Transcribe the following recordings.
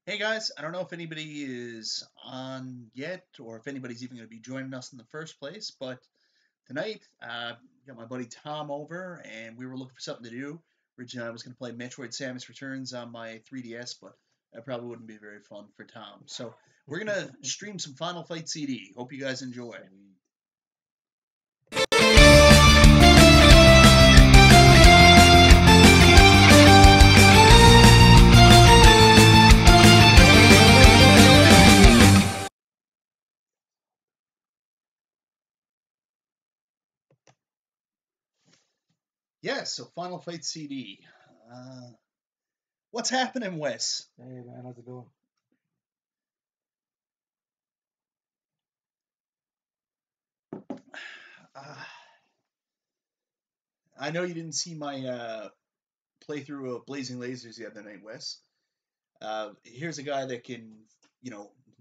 Hey guys, I don't know if anybody is on yet or if anybody's even going to be joining us in the first place, but tonight got my buddy Tom over and we were looking for something to do. Originally I was going to play Metroid Samus Returns on my 3DS, but that probably wouldn't be very fun for Tom. So we're going to stream some Final Fight CD. Hope you guys enjoy. Yeah, so Final Fight CD. What's happening, Wes? Hey man, how's it going? I know you didn't see my playthrough of Blazing Lasers the other night, Wes. Here's a guy that can,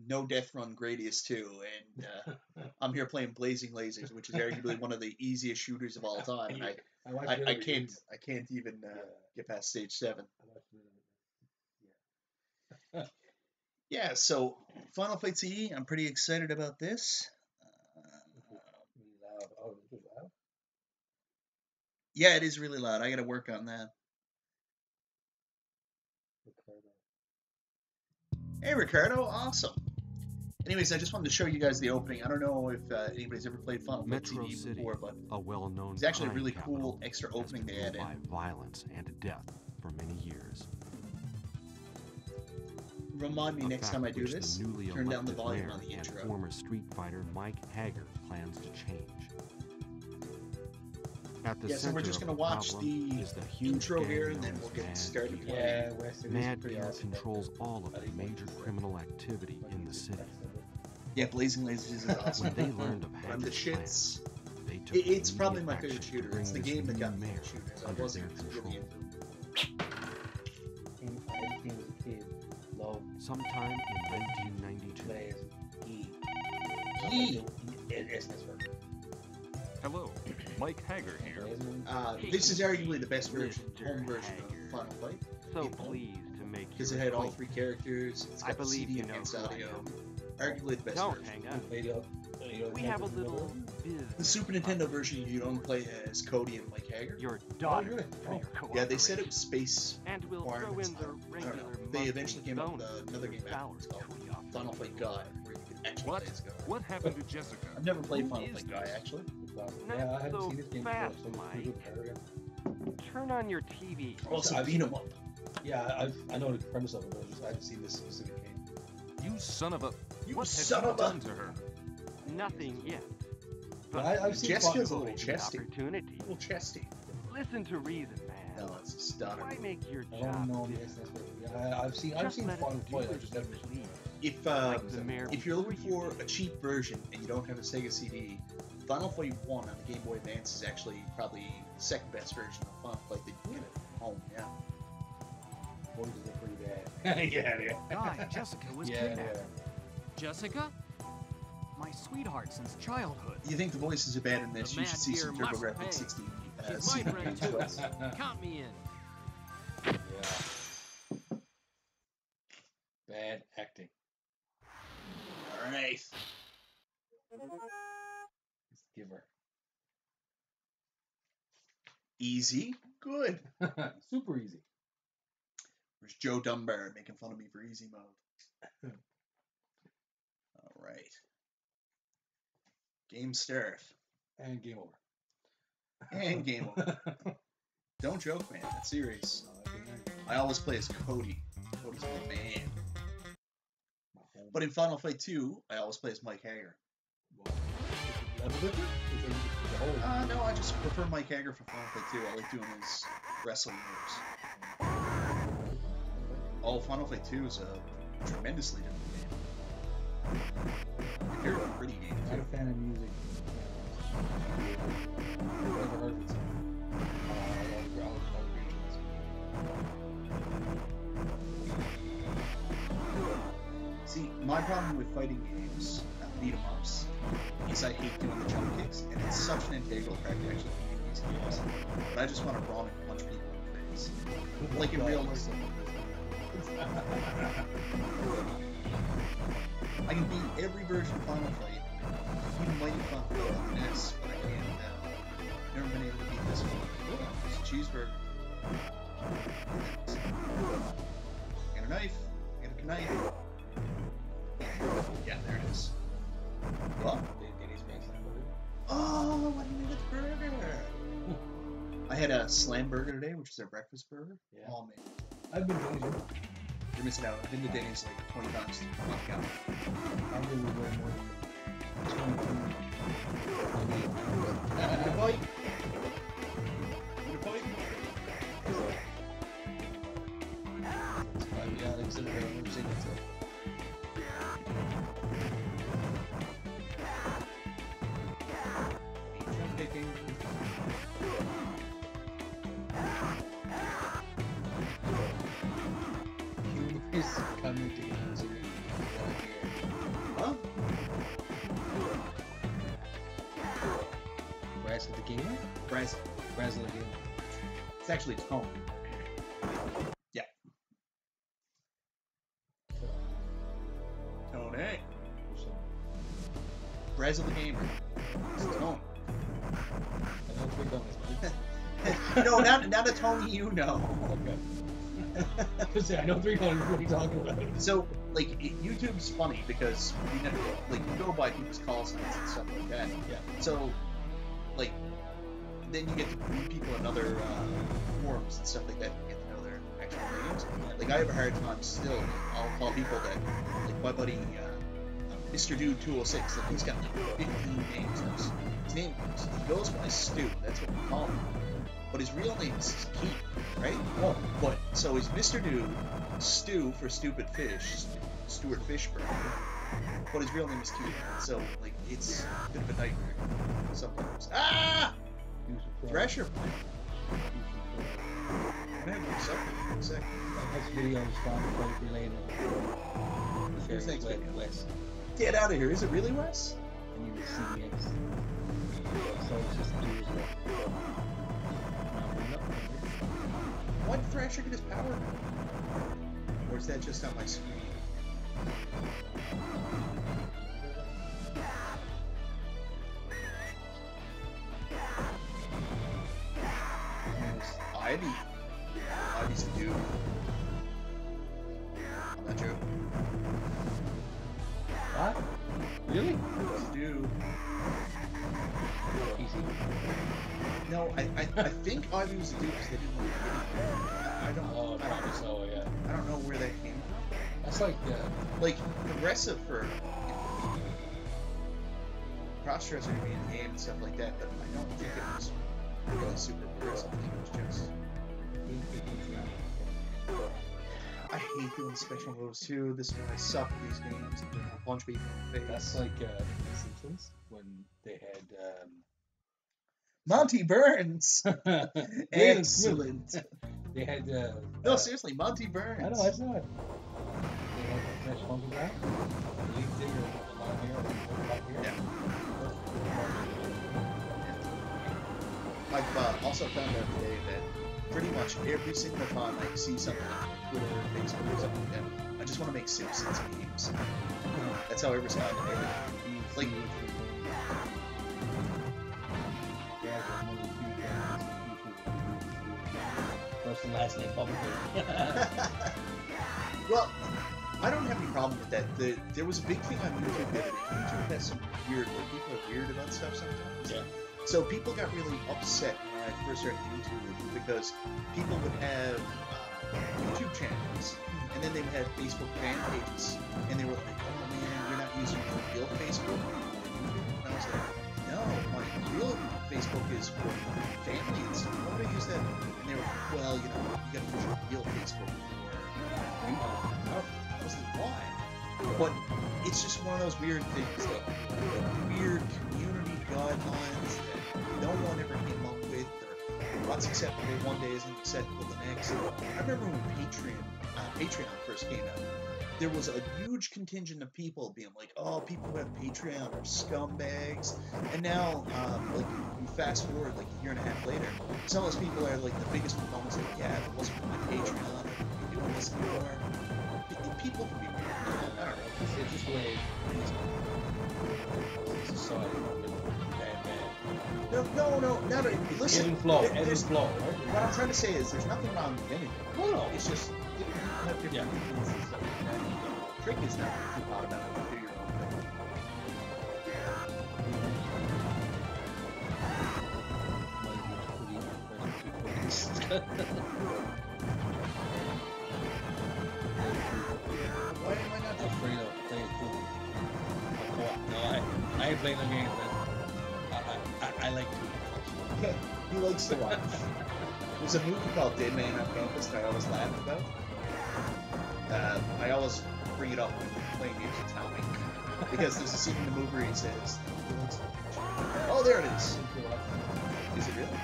no death run Gradius too, and I'm here playing Blazing Lasers, which is arguably one of the easiest shooters of all time. And I can't even get past stage 7. Yeah, so Final Fight CE, I'm pretty excited about this. Yeah, it is really loud. I got to work on that. Hey, Ricardo, awesome. Anyways, I just wanted to show you guys the opening. I don't know if anybody's ever played Final Fight CD before, but it's actually a really cool extra opening they added. Violence and death for many years. Remind me next time I do this, turn down the volume on the intro. Former Street Fighter Mike Hager plans to change. At the so we're just going to watch the intro here and then we'll get started. Yeah, Mad Gear controls all of the major criminal activity in the city. Yeah, Blazing Lasers is awesome. When they learned of the Hager's shits. plans, they took It's probably my immediate favorite action to shooter. bring It's the this game that new got me mayor into shooters. I under wasn't their really control. into Everything as a kid, love Sometime in 1992. Hello, Mike Hager here. This is arguably the best version, home version of Final Fight. So pleased to make Because it had all 3 characters, it's got the CD enhanced audio. Arguably the best Don't version. hang up. We have a little business. The Super Nintendo version, you don't play as Cody and Mike Hager. Your daughter. Yeah, they said it was space and we'll throw in requirements. the I regular don't know. They eventually came up with another game afterwards called Final Fight Guy, where you could actually play as Guy. What happened to Jessica? I've never played Final Fight Guy, actually. Yeah, I haven't so seen this game fast, before, so Mike. Turn on your TV. Also, beat 'em up. Yeah, I know the premise of it, but I haven't seen this specific game. You son of a... You what son have of you a... done to her? Nothing yet. But I've seen Jessica's a Final little Fight. chesty. Opportunity. A little chesty. Listen to reason, man. No, it's a stutter. Why make your I job don't know. difficult? Yes, that's what. Yeah, I've seen let Final it do Fight. I as just you never. please. If you're looking for a cheap version and you don't have a Sega CD, Final Fight 1 on the Game Boy Advance is actually probably the second best version of Final Fight that you can get at home. Yeah. Boys are pretty bad. yeah. Guy, Jessica was Yeah, kidnapped. Jessica? My sweetheart since childhood. You think the voices are bad in this? The You should see some Mad Gear TurboGrafx must 16 She's my CD friend games. too. Count me in. Yeah. Bad acting. All right. Give her. Easy. Good. Super easy. Where's Joe Dunbar making fun of me for easy mode? All right. Game start. And game over. And game over. Don't joke, man. That's serious. I always play as Cody. Cody's my man. But in Final Fight 2, I always play as Mike Hager. Level different? No, I just prefer Mike Hager for Final Fight 2. I like doing his wrestling moves. Oh, Final Fight 2 is a tremendously different game. Compared to a pretty game, I'm not a fan of music. I've never heard of it. See, my problem with fighting games, beat 'em ups, is I hate doing the jump kicks, and it's such an integral part to actually beating these games. But I just want to run and punch people in the face. Like in real life. I can beat every version of Final Fight, even Mighty Final Fight on the NES, but I can't now. Never been able to beat this one. It's a cheeseburger. Get a knife. Get a knife. Yeah, there it is. What? Denny's makes that burger. Oh, I didn't get the burger. I had a slam burger today, which is their breakfast burger. Yeah. Oh man, I've been Denny's. you're missing out. I've been to Denny's like 20 times. Oh my god. I'm going to go more than 22. Get a bite. Get a bite. Yeah, like some never seen it. Picking. Humorous coming to answer me. Huh? Brass of the Gamer? Brazil. Brass of the Gamer. It's actually Tone. Yeah. Tone. Brazil the Gamer. It's Tone. I know three donuts, buddy. No, not a Tony you know. Okay. Just say, I know three donuts. What are you talking about? So, like, YouTube's funny because you never, like, you go by people's call signs and stuff like that. Yeah. So, like, then you get to meet people in other forums and stuff like that and get to know their actual names. Like, I have a hard time still. I'll call people that, like, my buddy, Mr. Dude 206, like, he's got like 15 names. His name, he goes by Stu, that's what we call him. But his real name is Keith, right? Oh. But, so he's Mr. Dude, Stu for stupid fish, Stuart Fishburne. But his real name is Keith, so, like, it's a bit of a nightmare sometimes. Ah! Thresher. I'm gonna do something in a second. Next video is found quite related. Here's next video. West. Get out of here. Is it really Wes? And you will see me next. So it's just two as well. Why did Thrasher get his power? Or is that just on my screen? Ivy. Ivy's a dude. I'm not joking. What? Really? He's a dude. Easy. No, I think Ivy was a dude because they didn't want to get him. I don't. Probably so, yeah. I don't know where that came from. That's like, Like progressive for cross-dresser to be in the game and stuff like that, but I don't think it was really super progressive. I think it was just. I hate doing special moves too. This is why I suck at these games. I punch people in the face. that's like The Simpsons when they had Monty Burns. Excellent. They had No, seriously, Monty Burns. I know, that's not. They had the Fresh Funky Guy. The lead singer with a long hair. Yeah. I've also found out today that pretty much every single time I see something on Twitter or Facebook or something like that, I just want to make Simpsons memes. That's how I respond to everything. Like, First and last name publicly. well, I don't have any problem with that. There was a big thing on YouTube the other day. YouTube has some weird, like, people are weird about stuff sometimes. Yeah. So people got really upset when I first started YouTube because people would have YouTube channels and then they would have Facebook fan pages and they were like, oh man, you're not using your real Facebook? And I was like, no, my real Facebook is for family and stuff. Why would I use that? And they were like, well, you know, you gotta use your real Facebook for YouTube. I was like, why? But it's just one of those weird things, like weird community guidelines that no one ever came up with, or what's acceptable one day isn't acceptable the next. I remember when Patreon first came out, there was a huge contingent of people being like, oh, people who have Patreon are scumbags. And now, like, you fast forward like a year and a half later, some of those people are like the biggest proponents, like, yeah, if it wasn't for my Patreon, I wouldn't be doing this anymore. people can be weird. I don't know. It's just the way society bad. No, not a, listen. Ebb and flow, ebb and there's- flow, right? What I'm trying to say is there's nothing wrong with anything. No. It's just different people have different opinions and stuff like that. The trick is not to be too hot about it and do your own thing. Why am I not just Afraid of playing football. No, I ain't playing no games, man. I like to. Yeah, he likes to watch. There's a movie called Dead Man on Campus that I always laugh about. I always bring it up when playing games with Tommy. Because there's a scene in the movie where he says, oh, there it is. Is it really?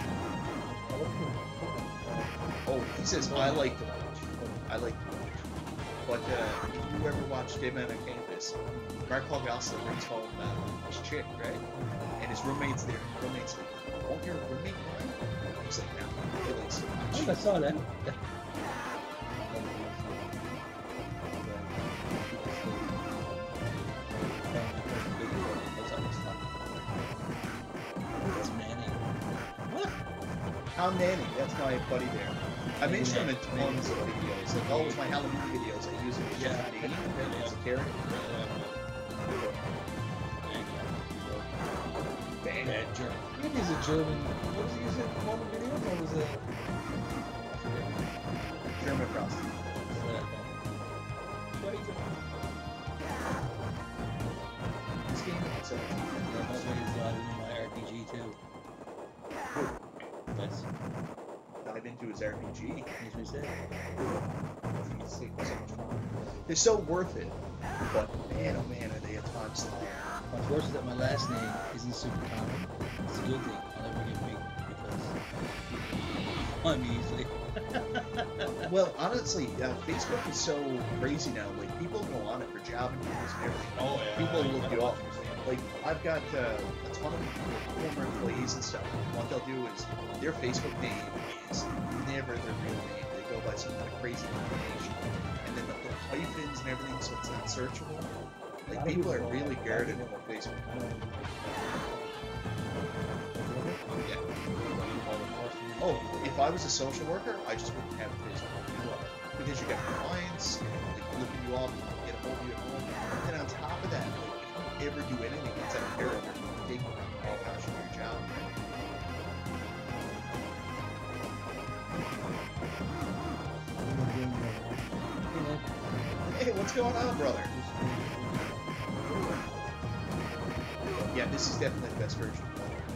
Oh, he says, I like to watch. I like to watch. But if you ever watch Dead Man on Campus, Mark Paul Gosselaar brings home his chick, right? And his roommate's there. The roommate's like, won't your roommate mind? He's like, no, he likes to I watch. think I saw that. That's Manny. What? Tom Manning, that's my buddy there. I mentioned him in tons of videos. Like always my Halloween videos, I use him as just a name as a character. Bad German. I think he's a German. What was he using in one of the videos? Or was it? German prostitute. This game is so That's why he's in my RPG too. That's dive into his RPG. what he said. It's so much fun. They're so worth it. But man, oh man, are they at times long. What's worse is that my last name isn't super common. It's a good thing. I'll never get big because people find me easily. Well, honestly, Facebook is so crazy now. Like, people go on it for job interviews and everything. Oh, yeah. People look you up. Like, I've got a ton of former employees and stuff. What they'll do is their Facebook name is never their real name. They go by some kind of crazy combination. And then they'll put hyphens and everything so it's not searchable. Like, people are really guarded on Facebook. Yeah. Oh, if I was a social worker, I just wouldn't have Facebook. Because you got clients, like looking you up, get a hold of you at home. And then on top of that, like, if you ever do anything that's out of character, they can punish you for your job. Hey, what's going on, brother? Yeah, this is definitely the best version.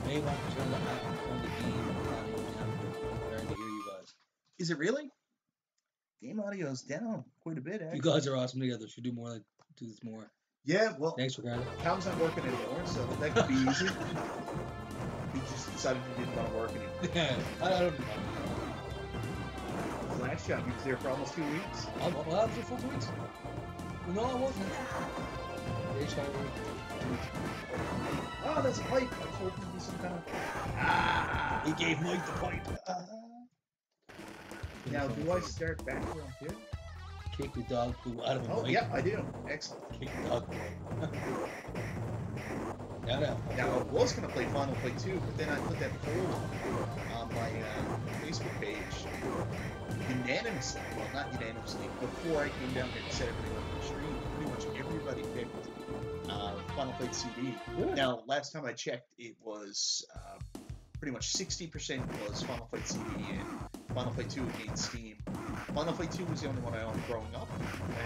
May want to turn the game audio down a bit. I'm trying to hear you guys. Is it really? Game audio's down quite a bit, You actually. guys are awesome together. Should do more like do this more. Yeah, well, Thanks, Ricardo. Tom's not working anymore, so that could be easy. He just decided he didn't want to work anymore. I don't know. His last job, he was there for almost 2 weeks. I was there for 2 weeks. No, I wasn't. They started 2 weeks. Oh, that's a pipe. I was hoping to be some kind of... Ah! He gave Mike the pipe. Now, do I start back where I'm here? Kick the dog poo out of him. Oh, Mike. yeah, I do. Excellent. Kick the dog poo. Now. Now, I was going to play Final Fight 2, but then I put that poll on my Facebook page unanimously. Well, not unanimously. Before I came down here and set everything up on the stream, pretty much everybody picked Final Fight CD. Really? Now, last time I checked, it was pretty much 60% was Final Fight CD and Final Fight 2 gained steam. Final Fight 2 was the only one I owned growing up.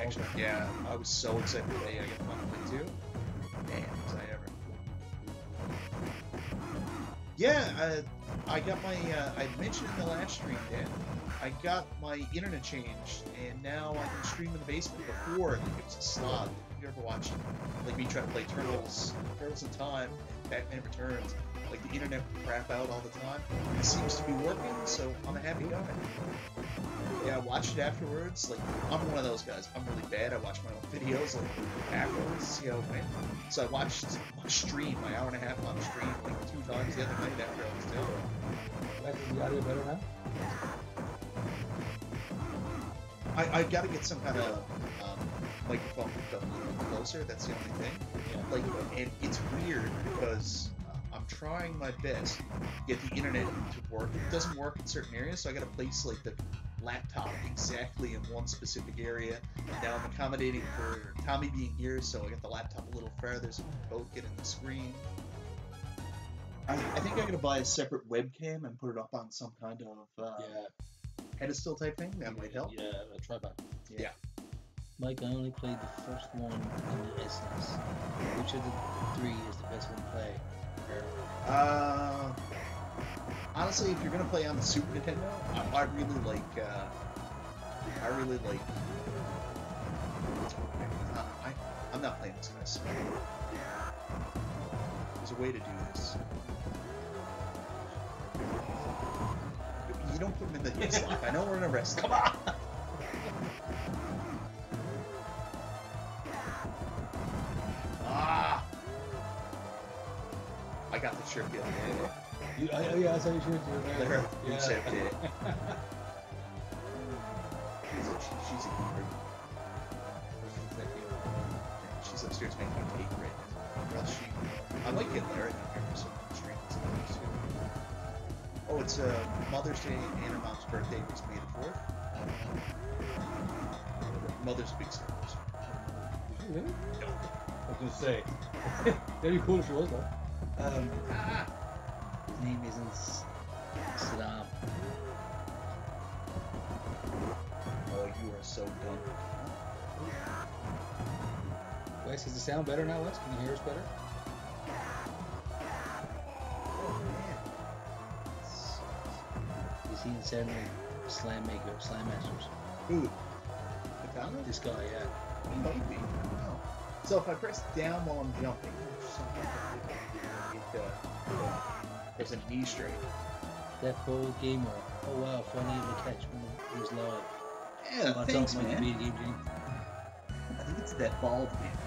Actually, yeah, I was so excited the day I got Final Fight 2. Man, was I ever. Yeah, I got my, I mentioned in the last stream, Dan, I got my internet changed, and now I can stream in the basement. Before, like, it was a slog. If you ever watched, like, me try to play Turtles in Time, and Batman Returns, like, the internet would crap out all the time. It seems to be working, so I'm a happy guy. Yeah, I watched it afterwards. Like, I'm one of those guys. I'm really bad. I watch my own videos, like, afterwards to see how it went. So I watched a stream, my hour and a half long stream, like 2 times the other night after I was doing Is the audio better now? I got to get some kind of microphone hooked up a little bit closer. That's the only thing. Yeah. Like, and it's weird because I'm trying my best to get the internet to work. It doesn't work in certain areas, so I got to place like the laptop exactly in one specific area. Now I'm accommodating for Tommy being here, so I got the laptop a little further so we can both get in the screen. I think I'm gonna buy a separate webcam and put it up on some kind of pedestal type thing. That might help. Yeah, a tripod. Yeah. Mike, I only played the first one in the SNES. Which of the three is the best one to play? Honestly, if you're gonna play on the Super Nintendo, I really like. I'm not playing this, guys. There's a way to do this. You don't put them in the dislike. I know we're in a wrestling. Come on. I got the shirt the other day. Yeah, I saw your shirt too. There, you accept it. She's a keeper. She's upstairs making a cake right now. I might get Larry in here for some streams. Oh, it's Mother's Day and her mom's birthday was May the 4th. Mother's a big Star Wars. Really? No. I was gonna say. That'd be cool if she was though. His name isn't Saddam. Oh, you are so dumb. Wes, does it sound better now, Wes? Can you hear us better? Oh, man. You seen the sound like Slam Masters? Ooh. The comment? This guy, yeah. He might be. Oh. So if I press down while I'm jumping, there's a knee straight. That bold gamer. Oh wow, finally able to catch when he's live. Yeah, thanks, Like man. MichaelBtheGameGenie. I think it's that bald man.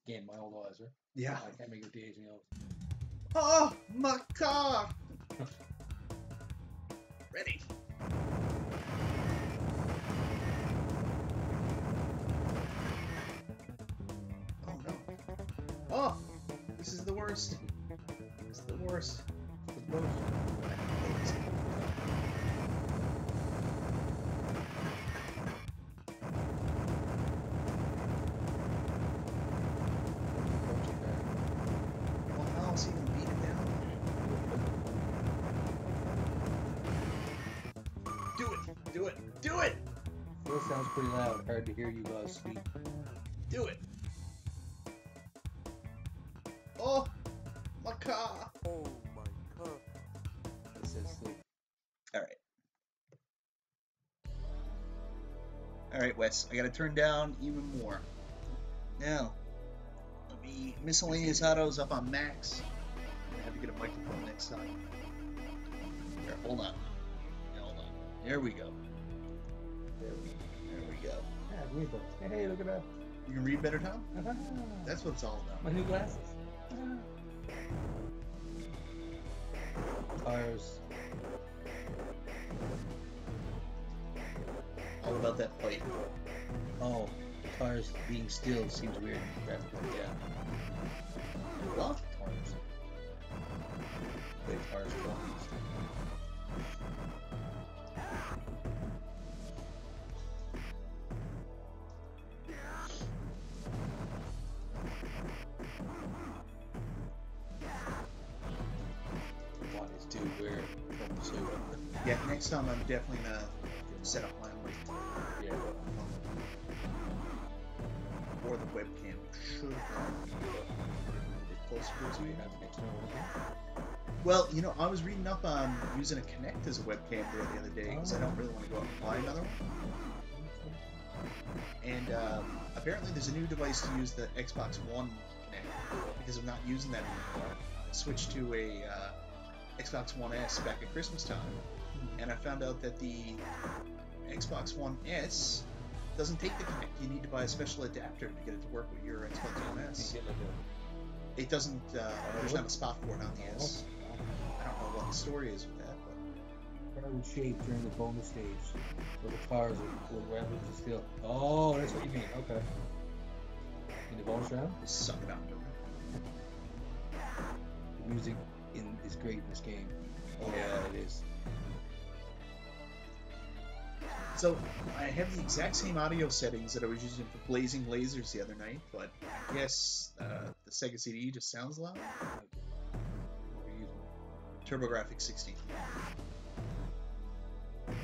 Again, my old eyes, right? Yeah. I can't make it the aging out. Oh, my car! Ready. Oh no. Oh! This is the worst. This is the worst. The worst. Well, how else are you gonna beat it down? Do it! Do it! Do it! Still sounds pretty loud. Hard to hear you guys speak. Do it! Oh! My car! It says sleep. Alright. Alright, Wes. I gotta turn down even more. Now, let me miscellaneous autos up on max. I'm gonna have to get a microphone next time. Here, hold on. Yeah, hold on. There we go. There we go. Yeah, read those. Hey, look at that. You can read better, Tom? Uh-huh. That's what it's all about. My new glasses. Tires. All about that fight. Oh, the tires being still seems weird. Yeah. What? Tires. Big tires. What is too weird from the suit? Yeah, next time I'm definitely gonna set up my own Yeah. or the webcam should be a bit closer to you. Well, you know, I was reading up on using a Kinect as a webcam there the other day because I don't really want to go out and buy another one. And apparently there's a new device to use the Xbox One Kinect because I'm not using that anymore. I switched to a Xbox One S back at Christmas time, and I found out that the Xbox One S doesn't take the Kinect. You need to buy a special adapter to get it to work with your Xbox One S. It doesn't, there's not a spot for it on the S. I don't know what the story is with that, but car would shake during the bonus stage, so the cars would relatively still. Oh, that's what you mean. Okay. In the bonus round, Suck it up. the music is great in this game. Oh yeah, it is. So I have the exact same audio settings that I was using for Blazing Lasers the other night, but I guess the Sega CD just sounds loud. What are you using? TurboGrafx 16.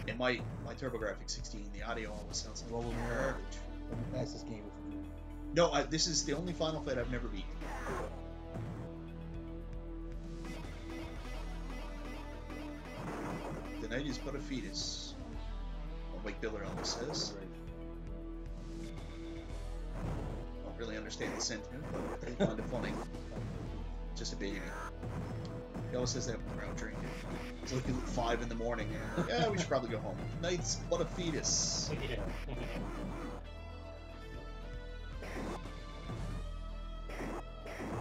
In my TurboGrafx 16, the audio always sounds What like would garbage. the fastest game with you? No, this is the only Final Fight I've never beat. The night is but a fetus. Like Biller always says. I don't really understand the sentiment, but I find it funny. Just a baby. He always says that when we're out drinking. It's like 5 in the morning, and I'm like, yeah, we should probably go home. Night's but a fetus. Yeah.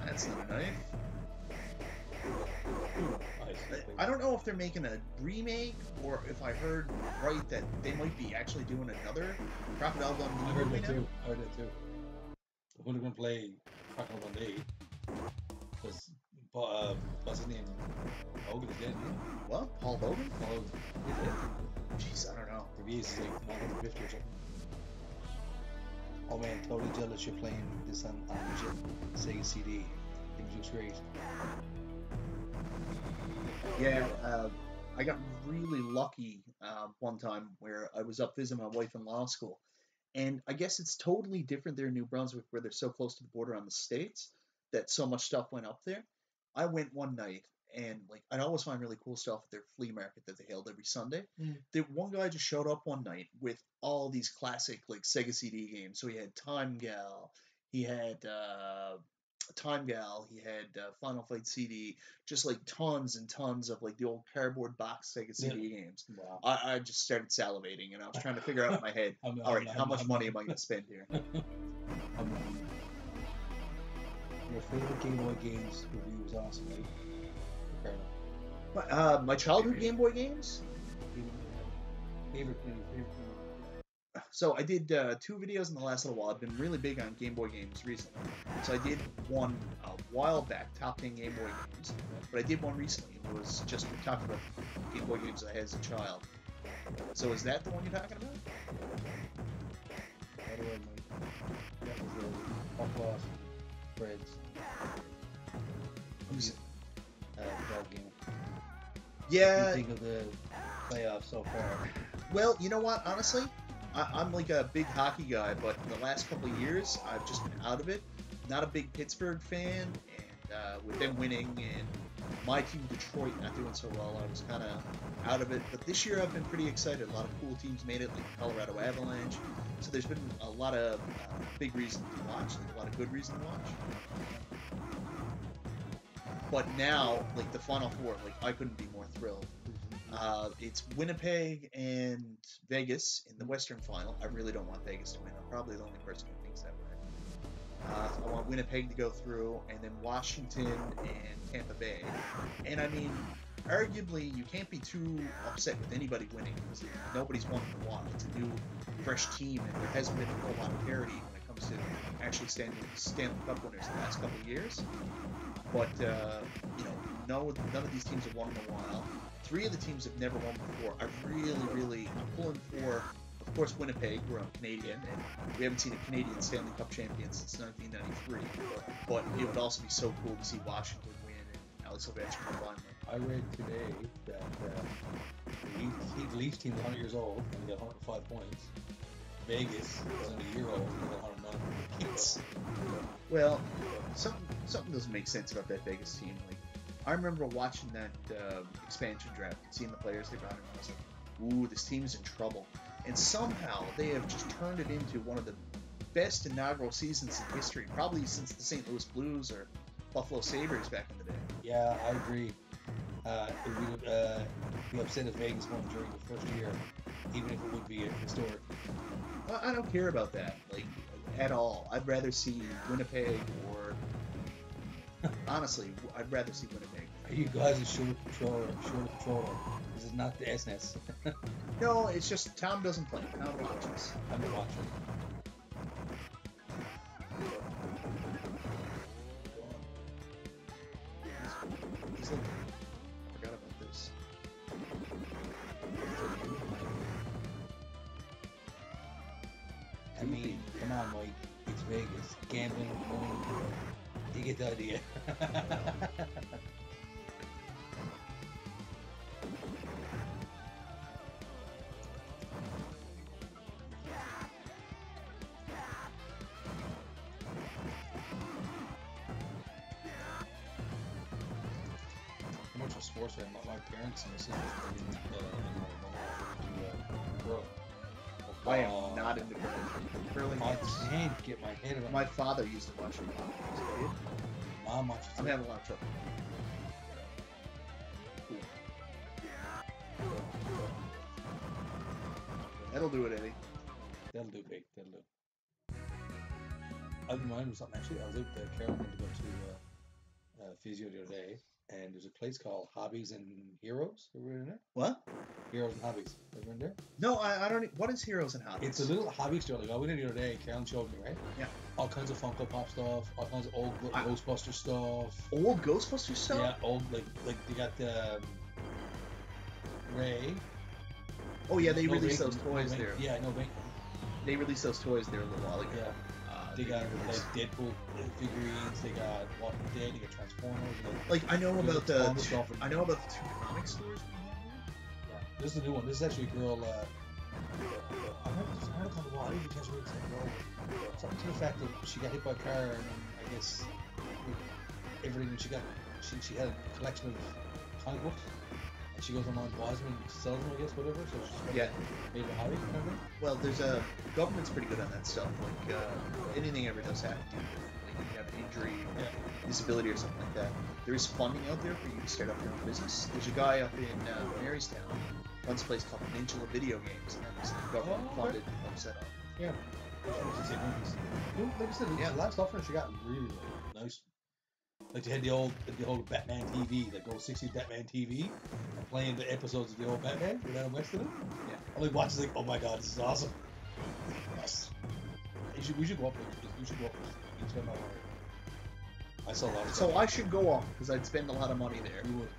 That's not a knife. I don't know if they're making a remake or if I heard right that they might be actually doing another Crocodile Dundee I heard movie that now. too. I heard that too. Who they're gonna play Crocodile Dundee? Because what's his name? Hogan is dead, isn't he? What? Paul Hogan? Paul Hogan. He's dead. Jeez, I don't know. Maybe he's like 150 or something. Oh man, totally jealous you're playing this on Sega CD. I think it looks great. Yeah, I got really lucky one time where I was up visiting my wife in law school. And I guess it's totally different there in New Brunswick where they're so close to the border on the states that so much stuff went up there. I went one night and like I'd always find really cool stuff at their flea market that they held every Sunday. The one guy just showed up one night with all these classic like Sega CD games. So he had Time Gal, he had Final Fight CD, just like tons and tons of like the old cardboard box Sega CD games. Wow. I just started salivating and I was trying to figure out in my head, all right, how much money am I going to spend here? Your favorite Game Boy games review was awesome, right? Incredible. My childhood Game Boy games? Favorite. So I did 2 videos in the last little while. I've been really big on Game Boy games recently. So I did one a while back, top 10 Game Boy games. But I did one recently. It was just talking about Game Boy games I had as a child. So is that the one you're talking about? By the way, Mike, that was the Buffalo Reds dog game. Yeah. What do you think of the playoffs so far? Well, you know what? Honestly, I'm like a big hockey guy, but the last couple of years, I've just been out of it. Not a big Pittsburgh fan, and with them winning and my team Detroit not doing so well, I was kind of out of it. But this year, I've been pretty excited. A lot of cool teams made it, like Colorado Avalanche. So there's been a lot of big reasons to watch, like a lot of good reasons to watch. But now, like the Final Four, like I couldn't be more thrilled. It's Winnipeg and Vegas in the Western Final. I really don't want Vegas to win. I'm probably the only person who thinks that way. I want Winnipeg to go through, and then Washington and Tampa Bay. And I mean, arguably, you can't be too upset with anybody winning because nobody's won in a while. It's a new, fresh team, and there hasn't been a whole lot of parity when it comes to actually Stanley Cup winners the last couple of years. But you know, none of these teams have won in a while. 3 of the teams have never won before. I'm pulling for, of course, Winnipeg, where I'm Canadian, and we haven't seen a Canadian Stanley Cup champion since 1993. But it would also be so cool to see Washington win and Alex Ovechkin finally. I read today that the Leafs team is 100 years old and they got 105 points. Vegas is only a year old and they got 109 points. Well, something doesn't make sense about that Vegas team. Like, I remember watching that expansion draft and seeing the players they brought in, and I was like, ooh, this team's in trouble. And somehow they have just turned it into one of the best inaugural seasons in history, probably since the St. Louis Blues or Buffalo Sabres back in the day. Yeah, I agree. It would be upset if Vegas won during the first year, even if it would be historic. I don't care about that, like, at all. I'd rather see Winnipeg or... Honestly, I'd rather see Winnipeg. Are you guys a short controller? This is not the SNES. No, it's just Tom doesn't play. Tom watches. I'm gonna watch it. He's looking. I forgot about this. I mean, come on, Mike. It's Vegas. Gambling, money. You get the idea. I'm much of a sports fan. My parents and my sisters grow. I am not into curling. Curling I is... can't get my head around. My father used to watch it when I was a kid. Mom watches I'm it. having a lot of trouble. That'll do it, Eddie. That'll do, big. That'll do. I didn't mind something actually. I was out there, Carol went to go to physio the other day, and there's a place called Hobbies and Heroes. Ever been in there? What? Heroes and Hobbies. Ever been there? No, I don't. What is Heroes and Hobbies? It's a little hobby store. Like I went in the other day, Karen showed me, right? Yeah. All kinds of Funko Pop stuff, all kinds of old Ghostbuster stuff. Old Ghostbusters stuff? Yeah, old like they got Ray. Oh yeah, they No released Bacon, those toys no there. Bacon. Yeah, no bacon. They released those toys there a little while ago. Yeah. They got released- like Deadpool figurines. They got Walking Dead. They got Transformers. Like I know There's about a ton the of stuff in I know about the two comic stores we have Yeah. This is the new one. This is actually a girl. I heard it on the wall. I didn't catch what it said. Girl. Something to the fact that she got hit by a car, and I guess everything she got. She had a collection of comic books, and she goes online, buys them, and sells them. I guess whatever. So she's Yeah. made a hobby. Remember? Well, there's a government's pretty good on that stuff. Like anything ever does happen to you, like if you have an injury, disability, or something like that, there is funding out there for you to start up your own business. There's a guy up in Marystown, runs a place called Peninsula Video Games, and that's government funded to help set up. Yeah. Like I said, Yeah. the last stuff she got really nice. Like they had the old Batman TV, like old 60s Batman TV, and playing the episodes of the old Batman with Adam West in it. Yeah. I'm like watching, like, oh my god, this is awesome. Yes. We should go up there. We should go up there. Spend my money. I saw a lot of So stuff. I should go off because I'd spend a lot of money there. You would.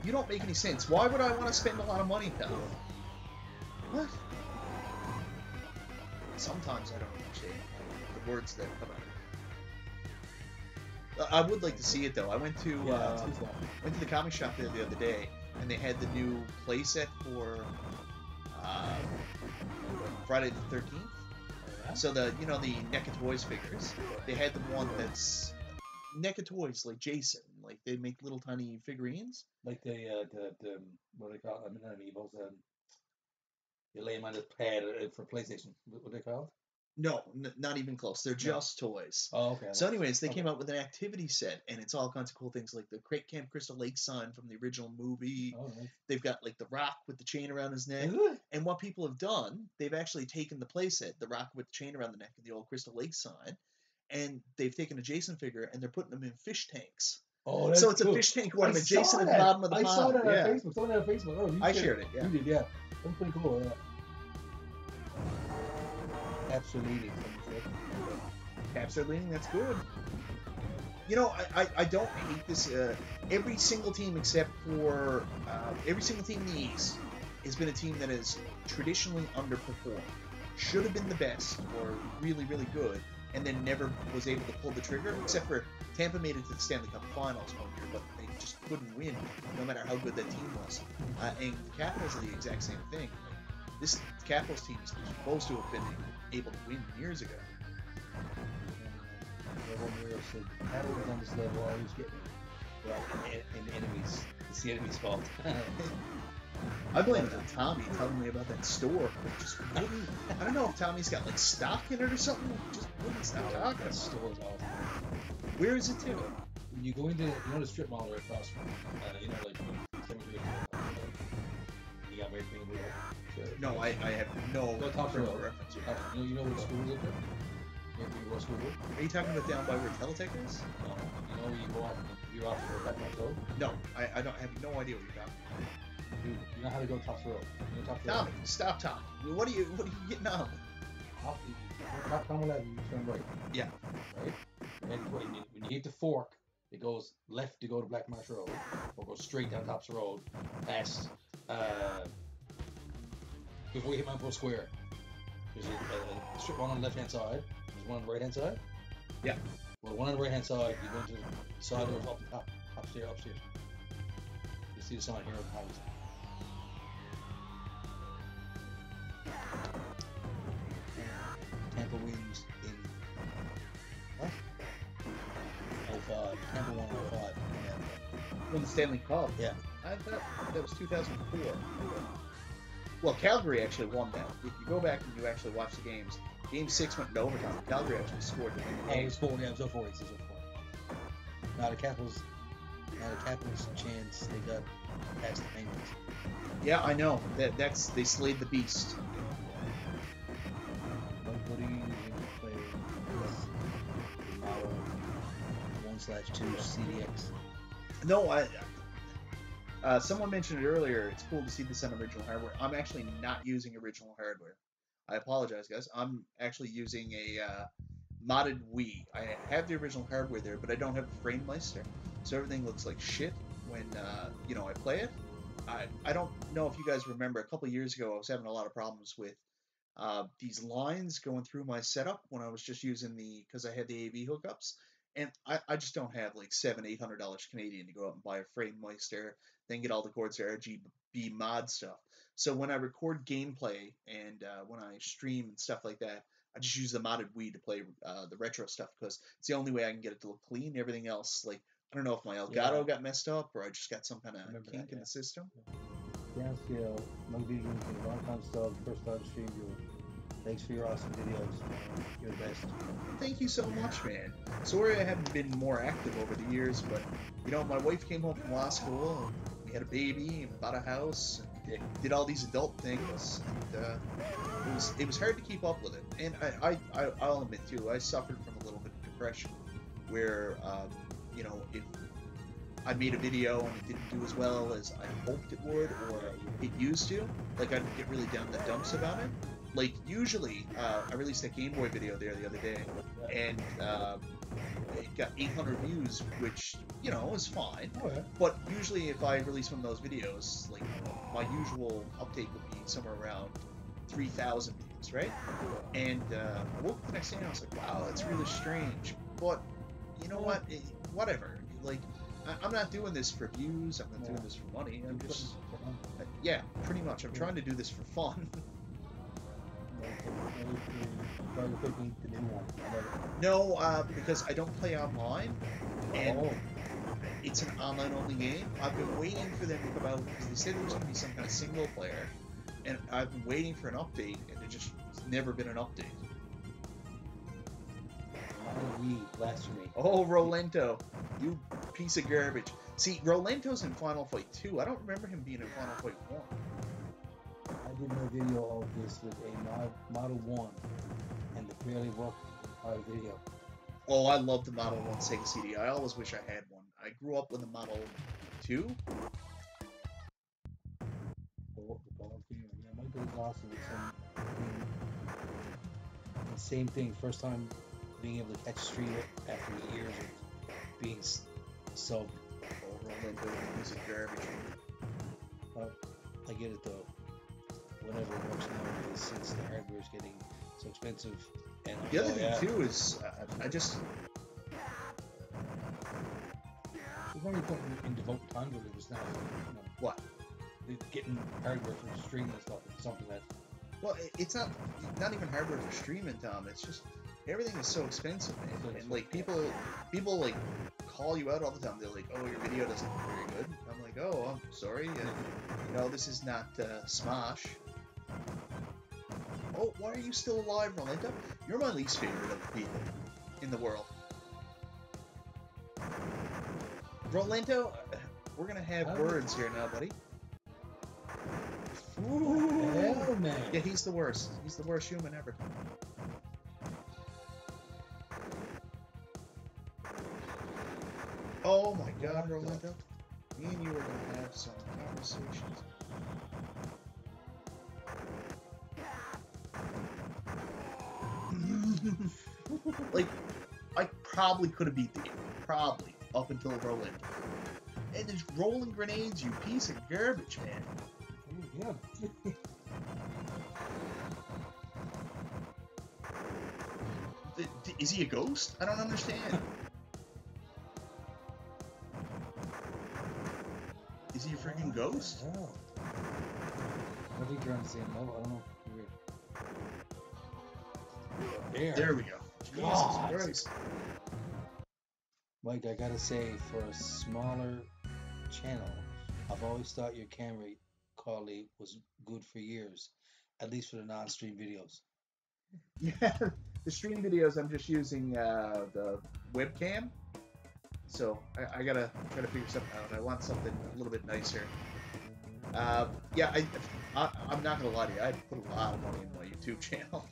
You don't make any sense. Why would I want to spend a lot of money, pal? What? Sometimes I don't understand the words that come out. I would like to see it though. I went to the comic shop there the other day, and they had the new playset for Friday the 13th. So the the NECA Toys figures, they had the one that's NECA Toys, like Jason, like they make little tiny figurines. Like the what do they call it? I mean, not Amiibos. You lay them on the pad for PlayStation. What they called? No, not even close. They're just toys. Oh, okay. So anyways, they came out with an activity set, and it's all kinds of cool things, like the Camp Crystal Lake sign from the original movie. Oh, nice. They've got like the Rock with the chain around his neck. Is it? And what people have done, they've actually taken the playset, the Rock with the chain around the neck and the old Crystal Lake sign, and they've taken a Jason figure and they're putting them in fish tanks. Oh, that's So it's cool. a fish tank ornament, I saw Jason at the that. bottom of the I pond. saw that on Yeah. Facebook. Someone on Facebook. Oh, you I did. shared it, yeah. You did, yeah. That's pretty cool, yeah. Absolutely. Absolutely, that's good. You know, I don't hate this. Every single team except for every single team in the East has been a team that has traditionally underperformed. Should have been the best or really, really good, and then never was able to pull the trigger, except for Tampa made it to the Stanley Cup Finals one year, but they just couldn't win, no matter how good that team was. And the Capitals are the exact same thing. This Capitals team is supposed to have been able to win years ago. One year I said, how do we on this level? I always get well, and the enemies. It's the enemy's fault. I blame it on Tommy telling me about that store. It just wouldn't. I don't know if Tommy's got like stock in it or something. It just wouldn't stop talking. That store's awesome. Where is it to? When you go into, the strip mall right across from, like, you got everything there. No, I have no Go talk to frame of her. reference. You know what school is up there? You know what school is? Are you talking about down by where Teletech is? No. You know where you go off, you're off for that road? No, I don't have no idea what you're talking about. You know how to go top row. You know top row. Tommy, stop talking. What are you getting on with? Top combo level, you turn right. Yeah. Right? And when you hit the fork, it goes left to go to Black Marsh Road, or goes straight down Tops Road, past, before you hit Mount Pro Square. There's a strip one on the left hand side, there's one on the right hand side. Yeah. Well, one on the right hand side, you go into the side doors up the top, upstairs. You see the sign here on the house. Tampa wins in what? 05. Tampa won 05. Won the Stanley Cup. Yeah. I thought that was 2004. Well, Calgary actually won that. If you go back and you actually watch the games, Game 6 went into overtime. Calgary actually scored to win the Oh, game. it was 4. Yeah, it was 04. It's 04. Now the Capitals chance they got past the Penguins. Yeah, I know. That's they slayed the beast. What are you using to play the model 1/2 CDX? No, someone mentioned it earlier. It's cool to see this on original hardware. I'm actually not using original hardware. I apologize, guys. I'm actually using a modded Wii. I have the original hardware there, but I don't have a frame meister, so everything looks like shit when I play it. I don't know if you guys remember, a couple of years ago I was having a lot of problems with these lines going through my setup when I was just using because I had the AV hookups, and I just don't have like $700-800 Canadian to go out and buy a frame meister, then get all the cords to RGB mod stuff. So when I record gameplay and when I stream and stuff like that, I just use the modded Wii to play the retro stuff because it's the only way I can get it to look clean. Everything else, like, I don't know if my Elgato got messed up or I just got some kind of kink in the system. Downscale, no video games in a long time stalled, first time stream you. Thanks for your awesome videos. You're the best. Thank you so much, man. Sorry I haven't been more active over the years, but, my wife came home from law school, and we had a baby, and bought a house, and did all these adult things, and it was hard to keep up with it. And I'll admit, too, I suffered from a little bit of depression, where, if I made a video and it didn't do as well as I hoped it would, or it used to, like, I'd get really down in the dumps about it. Like, usually, I released a Game Boy video there the other day, and it got 800 views, which, is fine. Oh, yeah. But usually if I release one of those videos, like, my usual uptake would be somewhere around 3,000 views, right? And I woke up the next day and I was like, wow, that's really strange. But, you know what? Whatever. Like, I'm not doing this for views. I'm not doing this for money. I'm just... yeah, pretty much. I'm trying to do this for fun. No, because I don't play online, and it's an online-only game. I've been waiting for them to come out because they said there was going to be some kind of single player, and I've been waiting for an update, and it's never been an update. Blasphemy. Oh, Rolento, you piece of garbage. See, Rolento's in Final Fight 2. I don't remember him being in Final Fight 1. I did a video of this with a Model 1, and it barely worked on a video. Oh, I love the Model 1 Sega CD. I always wish I had one. I grew up with a Model 2. Yeah, Michael was awesome with the same thing. First time being able to catch a stream after years of being subbed. Oh, Rolento, piece of garbage. I get it though. Whatever works nowadays, since the hardware is getting so expensive. And the other thing too is, I just. We've already put in devote time to it. It's not, What? Getting hardware for streaming and stuff. It's something that. Well, it's not even hardware for streaming, Tom. It's just everything is so expensive, man. And like people like call you out all the time. They're like, "Oh, your video doesn't look very good." I'm like, "Oh, I'm sorry. This is not Smosh." Oh, why are you still alive, Rolento? You're my least favorite of the people in the world. Rolento, we're gonna have words here now, buddy. Ooh. Hell, man. Yeah, he's the worst. He's the worst human ever. Oh my God, Rolento. Me and you are gonna have some conversations. Like, I probably could have beat the game. Probably. Up until rolling. And there's rolling grenades, you piece of garbage, man. Yeah. Is he a ghost? I don't understand. Is he a freaking ghost? Oh. I think you're on the same level. I don't know. There we go. Jesus God. Christ. Mike, I gotta say, for a smaller channel, I've always thought your camera quality was good for years, at least for the non-stream videos. Yeah, the stream videos, I'm just using the webcam. So I gotta try to figure something out. I want something a little bit nicer. Yeah, I'm not gonna lie to you. I put a lot of money in my YouTube channel.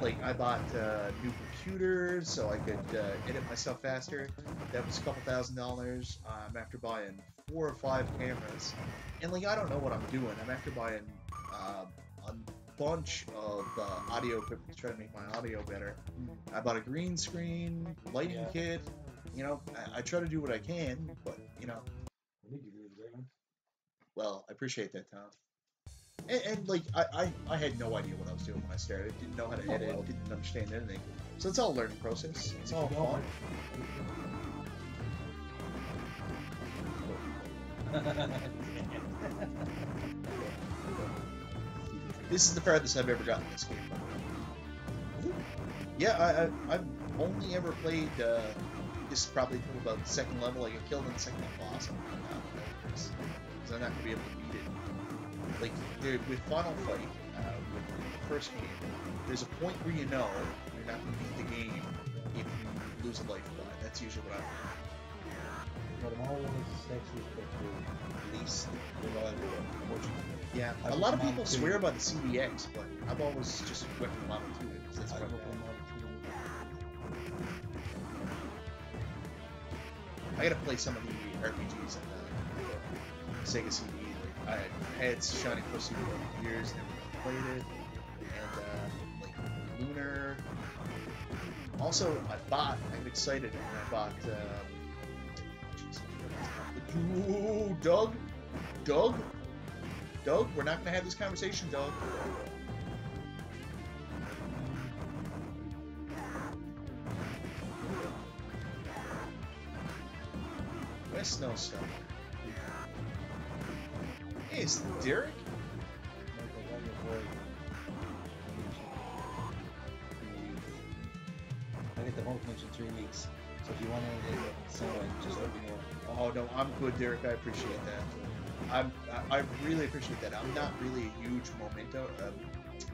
Like, I bought new computers so I could edit myself faster. That was a couple $1,000s. I'm after buying 4 or 5 cameras, and like, I don't know what I'm doing. I'm after buying a bunch of audio equipment to try to make my audio better. I bought a green screen, lighting kit. You know, I try to do what I can, but you know. Well, I appreciate that, Tom. And like, I had no idea what I was doing when I started. Didn't know how to edit, didn't understand anything. So it's all a learning process. It's all fun. This is the farthest I've ever gotten in this game. Yeah, I've only ever played, this is probably about the second level. I get killed in the second boss. Because I'm not going to be able to beat it. Like, with Final Fight, with the first game, there's a point where you know you're not going to beat the game if you lose a life die. That's usually what I'm doing. But I'm always sexist, but the least reliable, unfortunately. Yeah, a lot of people swear by the CDX, but I've always just went from Model 2 because that's what I gotta play some of the RPGs on the Sega CD. Like, I had Shining Pussy for years, never played it, and like Lunar. Also, I'm excited when I bought. Ooh, Doug, we're not gonna have this conversation, Doug. West Snowstone. Hey, is Derek? I get the home convention 3 weeks, so if you want anything somewhere, just let me know. Oh no, I'm good, Derek. I appreciate that. I really appreciate that. I'm not really a huge memento.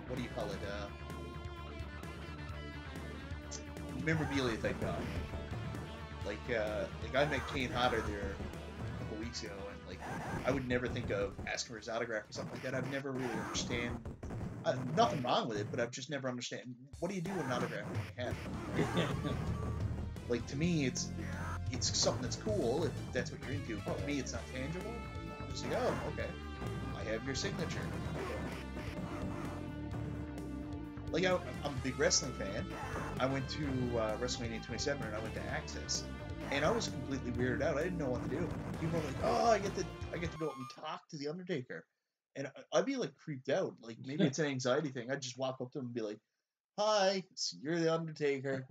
What do you call it? Memorabilia type guy. Like I met Kane Hodder there a couple weeks ago, and like I would never think of asking for his autograph or something like that. I've never really understand. Nothing wrong with it, but I've just never understand. What do you do with an autograph when you have it? Like, to me, it's something that's cool if that's what you're into. But to me, it's not tangible. I'm just like, oh, okay, I have your signature. Like, I'm a big wrestling fan. I went to WrestleMania 27 and I went to Access, and I was completely weirded out. I didn't know what to do. People were like, "Oh, I get to go up and talk to the Undertaker," and I'd be like creeped out. Like, maybe it's an anxiety thing. I'd just walk up to him and be like, "Hi, you're the Undertaker.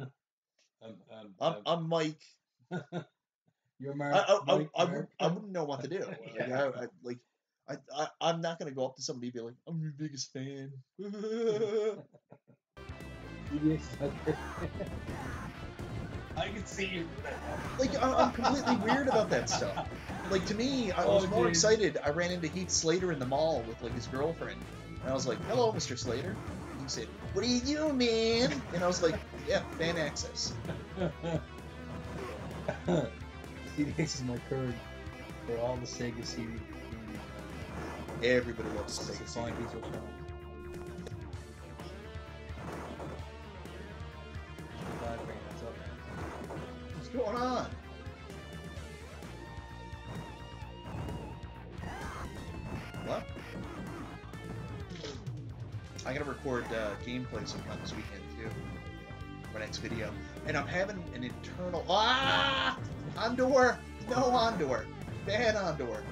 I'm Mike." You're Mark. I wouldn't know what to do. I'm not gonna go up to somebody and be like, "I'm your biggest fan." I can see you. Like, I'm completely weird about that stuff. Like, to me, I was more excited. I ran into Heath Slater in the mall with like his girlfriend, and I was like, "Hello, Mr. Slater." And he said, "What do you do, man?" And I was like, "Yeah, fan access." CD Its is my code for all the Sega CD. Everybody loves the Sega CD. What's going on? What? I gotta record gameplay sometime this weekend too. For my next video. And I'm having an internal Andor! No Andor! Bad Andor!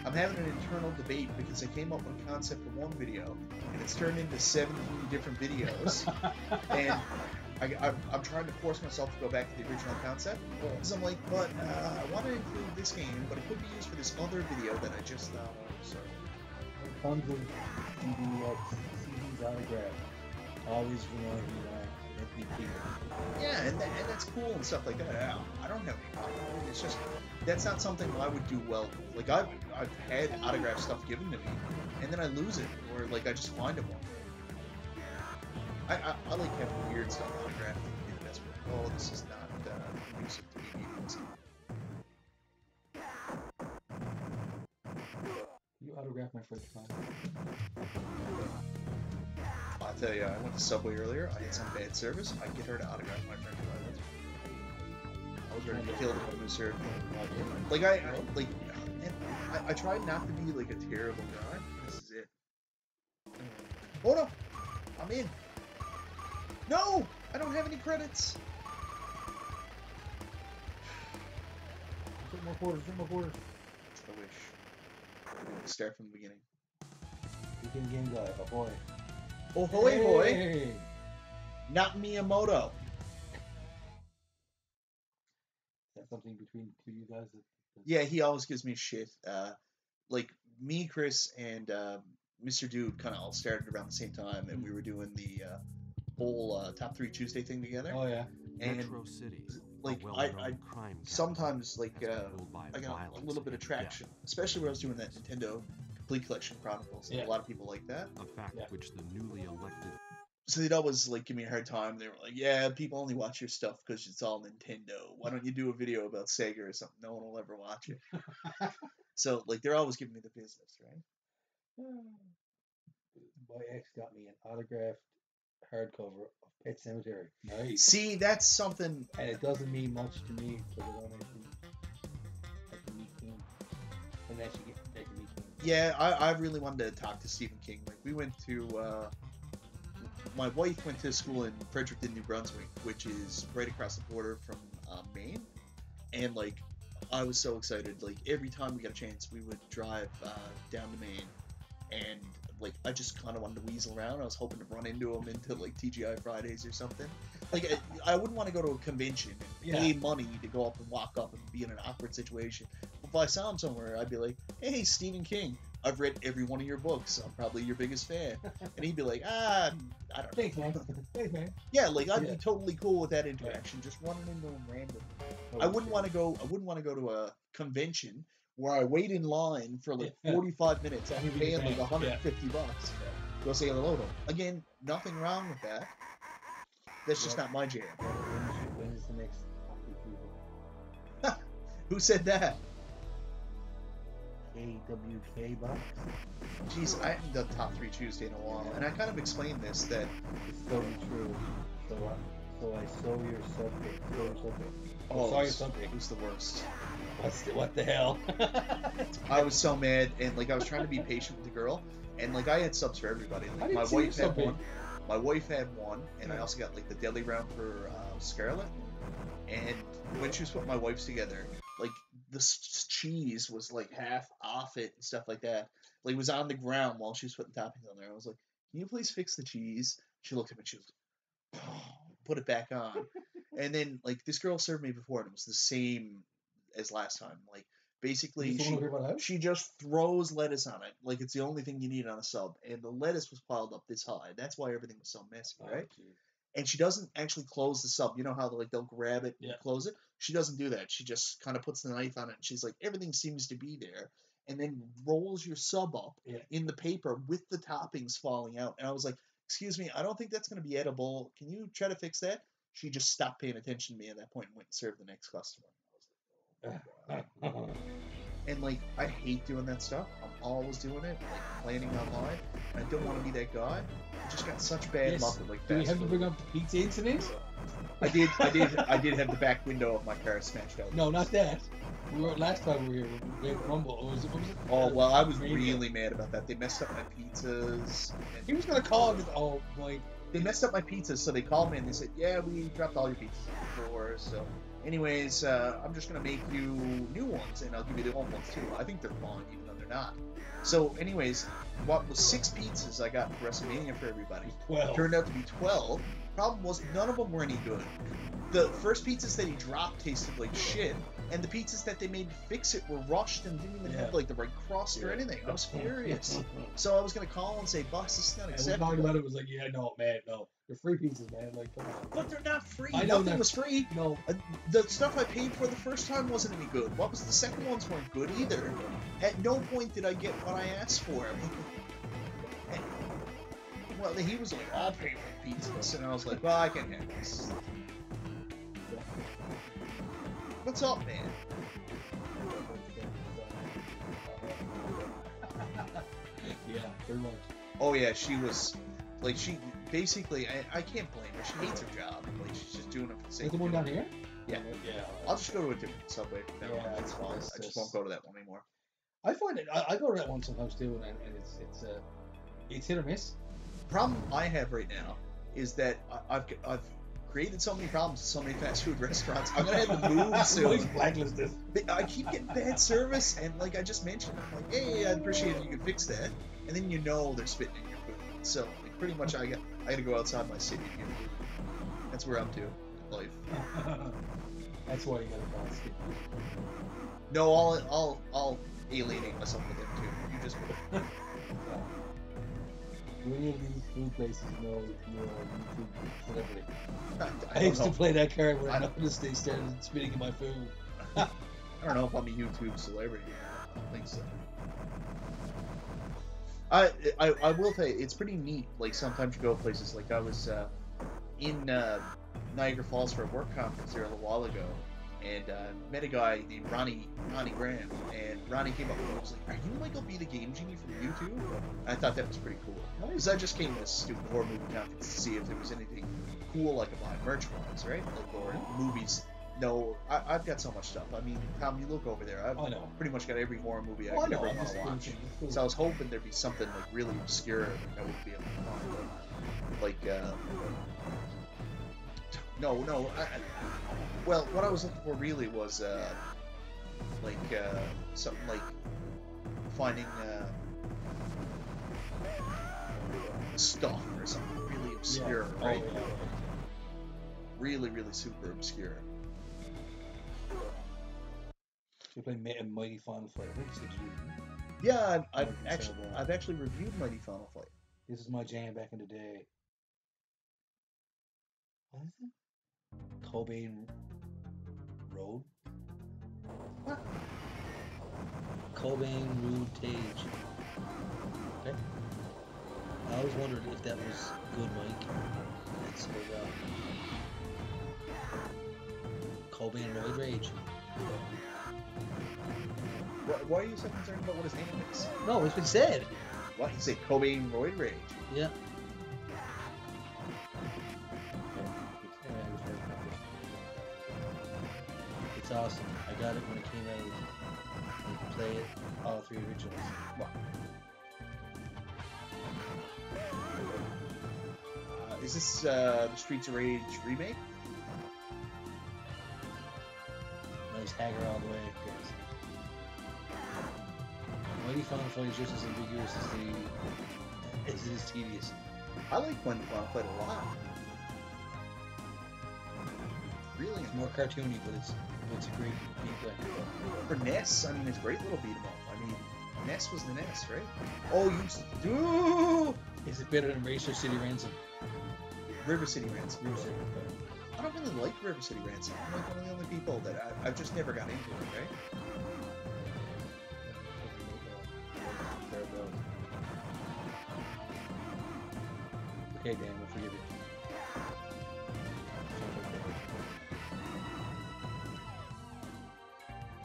I'm having an internal debate because I came up with a concept for one video and it's turned into 17 different videos. And I'm trying to force myself to go back to the original concept because I'm like, but I want to include this game, but it could be used for this other video that I just thought of. So. Tons of CD's autograph. Always want to be MVP. Yeah, and that's cool and stuff like that. I don't have any problem with it. It's just that's not something I would do well. Like I've had autograph stuff given to me, and then I lose it, or like I just find it one. I like having weird stuff autographed. And that's what, oh, this is not conducive to me needing this. You autographed my French fry. I'll tell you, I went to Subway earlier. I had some bad service. I get her to autograph my French fries. I was ready to kill the woman who served me. Like I tried not to be like a terrible guy. This is it. Oh no! I'm in. No! I don't have any credits. Get more quarters, get more quarters. I wish. Start from the beginning. Weekend game guy, oh boy. Oh hoy boy! Hey. Not Miyamoto. Is that something between two of you guys? Yeah, he always gives me shit. Like me, Chris, and Mr. Dude kind of all started around the same time, and we were doing the whole Top 3 Tuesday thing together. Oh yeah. And Metro cities, like a I well-known crime sometimes like capital ruled by I got a violence little bit of and traction, especially when I was doing that Nintendo Complete Collection Chronicles. Yeah. A lot of people like that. death, a fact Yeah. which the newly elected So they'd always like give me a hard time. They were like, "Yeah, people only watch your stuff because it's all Nintendo. Why don't you do a video about Sega or something? No one will ever watch it." So like they're always giving me the business, right? My ex got me an autographed hardcover of Pet Cemetery. Nice. See, that's something. And it doesn't mean much to me because I don't actually like to meet King. And actually get to meet King. Yeah, I really wanted to talk to Stephen King. Like we went to. My wife went to school in Fredericton, New Brunswick, which is right across the border from Maine, and like I was so excited. Like every time we got a chance, we would drive down to Maine, and like I just kind of wanted to weasel around. I was hoping to run into him into like TGI Fridays or something. Like I wouldn't want to go to a convention and pay money to go up and walk up and be in an awkward situation. If I saw him somewhere, I'd be like, "Hey, Stephen King, I've read every one of your books. I'm probably your biggest fan." And he'd be like, I don't know. Thanks, man. Thanks, man. Yeah, like I'd be totally cool with that interaction, just running into him randomly. I wouldn't want to go to a convention where I wait in line for like 45 minutes after paying like $150 to go say hello to him. Again, nothing wrong with that. That's just not my jam. When is the next topic? Who said that? KWK box. Jeez, I haven't done Top 3 Tuesday in a while, and I kind of explained this that. It's totally true. So I saw your subject. Oh, saw your subject. Who's the worst? What the hell? I was so mad, and like I was trying to be patient with the girl, and like I had subs for everybody. Like my wife had one. My wife had one, and I also got like the deadly round for Scarlet. And when she was putting my wife's together, like the cheese was like half off it and stuff like that. Like it was on the ground while she was putting toppings on there. I was like, "Can you please fix the cheese?" She looked at me and she was like, "Put it back on." And then like this girl served me before, and it was the same as last time. Like basically she just throws lettuce on it. Like it's the only thing you need on a sub. And the lettuce was piled up this high. That's why everything was so messy, right? And she doesn't actually close the sub. You know how they'll grab it and close it? She doesn't do that. She just kind of puts the knife on it, and she's like, everything seems to be there, and then rolls your sub up in the paper with the toppings falling out. And I was like, "Excuse me, I don't think that's going to be edible. Can you try to fix that?" She just stopped paying attention to me at that point and went and served the next customer. I was like, "Oh, God." And like, I hate doing that stuff. I'm always doing it, like planning online. And I don't want to be that guy. I just got such bad luck with like fast Do we have to food. bring up the pizza incident? I did have the back window of my car smashed out. No, not that. Last time we were here, we had Rumble. What was it? Oh well, I was Radio. really mad about that. They messed up my pizzas. He was gonna call it. Oh, Mike. They messed up my pizzas, so they called me and they said, "Yeah, we dropped all your pizzas on the floor." So, anyways, I'm just gonna make you new ones, and I'll give you the old ones too. I think they're fine, even though they're not. So, anyways, what was 6 pizzas I got for WrestleMania for everybody 12. turned out to be 12. Problem was, none of them were any good. The first pizzas that he dropped tasted like shit, and the pizzas that they made to fix it were rushed and didn't even have like the right crust or anything. I was furious. So I was gonna call and say, "Boss, this is not And we acceptable." talked about it. Was like, yeah, no, man, no. They're free pizzas, man. Like, come on. But they're not free. I know Nothing that- was free. No. The stuff I paid for the first time wasn't any good. What was the second ones weren't good either. At no point did I get what I asked for. And, well, he was like, "I'll pay for pizzas," and I was like, "Well, I can have this." What's up, man? Yeah, pretty much. Oh yeah, she was like she basically. I can't blame her. She hates her job. Like she's just doing it for the sake Is the of one doing down it. here? Yeah. Yeah. I'll just go to a different subway from now on. Yeah, That's fine. it's I just just- won't go to that one anymore. I find it. I go to that one sometimes too, and it's hit or miss. Problem I have right now is that I've created so many problems with so many fast food restaurants. I'm gonna have to move soon. Blacklisted. I keep getting bad service, and like I just mentioned, I'm like, "Hey, I'd appreciate if you could fix that," and then they're spitting in your food. So like, pretty much, I got to go outside my city to get food. That's where I'm to in life. That's why you gotta call it. No, I'll alienate myself with them too. You just When you leave food places, you know you're a YouTube celebrity. I I used to don't know. play that card when I I- noticed they started spitting in my food. I don't know if I'm a YouTube celebrity. I don't think so. I will tell you, it's pretty neat. Like sometimes you go places. Like I was in Niagara Falls for a work conference there a little while ago, and met a guy named Ronnie Graham, and Ronnie came up and he was like, "Are you MichaelBtheGameGenie from YouTube?" And I thought that was pretty cool. Because I just came to this stupid horror movie conference to see if there was anything cool I could buy merch-wise, right? Like or movies. No, I've got so much stuff. I mean, Tom, you look over there. I've I know. pretty much got every horror movie I Oh, I could know. ever I'm want just to watch. cool. So I was hoping there'd be something like really obscure that I wouldn't be able to find. Like, no. Well, what I was looking for really was something like finding stuff or something really obscure, Yeah. right? Oh, yeah. Really, really super obscure. You play Mighty Final Fight. I think it's you. Yeah, Mighty Final I've actually reviewed Mighty Final Fight. This is my jam back in the day. What is it? Cobain Road? What? Cobain Rude Tage. Okay. I always wondered if that was good, Mike. It's Cobain Road Rage. Why are you so concerned about what his name is? No, it's been said. What, you say Cobain Roid Rage? Yeah. It's awesome. I got it when it came out. You can play it, all 3 originals. What? Is this the Streets of Rage remake? Nice Hager all the way, guys. Mighty Final Fight is just as ambiguous as it is tedious. I like Mighty Final Fight a lot. Really? It's more cartoony, but it's a great gameplay. For NES, I mean, it's a great little beat 'em up. I mean, NES was the NES, right? Oh, you Is it better than Racer City Ransom? River City Ransom. River City. I don't really like River City Ransom. I'm like one of the only people that I've just never got into it, right? Okay, Dan, we'll forgive you.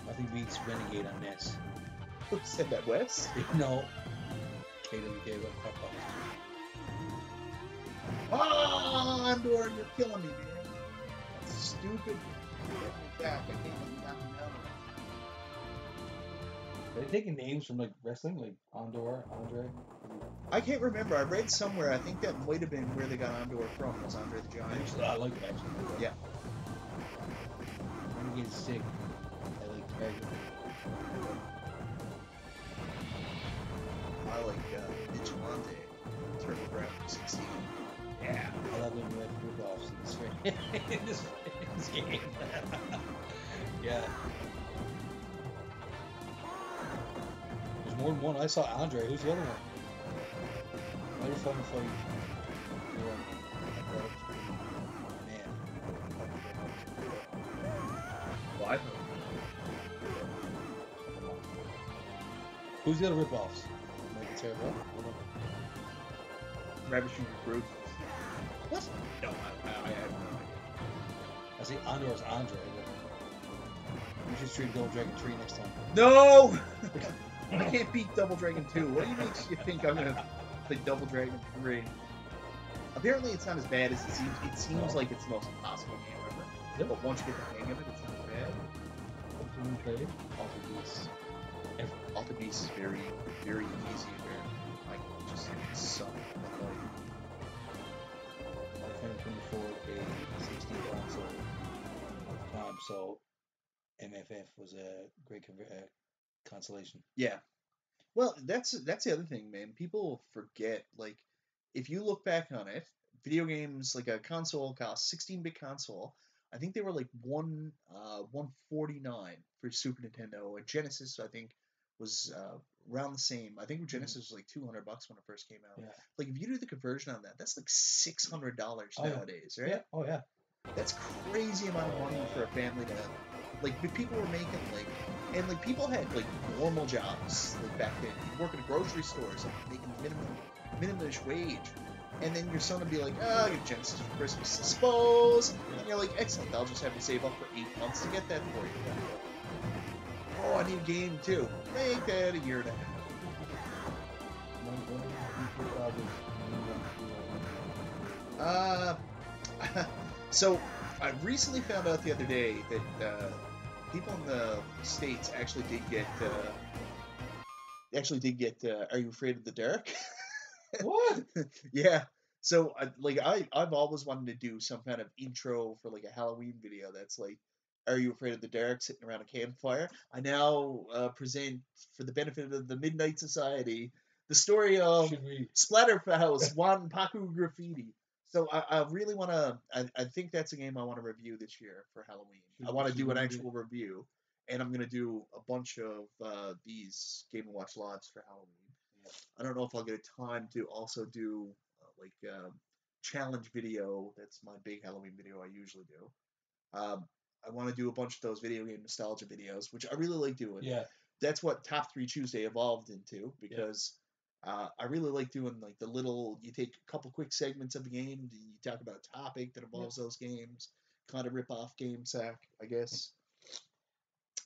Nothing beats Renegade on NES. Who said that, Wes? No. KWK, what crap box. Ah, Andor, you're killing me, man. That's stupid. Get me back. I can't even knock me down. Are they taking names from like wrestling, like Andor, Andre? I can't remember. I read somewhere. I think that might have been where they got Andor from. Was Andre the Giant? Actually, I like it actually. Yeah. Renegade's sick. I like Target. I like Vigilante, TurboGrafx 16. Yeah. I love them red rip-offs in this game. Yeah. There's more than one. I saw Andre. Who's the other one? Might have found fight. Man. What? Who's the other rip-offs? Michael Terrible? Rabbit Shooter Group. What? No, I have no idea. I say Andor's Andre. We should stream Double Dragon 3 next time. No! I can't beat Double Dragon 2. What do you makes you think I'm gonna play Double Dragon 3? Apparently it's not as bad as it seems. It seems like it's the most impossible game ever. Yep. But once you get the hang of it, it's not bad. Who played? Alter Beast. Alter Beast is very, very easy and very, like, just suck. Like, I can afford a 16 console at the time, so MFF was a great consolation. yeah. Well, that's the other thing, man. People forget, like, if you look back on it, video games, like a console cost 16-bit console. I think they were like $149 for Super Nintendo. A Genesis, I think, was around the same. I think Genesis was like $200 when it first came out. Yeah. Like if you do the conversion on that, that's like $600 Oh, yeah. nowadays, right? Yeah. Oh yeah. That's crazy amount of money for a family to have. Like people were making like, and like people had like normal jobs like back then. You work at grocery stores, like making minimum wage, and then your son would be like, "Oh, I get Genesis for Christmas, I suppose." And you're like, "Excellent, I'll just have to save up for 8 months to get that for you." Oh, I need a game too. Make that a year and a half. So I recently found out the other day that people in the States actually did get Are You Afraid of the Dark? What? Yeah. So I've always wanted to do some kind of intro for like a Halloween video that's like, Are You Afraid of the Dark? Sitting around a campfire. I now present for the benefit of the Midnight Society the story of Splatterhouse Wanpaku Graffiti. So I really want to. I think that's a game I want to review this year for Halloween. I want to do an actual review, and I'm gonna do a bunch of these Game & Watch lives for Halloween. Yeah. I don't know if I'll get time to also do challenge video. That's my big Halloween video I usually do. I want to do a bunch of those video game nostalgia videos, which I really like doing. Yeah. That's what Top 3 Tuesday evolved into because. I really like doing like the little. You take a couple quick segments of the game, you talk about a topic that involves those games, kind of rip off game sack, I guess.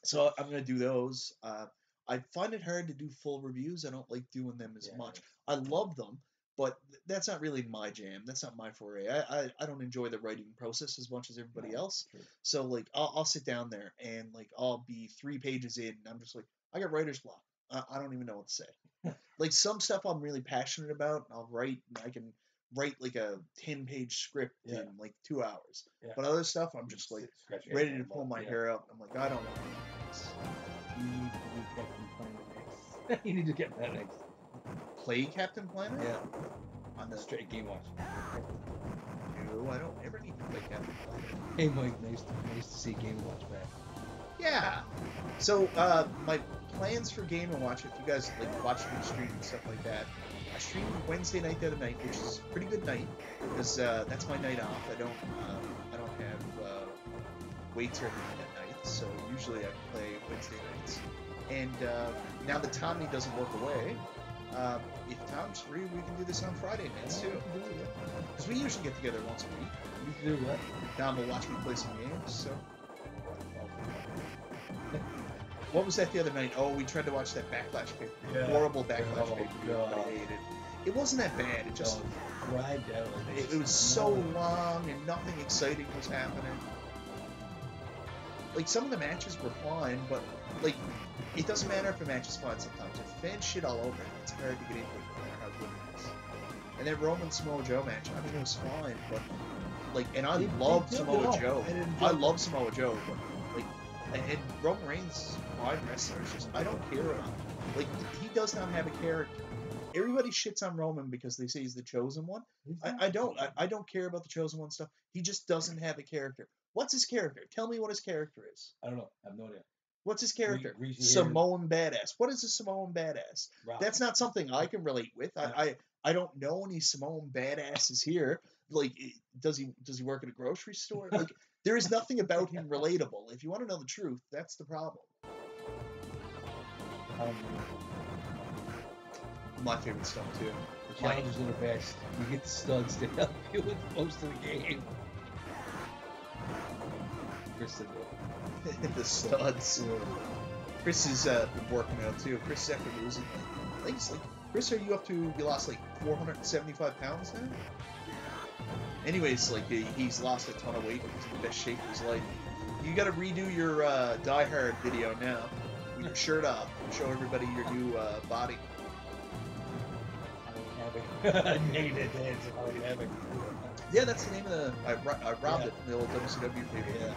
So I'm gonna do those. I find it hard to do full reviews. I don't like doing them as much. I love them, but that's not really my jam. That's not my foray. I don't enjoy the writing process as much as everybody else. True. So like I'll sit down there and like I'll be 3 pages in, and I'm just like I got writer's block. I don't even know what to say. Like some stuff I'm really passionate about, and I'll write, and I can write like a 10-page script in like 2 hours. Yeah. But other stuff, I'm just like ready to pull my hair out. I'm like, I don't want You need to get that next. play Captain Planet. Yeah. On the Straight Game Watch. No, I don't ever need to play Captain Planet. Hey Mike, nice to see Game Watch back. Yeah. So my plans for Game & Watch, if you guys like watch me stream and stuff like that, I stream Wednesday night the other night, which is a pretty good night because that's my night off. I don't have weights or anything at night, so usually I play Wednesday nights. And now that Tommy doesn't work away, if Tom's free, we can do this on Friday nights too. Because we usually get together once a week. You can do what? Tom will watch me play some games. So. What was that the other night? Oh, we tried to watch that Backlash paper. Yeah. Horrible Backlash paper. God. I hated. It wasn't that bad. It just dragged out. it was so long and nothing exciting was happening. like some of the matches were fine, but like it doesn't matter if a match is fine sometimes. If fans shit all over it, it's hard to get into it no matter how good it is. And that Roman Samoa Joe match, I mean, it was fine, but like, and I love Samoa Joe. I love Samoa Joe, but like, and Roman Reigns is a fine wrestler. It's just I don't care about him. Like, he does not have a character. Everybody shits on Roman because they say he's the chosen one. I don't care about the chosen one stuff. He just doesn't have a character. What's his character? Tell me what his character is. I don't know. I have no idea. What's his character? Greasy Samoan badass. What is a Samoan badass? Rock. That's not something I can relate with. I don't know any Samoan badasses here. Like, does he work at a grocery store? Like, there is nothing about him relatable. If you want to know the truth, that's the problem. My favorite stuff too. Challenges are the best. You get the studs to help you with most of the game. Chris did the studs. Chris has been working out too. Chris is after losing. I think it's like, Chris, are you up to? You lost like 475 pounds now. Anyways, like he's lost a ton of weight. He's in the best shape of his life. You got to redo your Die Hard video now. With your shirt off. Show everybody your new body. I made it. Yeah, that's the name of the. I robbed it from the old WCW paper. Yeah.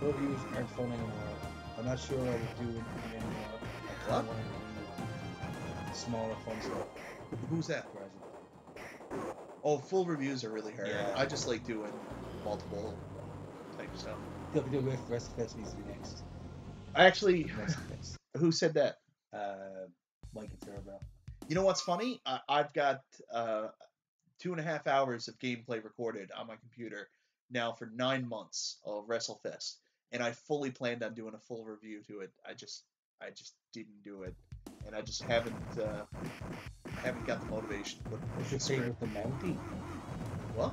Reviews aren't fun anymore. I'm not sure I would do it anymore. I kind of want to do smaller fun stuff. Who's that? Oh, full reviews are really hard. Yeah. I just like doing multiple type of stuff. WWF WrestleFest needs to be next. I actually. Who said that? Mike and Sarah. You know what's funny? I've got 2.5 hours of gameplay recorded on my computer now for 9 months of WrestleFest, and I fully planned on doing a full review to it. I just didn't do it, and I just haven't got the motivation to put it. What's your favorite, the Mountie? What?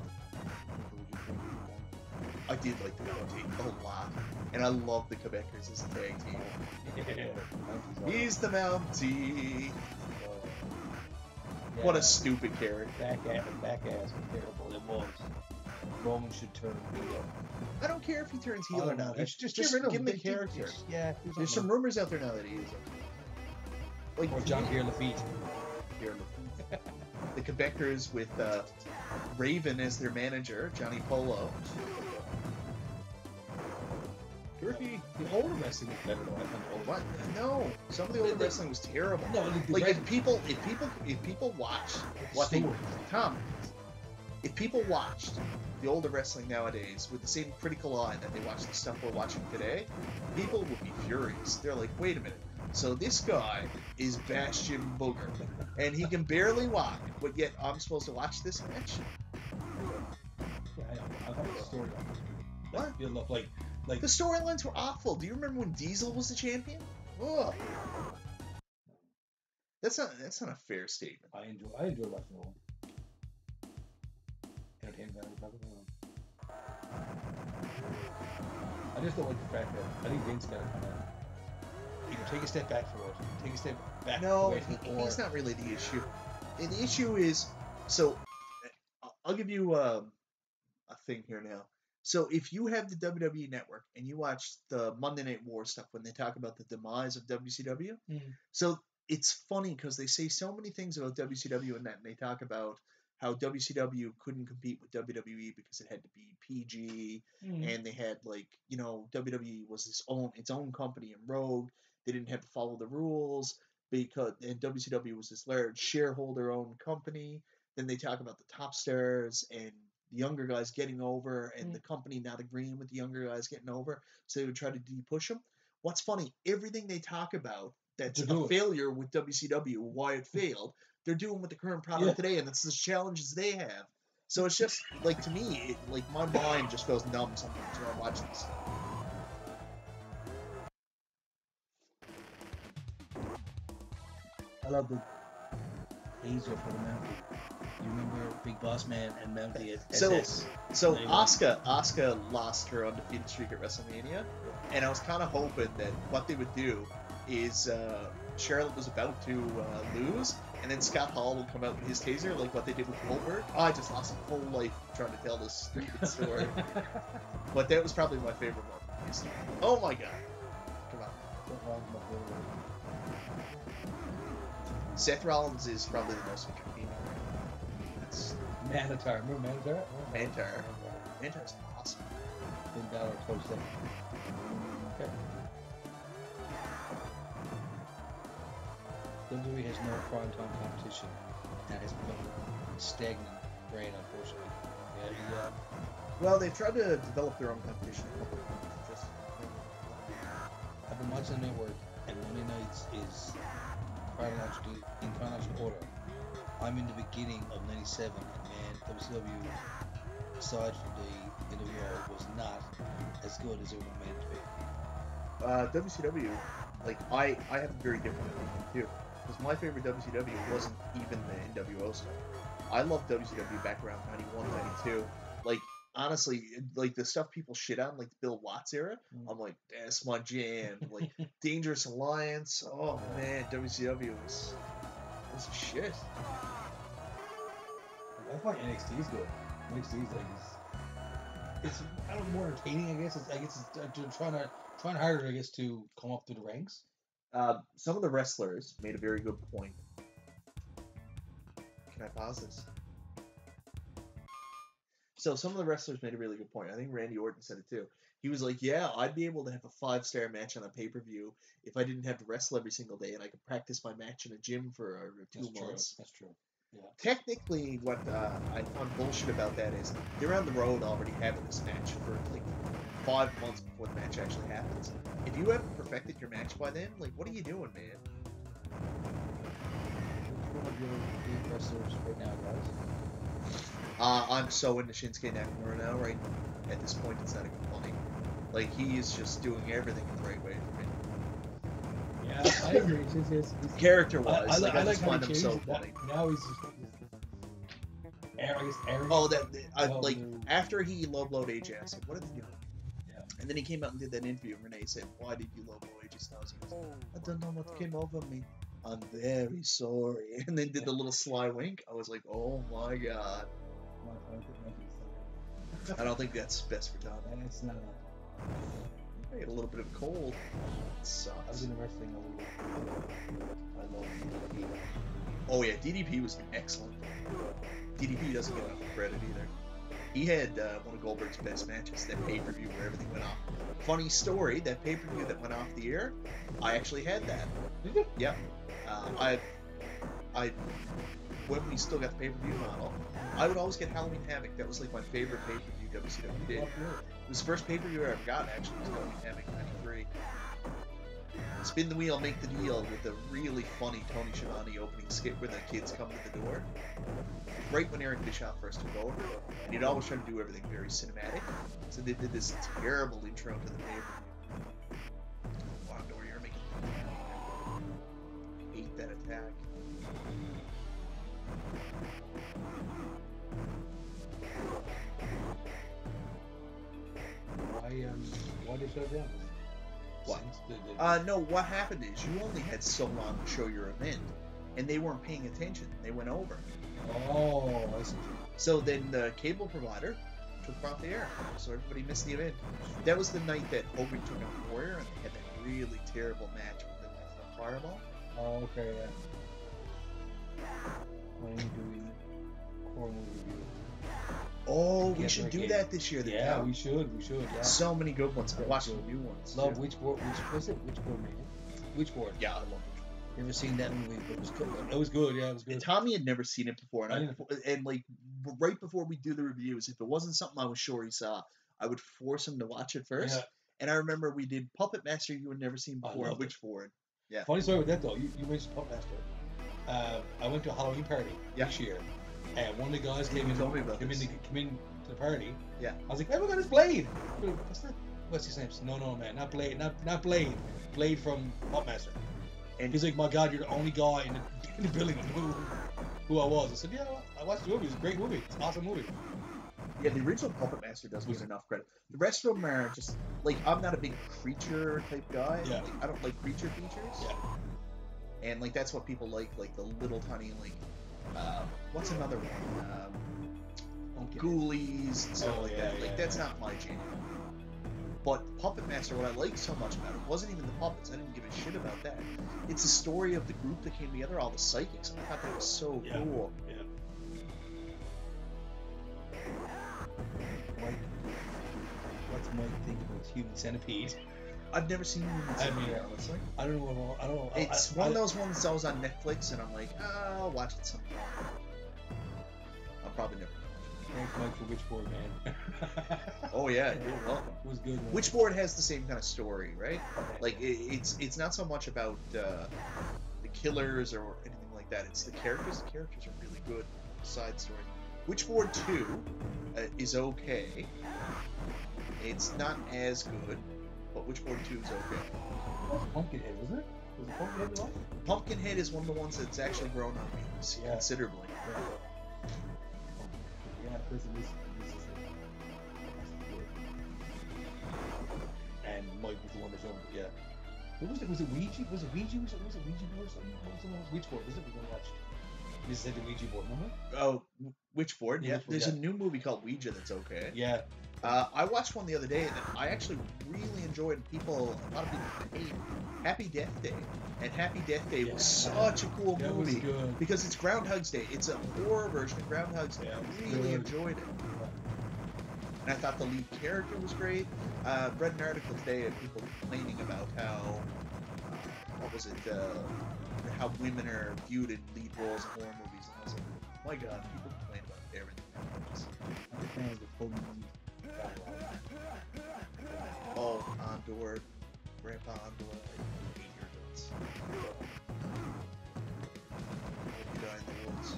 I did like the Mountie a lot, and I love the Quebecers as a tag team. He's the Mountie. Yeah. What a stupid character. Back ass was terrible. It was. Roman should turn heel. I don't care if he turns heel or not. It's Just give him a character. Yeah. There's some rumors out there now that he is. Like or John Pierre Lafitte. The Quebecers with Raven as their manager, Johnny Polo. The older wrestling was better though. I think. What? No, some of the older wrestling was terrible. No, like if people watch what they Tom, if people watched the older wrestling nowadays with the same critical eye that they watch the stuff we're watching today, people would be furious. They're like, wait a minute. So this guy is Bastion Booger, and he can barely walk, but yet I'm supposed to watch this match? Yeah, I thought the story. What? You look like the storylines were awful. Do you remember when Diesel was the champion? Ugh. That's not a fair statement. I enjoy watching all. Entertainment value, probably. I just don't like the fact that I think Vince got to kind of either take a step back for it, take a step back. No, away from it, he's not really the issue. And the issue is, so I'll give you a thing here now. So if you have the WWE Network and you watch the Monday Night War stuff when they talk about the demise of WCW, so it's funny because they say so many things about WCW in that, and they talk about how WCW couldn't compete with WWE because it had to be PG, and they had WWE was its own company and rogue. They didn't have to follow the rules and WCW was this large shareholder-owned company. Then they talk about the top stars and the younger guys getting over and the company not agreeing with the younger guys getting over, so they would try to de-push them. What's funny, everything they talk about that's a failure with WCW, why it failed, they're doing with the current product today, and that's the challenges they have. So it's just, like, to me, my mind just goes numb sometimes when I watch this. I love the laser for the Mountie. You remember Big Boss Man and Mountie at SS? So Asuka lost her undefeated streak at WrestleMania, and I was kind of hoping that what they would do is Charlotte was about to lose, and then Scott Hall would come out with his taser, like what they did with Goldberg. I just lost a whole life trying to tell this stupid story. But that was probably my favorite one. Oh my god. Come on. Seth Rollins is probably the most entertaining. That's Manitar. Remember Manitar? Mantar. Mantar's awesome. Finn Balor close second. Okay. WWE has no primetime competition. That has become a stagnant brand, unfortunately. Yeah. Well, they've tried to develop their own competition a couple of times. Just I've been watching the network, and Monday nights is in chronological order. I'm in the beginning of '97, and man, WCW, aside from the NWO, was not as good as it was meant to be. WCW, like I have a very different opinion too. Because my favorite WCW wasn't even the NWO stuff. I loved WCW back around 91, 92. Like, honestly, like the stuff people shit on, like the Bill Watts era, I'm like, that's my jam. Like, Dangerous Alliance, oh man, WCW was a shit. I find NXT is good. NXT is like it's I don't know, more entertaining. I guess it's trying harder. I guess to come up through the ranks. Some of the wrestlers made a very good point. Can I pause this? So some of the wrestlers made a really good point. I think Randy Orton said it too. He was like, yeah, I'd be able to have a 5-star match on a pay-per-view if I didn't have to wrestle every single day and I could practice my match in a gym for 2 months. That's true. Yeah. Technically, what I found bullshit about that is they're on the road already having this match for like 5 months before the match actually happens. If you haven't perfected your match by then, like, what are you doing, man? One of your lead wrestlers right now, guys. I'm so into Shinsuke Nakamura now, right? At this point, it's not even funny. Like, he is just doing everything the right way for me. Yeah, I agree. He's Character-wise, I like just how find he him so changed it. funny. Now he's just arrogant. Oh, like, no. after he low-blowed AJ, I said, what did he do? Yeah. And then he came out and did that interview, and Renee said, why did you low-blow AJ Styles? He goes, I don't know what came over me. I'm very sorry. And then did the little sly wink. I was like, oh my god. I don't think that's best for Tom. And it's not. I had a little bit of a cold. It I was sucks. in wrestling a little. I love DDP. Oh yeah, DDP was excellent. DDP doesn't get enough credit either. He had one of Goldberg's best matches, that pay-per-view where everything went off. Funny story, that pay-per-view that went off the air, I actually had that. Did you? Yep. When we still got the pay-per-view model, I would always get Halloween Havoc. That was like my favorite pay-per-view WCW did. It was the first pay-per-view I ever got, actually, was Halloween Havoc 93. Spin the wheel, make the deal with a really funny Tony Schiavone opening skit where the kids come to the door. Right when Eric Bischoff first took over, and he'd always try to do everything very cinematic. So they did this terrible intro to the pay-per-view. Wow, Dory, you're making I hate that attack. Why did they shut down? What? No, what happened is you only had so long to show your event, and they weren't paying attention. They went over. Oh, I see. So then the cable provider took off the air, so everybody missed the event. That was the night that Hogan took on Warrior, and they had that really terrible match with the Fireball. Oh, okay, yeah. When are you doing horror movie review? Oh, we should do that this year. Yeah, we should. Yeah. So many good ones. I watched the new ones. Love too. Which board? Which was it? Which board, man? Which board? Yeah, I love it. You ever seen that movie? It was good. It was good. Yeah, it was good. And Tommy had never seen it before, and like right before we do the reviews, if it wasn't something I was sure he saw, I would force him to watch it first. Yeah. And I remember we did Puppet Master you had never seen before. Which board? Yeah. Funny story with that though. You mentioned Puppet Master. I went to a Halloween party this year, and one of the guys came in to the party. Yeah. I was like, "Hey, we got this Blade." What's his name? No, man, not Blade, not Blade. Blade from Puppet Master. And he's like, "My God, you're the only guy in the building who I was." I said, "Yeah, I watched the movie. It's a great movie. It's an awesome movie." Yeah, the original Puppet Master doesn't get enough credit. The rest of them are just like, I'm not a big creature type guy. Yeah. Like, I don't like creature features. Yeah. And like that's what people like the little tiny what's another one? Ghoulies and stuff like that. Like that's not my jam. But Puppet Master, what I liked so much about it wasn't even the puppets. I didn't give a shit about that. It's the story of the group that came together, all the psychics. I thought that was so cool. Yeah. Mike, what's Mike think about Human Centipede? I've never seen Human Centipede, honestly. I don't know. I don't know. It's one of those ones that's always on Netflix, and I'm like, I'll watch it sometime. I'll probably never. Thanks, Mike, for Witchboard, man. Oh yeah, you're welcome. It was good, man. Witchboard has the same kind of story, right? Like it's not so much about the killers or anything like that. It's the characters. The characters are really good. Side story. Witchboard 2 is okay. It's not as good, but Witchboard 2 is okay. That was Pumpkinhead, wasn't it? Was it Pumpkinhead the one? Pumpkinhead is one of the ones that's actually grown on me considerably. Yeah, person this is and Mike was the one that showed it, yeah. What was it? Was it Ouija? Was it Ouija? Was it Ouija board or something? What was the one? Which board was it? We're gonna watch. This is the Ouija board, remember? Oh, Witchboard, yeah. Witchboard, There's yeah. a new movie called Ouija that's okay. Yeah. I watched one the other day that I actually really enjoyed. A lot of people hate Happy Death Day. And Happy Death Day was such a cool That was movie good. because it's Groundhog's Day. It's a horror version of Groundhog's Day. Yeah, I it was really good. enjoyed it. And I thought the lead character was great. Read an article today of people complaining about how, how women are viewed in lead roles in horror movies. And I was like, my God, people complain about everything nowadays. I'm a fan of the full movie. Oh, Andor, Grandpa Andor, I hate your guts. You die in the woods.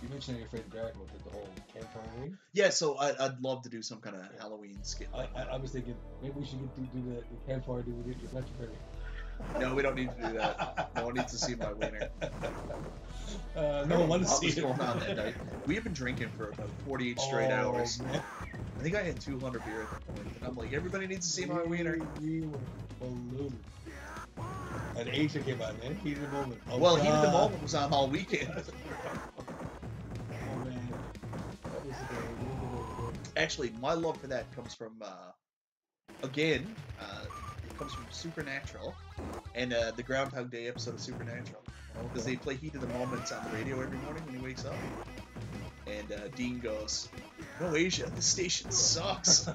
You mentioned you're afraid of the dark about the whole campfire thing. Yeah, so I'd love to do some kind of Halloween skit. I was thinking maybe we should do the campfire do with your fletcher party. No, we don't need to do that. No one needs to see my wiener. No one wants to see What's it. going on that night? We have been drinking for about 48 straight hours. Man. I think I had 200 beer at that point, and I'm like, everybody needs to see my wiener. We were ballooned. And Asia came out, man. Heat of the moment. Oh, Well, Heat of the God. Moment was on all weekend. Oh, man. That was the day. Actually, my love for that comes from, it comes from Supernatural and the Groundhog Day episode of Supernatural. Because they play Heat of the Moments on the radio every morning when he wakes up. And Dean goes, "No, Asia, this station sucks." I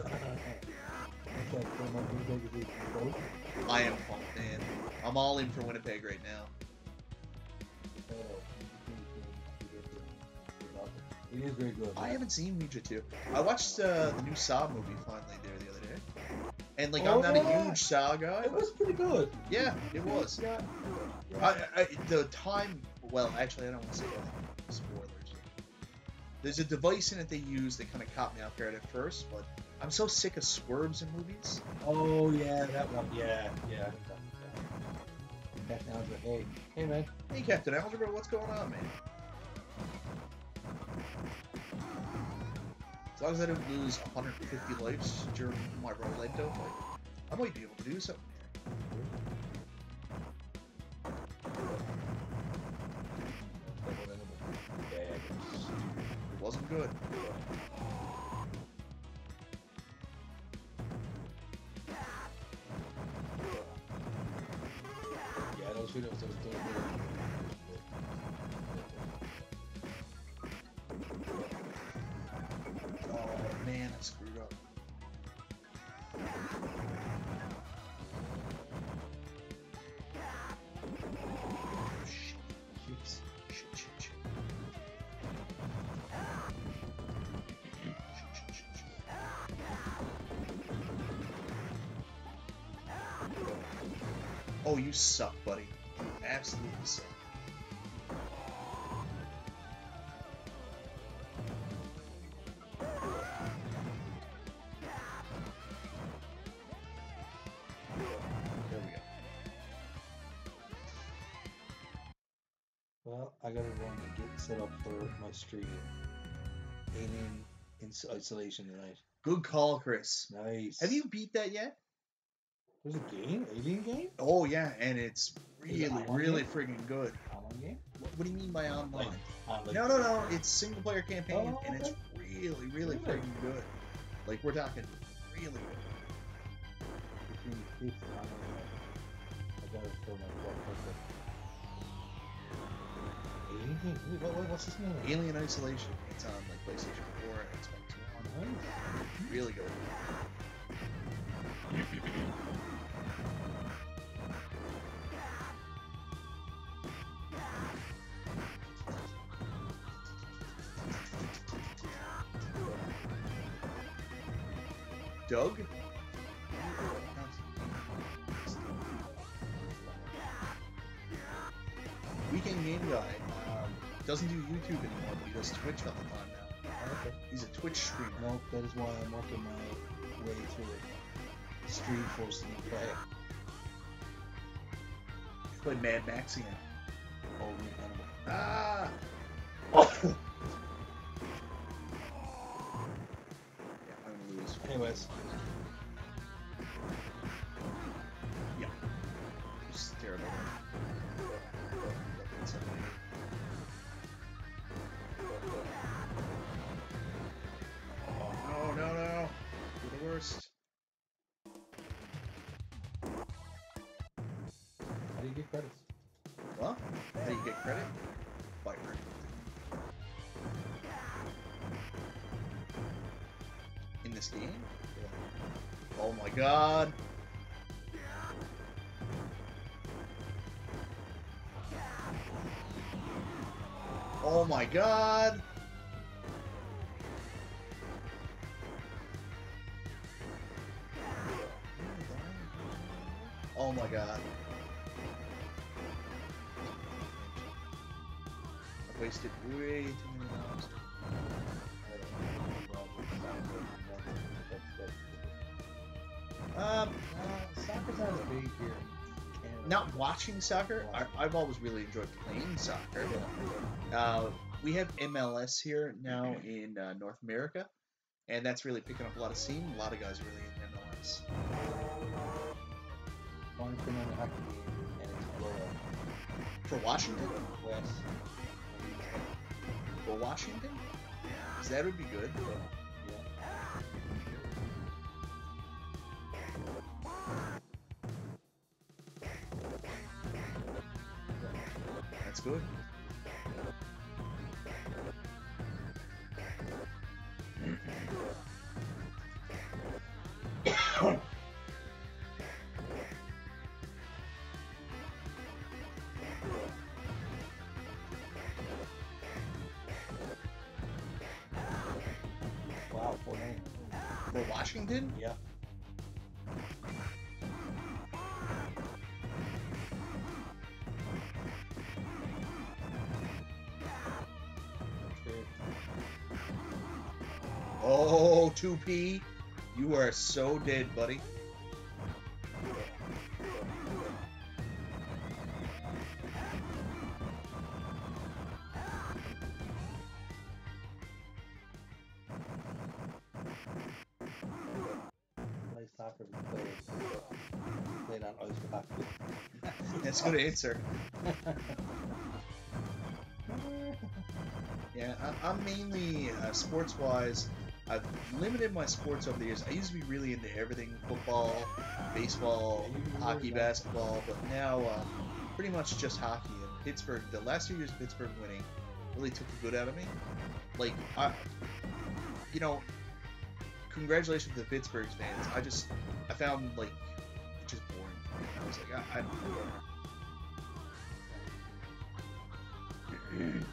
am pumped, man. I'm all in for Winnipeg right now. It is very good. I haven't seen Ouija 2. I watched the new Saw movie finally there the other day. And, like, I'm not a huge Saw guy. It was pretty good. Yeah, it was. Yeah. The time... Well, actually, I don't want to say anything. Spoilers. There's a device in it they use that kind of caught me off guard at first, but I'm so sick of swerves in movies. Oh, yeah, that one. Yeah. Captain Algebra. Hey, man. Hey, Captain Algebra, what's going on, man? As long as I don't lose 150 lives during my Rolento fight, I might be able to do something here. It wasn't good. Yeah, those videos, those Oh man, I screwed up. Shit. Oh, you suck, buddy. You absolutely suck. There we go. Well, I gotta run and get set up for my stream. Alien Isolation tonight. Good call, Chris. Nice. Have you beat that yet? There's a game? Alien game? Oh yeah, and it's Is it really, on really game? friggin' good. I'm Online game? What do you mean by online? Like, No. It's single player campaign, Oh, and it's really, really freaking good. Like, we're talking really good. I gotta show my what's this name? Alien Isolation. It's on like PlayStation 4 and Xbox One. Really good. Doug? Weekend Game Guy doesn't do YouTube anymore, but he does Twitch all the time now. Okay. He's a Twitch streamer. No, that is why I'm working my way through it. Street Force and play. Played Mad Max again. Old New Animal. Ah! Yeah, I'm gonna lose. Anyways. Yeah. It's terrible. No. You're the worst. How do you get credits? Well, how do you get credit? By earning. In this game? Yeah. Oh my god. Oh my god. Oh my god. I've wasted way too many hours. Soccer's not as big here in Canada. Not watching soccer. I've always really enjoyed playing soccer. We have MLS here now in North America, and that's really picking up a lot of steam. A lot of guys really in MLS. Only been on the hockey game, and it's Florida. For Washington? West. For Washington? 'Cause that would be good. Yeah. That's good. Wow, 4-9. For Washington? Yeah. Oh, 2P. You are so dead, buddy. Play soccer, we played on ice with hockey. That's a good answer. Yeah, I'm mainly sports-wise. I've limited my sports over the years. I used to be really into everything: football, baseball, hockey, basketball. But now, pretty much just hockey. And Pittsburgh, the last 2 years of Pittsburgh winning, really took the good out of me. Like, congratulations to the Pittsburgh fans. I found like it just boring. I was like, I don't know.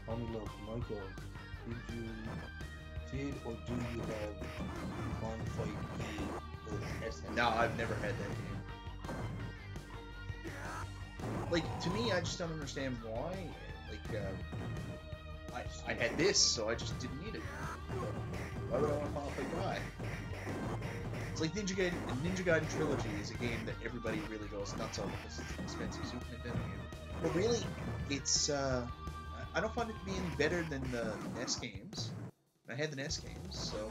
Only look, Michael, did or do you have Fun Fight game with SNES? No, I've never had that game. Like, to me, I just don't understand why. Like, I had this, so I just didn't need it. Why would I want to Final Fight Guy? It's like Ninja Gaiden Trilogy is a game that everybody really goes nuts over because it's an expensive Super Nintendo game. But really, it's I don't find it to be any better than the NES games. I had the NES games, so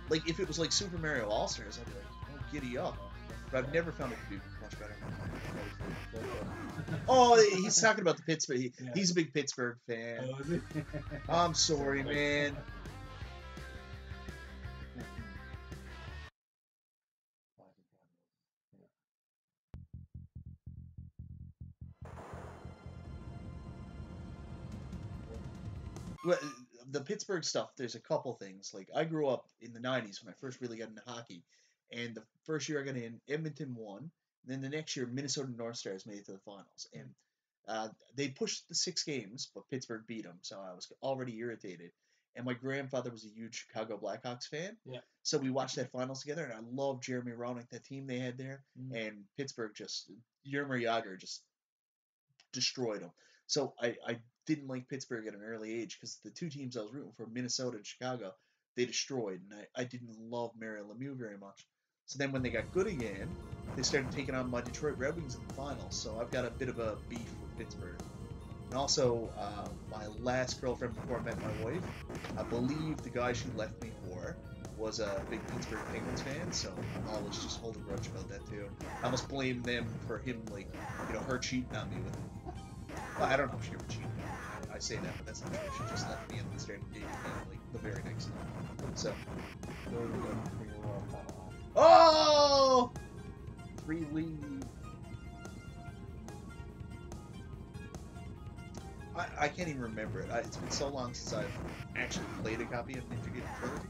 like if it was like Super Mario All Stars, I'd be like, oh, giddy up. But I've never found it to be much better. Oh, he's talking about the Pittsburgh. Yeah. He's a big Pittsburgh fan. Oh, is it? I'm sorry, man. Well, the Pittsburgh stuff, there's a couple things. Like, I grew up in the 90s when I first really got into hockey. And the first year I got in, Edmonton won. Then the next year, Minnesota North Stars made it to the finals. And they pushed the 6 games, but Pittsburgh beat them. So I was already irritated. And my grandfather was a huge Chicago Blackhawks fan. Yeah. So we watched that finals together. And I loved Jeremy Roenick, that team they had there. And Pittsburgh Jaromir Jagr just destroyed them. So I didn't like Pittsburgh at an early age because the two teams I was rooting for, Minnesota and Chicago, they destroyed, and I didn't love Mario Lemieux very much. So then when they got good again, they started taking on my Detroit Red Wings in the finals. So I've got a bit of a beef with Pittsburgh. And also, my last girlfriend before I met my wife, I believe the guy she left me for was a big Pittsburgh Penguins fan, so I always just hold a grudge about that too. I almost blame them for him, like, her cheating on me with him. Well, I don't know if she ever cheated. I say that, but that's not true. She just left me and then started dating me like the very next day. So. Oh! 3 lead. I can't even remember it. It's been so long since I've actually played a copy of Ninja Gaiden Trilogy.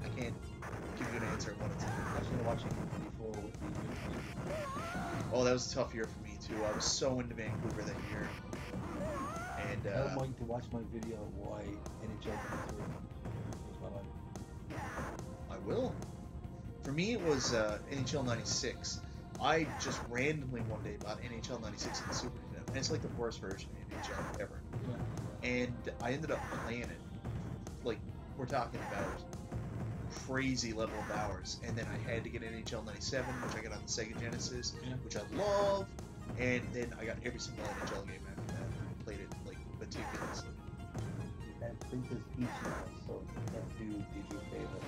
I can't give you an answer on what it's I was gonna watch it before with the Oh, that was a tough year for me too. I was so into Vancouver that year. And I don't mind to watch my video of why NHL was my life. I will. For me, it was NHL 96. I just randomly one day bought NHL 96 in the Super Nintendo, and it's like the worst version of NHL ever. Yeah. And I ended up playing it, like, we're talking about crazy level of hours. And then I had to get NHL 97, which I got on the Sega Genesis, which I love. And then I got every single NHL game after that. I played it, like, meticulously. And Princess Peach now, so that dude did you a favor.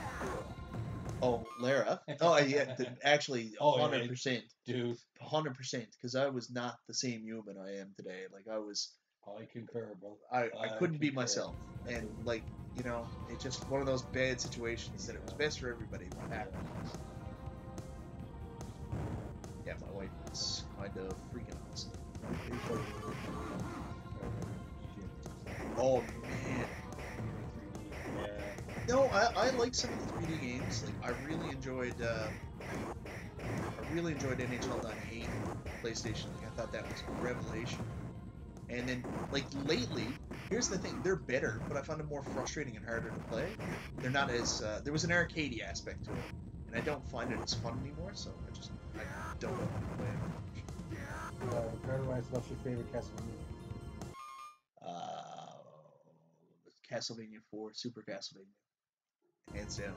Oh, Lara. Oh, yeah. Actually, 100%. Dude. 100%. Because I was not the same human I am today. Like, I was... I concur, bro. I couldn't be myself. And, like, it's just one of those bad situations that it was best for everybody what happened. Yeah, my wife was kind of freaking awesome. Oh, man. No, I like some of the 3D games. Like, I really enjoyed NHL 98 PlayStation. Like, I thought that was a revelation. And then, like, lately, here's the thing, they're better, but I found them more frustrating and harder to play. They're not as, there was an arcadey aspect to it, and I don't find it as fun anymore, so I don't want to play it. Paradise, what's your favorite Castlevania? Castlevania 4, Super Castlevania. Hands down.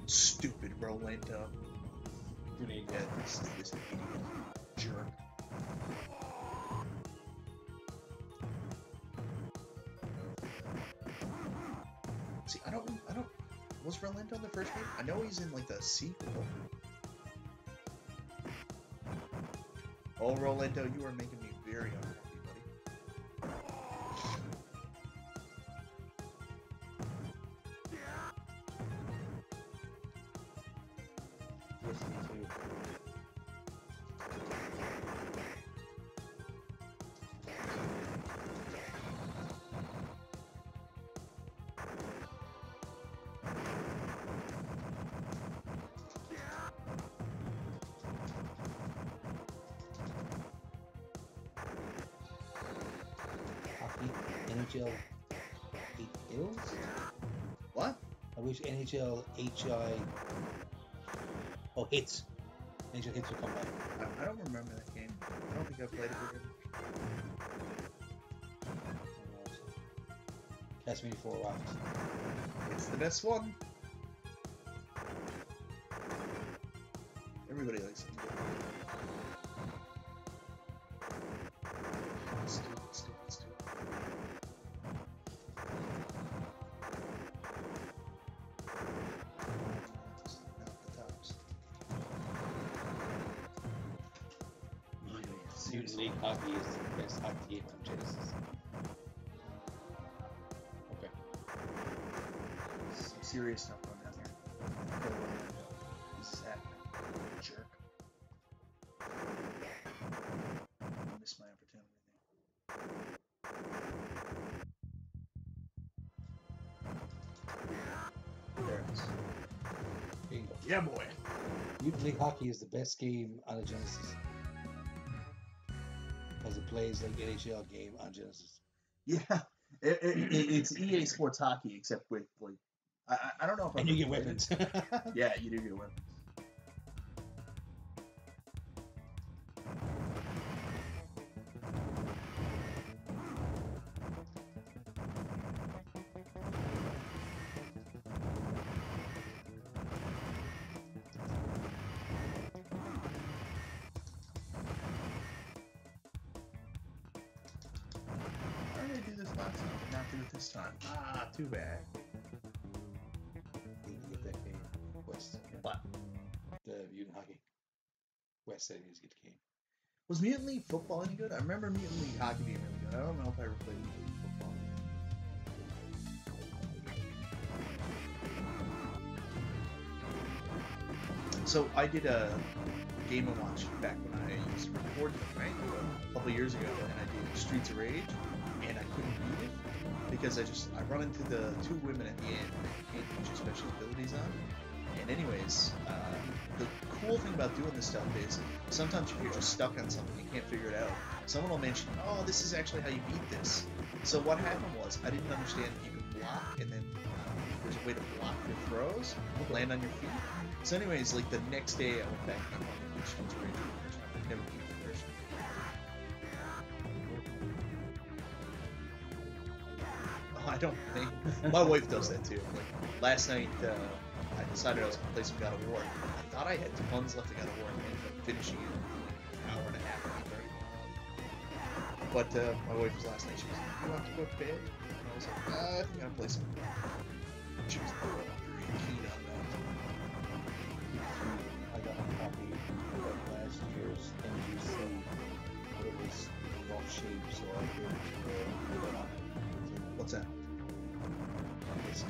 Stupid Rolento. Yeah, this idiot jerk. See, I don't. Was Rolento in the first game? I know he's in like the sequel. Oh, Rolento, you are making me very unhappy, buddy. Yes, me too. NHL 8 Hills? What? I wish NHL HI. Oh, Hits. NHL Hits will come back. I don't remember that game. I don't think I played it very much. Castlevania 4 rocks. It's the best one. Everybody likes it. Let's do it. Not the tops. Mutant League Hockey is the best hockey game on Genesis. Okay. Some serious stuff going down here. Zach, jerk. I missed my opportunity. There it is. Bingo. Yeah, boy. Mutant League Hockey is the best game on a Genesis. Because it plays like NHL game on Genesis. Yeah, it's EA Sports Hockey, except with like I don't know if And you get weapons. Yeah, you do get weapons. How did I do this last time? Did not do it this time. Ah, too bad. You get that game. West. What? The Mutant Hockey. West said he was get the game. Was Mutant League football any good? I remember Mutant League hockey being really good. I don't know if I ever played Mutant League football. So I did a Game & Watch back when I used to record them, right? A couple years ago, and I did Streets of Rage, and I couldn't beat it because I run into the two women at the end that you can't use your special abilities on. And anyways, the cool thing about doing this stuff is sometimes if you're just stuck on something, you can't figure it out. Someone will mention, oh, this is actually how you beat this. So what happened was I didn't understand that you could block and then there's a way to block your throws, land on your feet. So anyways, like the next day I went back and I wanted to Streets of Rage for the first time. I never beat the first one. I don't think my wife does that too. Like last night, I decided I was gonna play some God of War. I thought I had tons left of God of War, and I ended up finishing it in an hour and a half. But my wife was last night. She was like, "You want to go to bed?" And I was like, "I think I'm gonna play some." She was very keen on that. I got a copy of last year's NGC, but it was in rough shape, so I could put it on it. What's that? This.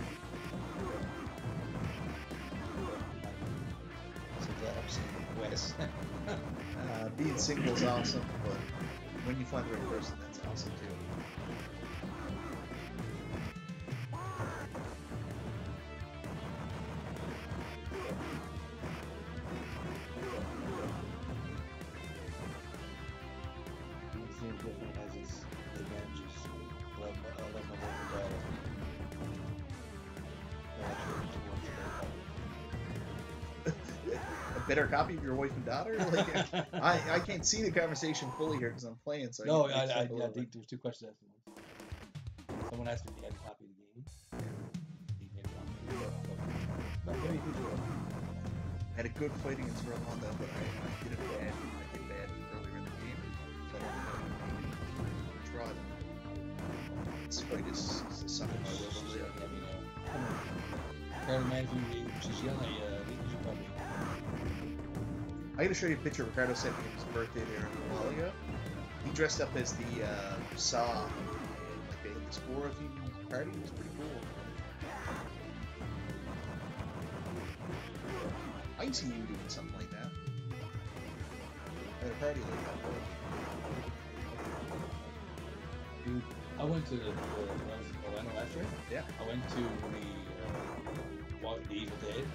So glad I'm seeing Wes. Being single is awesome, but when you find the right person, that's awesome too. It seems different has its advantages. I love my local data. A better copy of your wife and daughter? Like, I can't see the conversation fully here because I'm playing. So No, I I think there's two questions asked at once. Someone asked if he had a copy of the game. He had a copy of the game. But maybe he did. had a good fight against Rolanda, but I did it bad. I did bad earlier in the game. So I don't know if I can try them. This fight is sucking my will to live. Ricardo Management League, she's yelling at you. You should probably. I gotta show you a picture Ricardo sent me his birthday there a while ago. He dressed up as the Saw and like they had this horror themed party. It was pretty cool. I can see you doing something like that. At a party like that. Dude, I went to when I was in Orlando last year. Yeah. I went to the Evil Dead.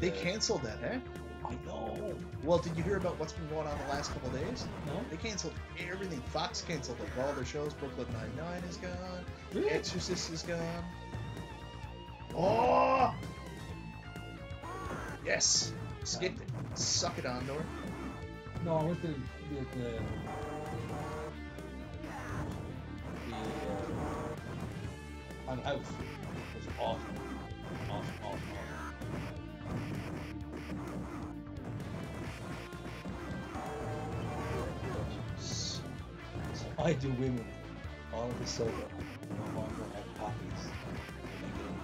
They canceled that, eh? I know. Well, did you hear about what's been going on the last couple of days? No. They canceled everything. Fox canceled like all their shows. Brooklyn Nine-Nine is gone. Really? Exorcist is gone. Oh! Yes! Skip it. Suck it, Andor. No, I went to the on house. It was awesome. Awesome. I do women all of a sudden no longer have copies. And they get them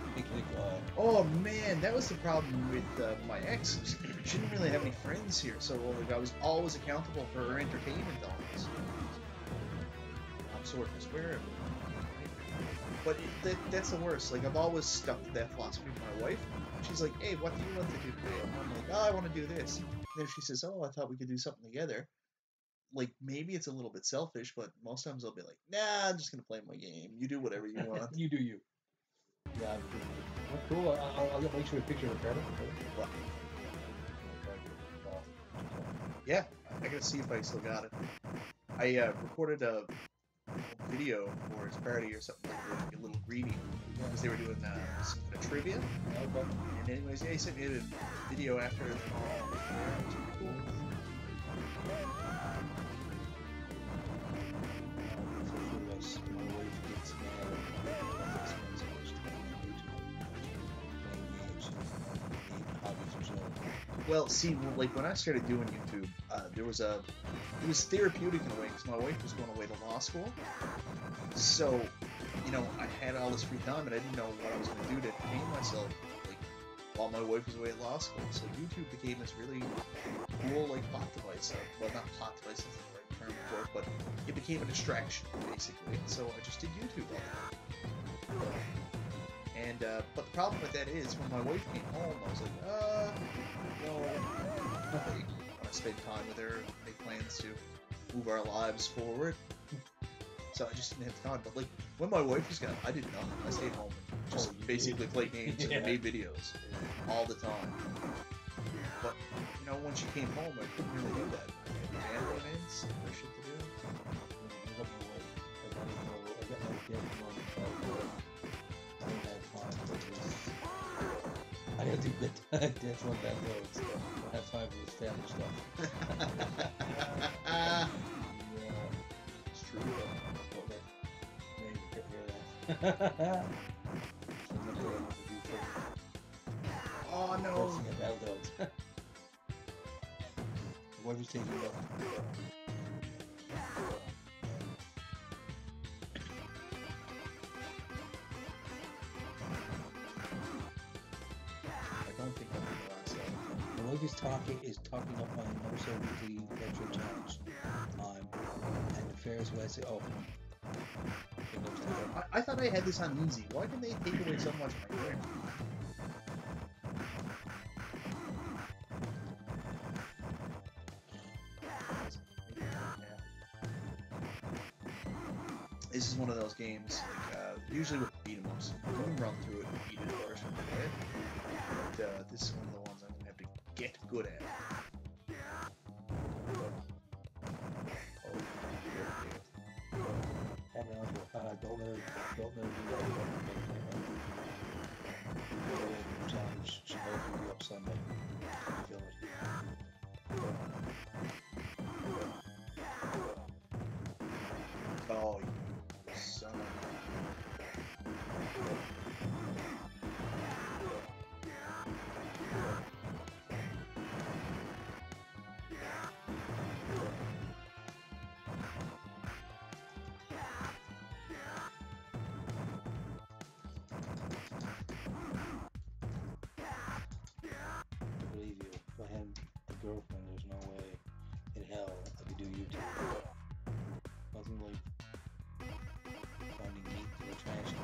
Oh man, that was the problem with my ex. She didn't really have any friends here, so like, I was always accountable for her entertainment always. I'm sorry to swear, but that's the worst. Like, I've always stuck to that philosophy with my wife. She's like, "Hey, what do you want to do today?" And I'm like, "Oh, I want to do this." And then she says, "Oh, I thought we could do something together." Like, maybe it's a little bit selfish, but most times I'll be like, "Nah, I'm just gonna play my game. You do whatever you want." You do you. Yeah, that's cool. I'll make sure a picture of the parent. What? Yeah, I gotta see if I still got it. I recorded a video for his party or something, like a little greedy, because they were doing some kind of trivia. Okay. And anyways, yeah, he sent me a video after. Cool. Well, see, like when I started doing YouTube, it was therapeutic in a way because my wife was going away to law school. So, you know, I had all this free time and I didn't know what I was going to do to entertain myself, like, while my wife was away at law school. So YouTube became this really cool, like, plot device. Well, not plot device, that's the right term for it, but it became a distraction, basically. So I just did YouTube all the time. And, but the problem with that is, when my wife came home, I was like, no, I want to spend time with her, make plans to move our lives forward. So I just didn't have time. But like when my wife was gone, I did nothing. I stayed home and just basically played games and made videos all the time. But you know, when she came home, I couldn't really do that. I had payments, other shit to do. I gotta do good. That's one bad road. So I don't have time for this family stuff. Yeah, it's true. Okay. Maybe take care of that. Oh no! What was taking up? Is talking up on No So Weekly Retro Challenge and the Ferris West. Oh, I thought I had this on easy. Why did they take away so much of my game? This is one of those games, like, usually with beat 'em ups, you can run through it and beat it first and play it. But this is one of the ones I'm gonna have to get good at. Don't know challenge should hopefully be up Sunday. Oh, you son of a... Girlfriend, there's no way in hell I could do YouTube. Nothing like finding meat in the trash can.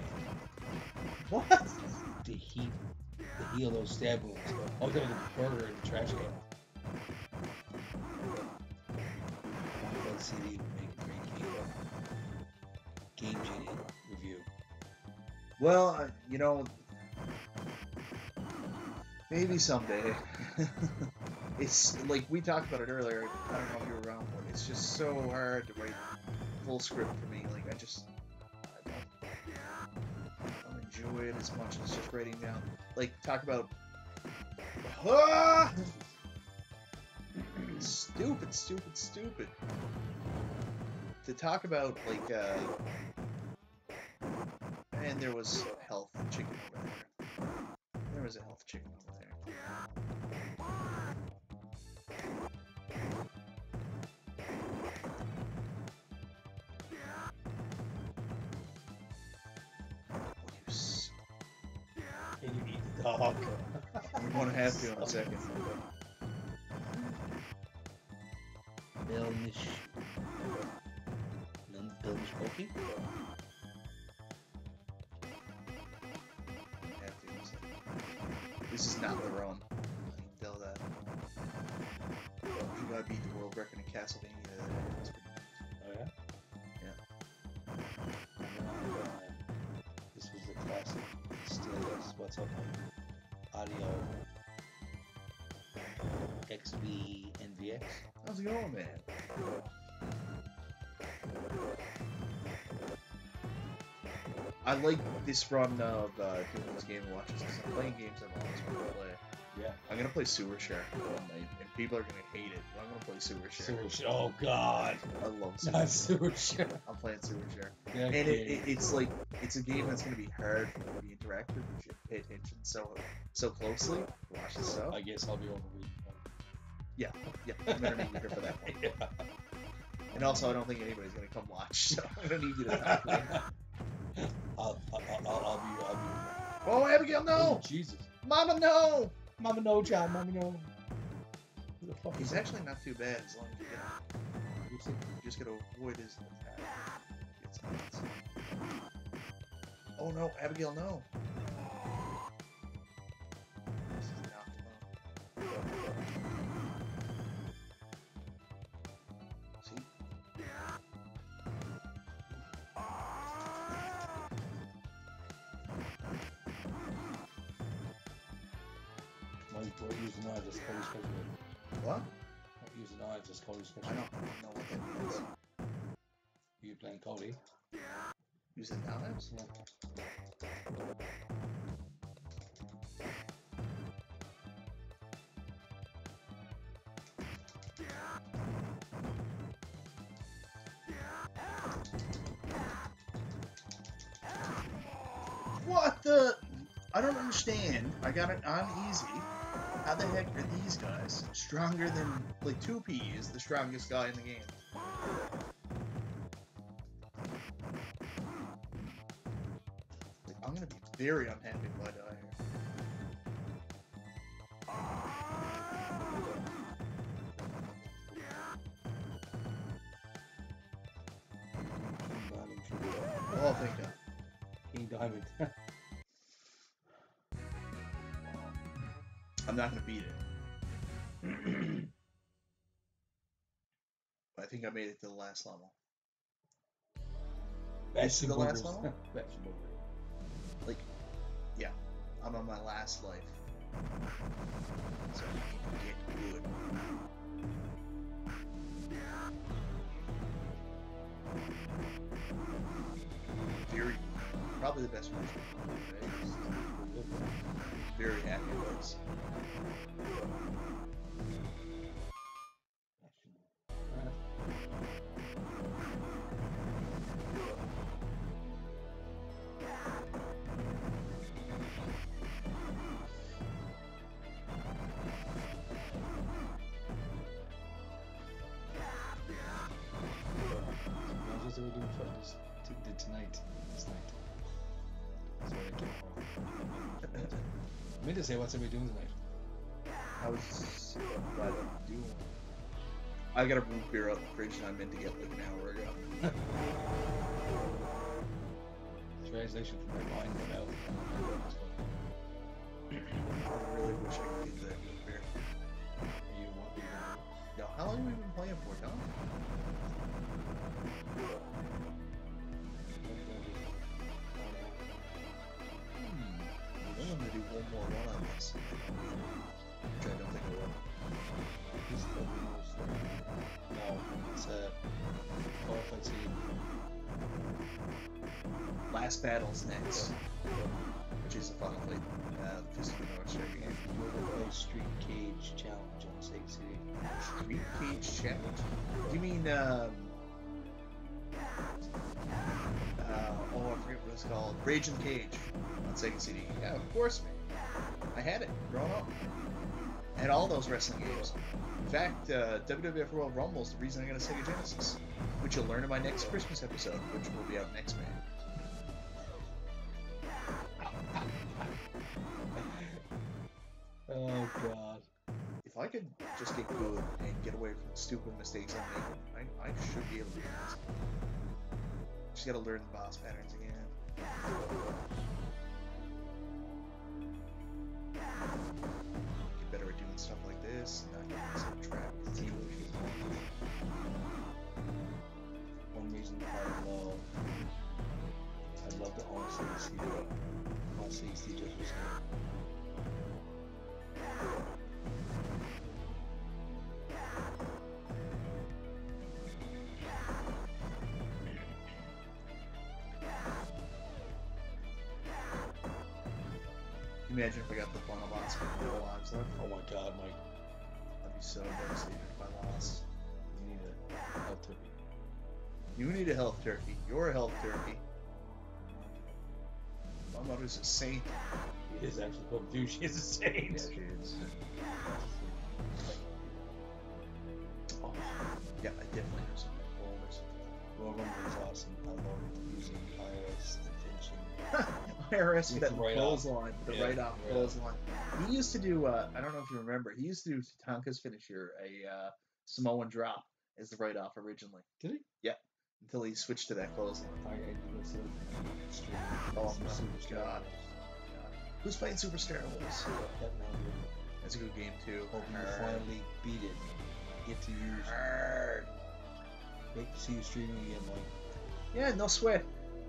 What? The heel those stab wounds. All the burger in the trash can. That CD would make a great Game Genie review. Well, you know, maybe someday. It's like we talked about it earlier. I don't know if you were around for it. It's just so hard to write full script for me. Like I don't enjoy it as much as just writing down. Like talk about stupid. To talk about like and there was health chicken over there. There was a health chicken over there. Oh, God. I'm going to have to in a second. Belnish Poki? Have to in a second. This is not the run. I can tell that. You gotta beat the world record in Castlevania. That's pretty nice. Oh, yeah? Yeah. This was the classic. Still is. What's up on audio? XV NVX? How's it going, man? I like this run of doing these game watches because I'm playing games I've always wanted to play. Yeah. I'm gonna play Sewer Shark one night, and people are gonna hate it, but I'm gonna play Sewer Shark. Oh, God. I love Sewer Not Shark. Sewer Shark. I'm playing Sewer Shark. Yeah, And okay. it's like, it's a game that's gonna be hard for me to be interactive. You should pay attention so closely. Watch this stuff. I guess I'll be over reading. Yeah, I'm gonna need you here for that one. Yeah. And also, I don't think anybody's gonna come watch, so I don't need you to talk to me. I'll be. Oh, Abigail, no! Oh, Jesus. Mama, no! Mama, no, John. Mama, no. Who the fuck He's is that? actually not too bad as long as you just gotta avoid his attack. Get some hits. Oh no, Abigail, no! This is not fun. See? Don't use the knife, just Cody special. What? Don't use the knife, just Cody special. I don't know what that means. You playing Cody? Using knives? Yeah. What the? I don't understand. I got it on easy. How the heck are these guys stronger than, like, 2P is the strongest guy in the game? Like, I'm gonna be very unhappy if I die here. Oh, thank God. King Diamond. I'm not gonna beat it. But I think I made it to the last level. This is the last level? Like, yeah, I'm on my last life. So I need to get good. Very, probably the best one. Very happy with this. What are we doing for this tonight? This night. That's what I came for. I meant to say, what's we doing tonight? I was glad to do one. I got a root beer out in the fridge and I meant to get like an hour ago. Translation from my mind went out. I really wish I could get that root beer. You want me to Yo, how long have we been playing for, Tom? I'm gonna do one more run on this. Which I don't think I will. This is the most. No, it's a qualified team. Last battle's next. Which is a Final Fight. Fist of the North Star game. You ever play Street Cage Challenge on Sega CD? Street Cage Challenge? You mean, oh, I forget what it's called. Rage in the Cage on Sega CD. Yeah, of course, man. I had it growing up. I had all those wrestling games. In fact, WWF Royal Rumble is the reason I got a Sega Genesis, which you'll learn in my next Christmas episode, which will be out next May. Oh God. If I could just get good and get away from the stupid mistakes I'm making, I should be able to do this. Just gotta learn the boss patterns again. Get better at doing stuff like this, not getting myself trapped. One reason I love the own Sega CD. My Sega CD just was Imagine if I got the final boss with no lives left. oh my God, Mike. I'd be so devastated if I lost. You need a health turkey. You need a health turkey. You're a health turkey. My mother's a saint. It is actually what to do. She is a saint. Yeah, she is. Oh, yeah, I definitely have some folders. Royal Rumble is awesome. I love using IRS and finishing. IRS with With that the right clothesline, the Yeah, right off right clothesline. He used to do, I don't know if you remember, he used to do Tatanka's finisher, a Samoan drop as the right off originally. Did he? Yeah, until he switched to that clothesline. I was stream. Oh my God. Who's playing Superstar Wars? That now good. That's a good game too. Hoping you Hard. finally beat it. Get to use. Hard. Wait to see you streaming again, Mike. Yeah, no sweat.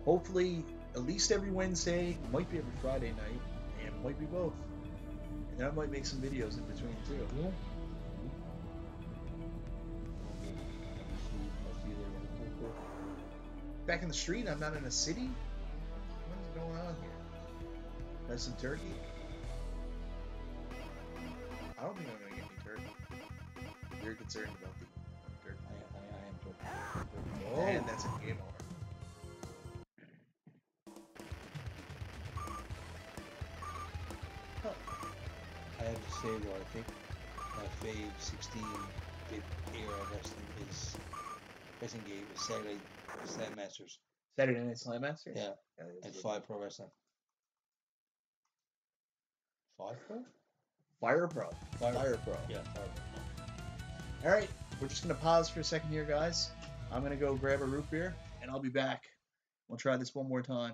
Hopefully, at least every Wednesday, might be every Friday night, and might be both. And then I might make some videos in between too. Yeah. Back in the street, I'm not in a city. What is going on here? Have some turkey? I don't think I'm gonna get any turkey. You're concerned about the turkey. I am joking. And that's a game over. I have to say though, I think my fave 16-bit era wrestling game is Saturday Slam Masters. Saturday Night Slam Master? Yeah, that's and good. 5 Pro Wrestling. 5 Pro? Fire Pro. Fire Pro. Yeah, 5 Pro. All right, we're just gonna pause for a second here, guys. I'm gonna go grab a root beer, and I'll be back. We'll try this one more time.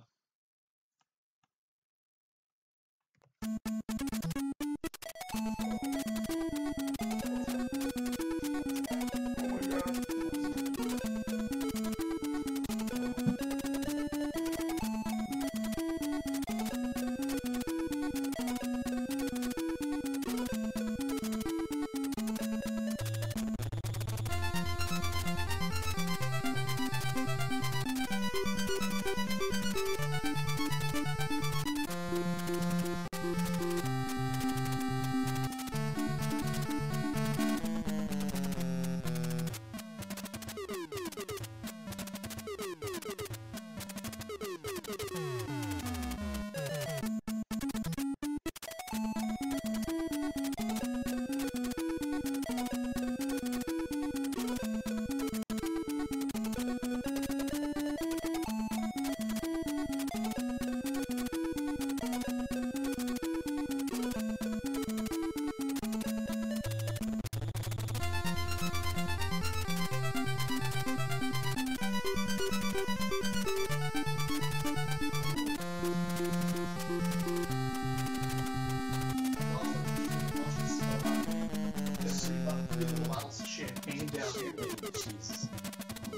Champagne down here. Jesus.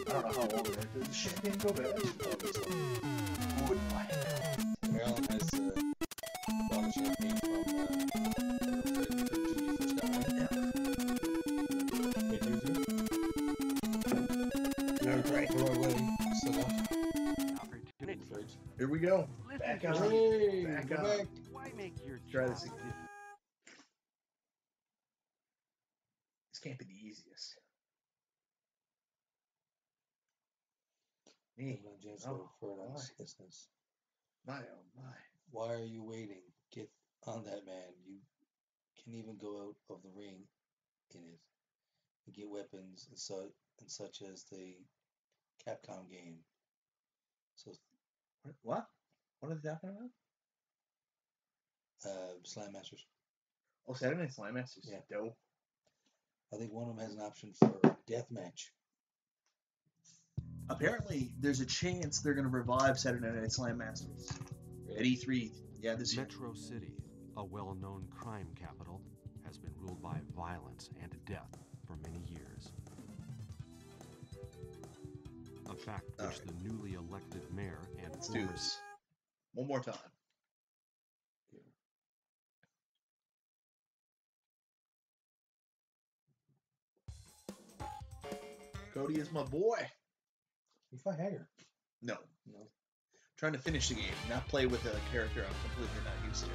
I don't know how long that did the champagne go bad. Good night. Maryland has a lot of champagne from Judy first got married. Yeah. Wait, you do? All right. For our wedding, still got Opportunity. fridge. Here we go. Listen, Back Johnny, on. Hey, Back go on. back. why make your Try this job again. This can't be the easiest. Me. Everyone, James, Oh, for why? nice business. My oh my. Why are you waiting? Get on that, man. You can even go out of the ring in it and get weapons and such as the Capcom game. So, What? What are they talking about? Slam Masters. Oh, Saturday Night Slam Masters is Yeah. dope. I think one of them has an option for deathmatch. Apparently, there's a chance they're going to revive Saturday Night Slam Masters at E3. Yeah, this year. Metro City, a well-known crime capital, has been ruled by violence and death for many years. A fact which Alright. the newly elected mayor and Let's do former this one more time. Cody is my boy. You fight Hager. No. No. Trying to finish the game, not play with a character I'm completely not used to.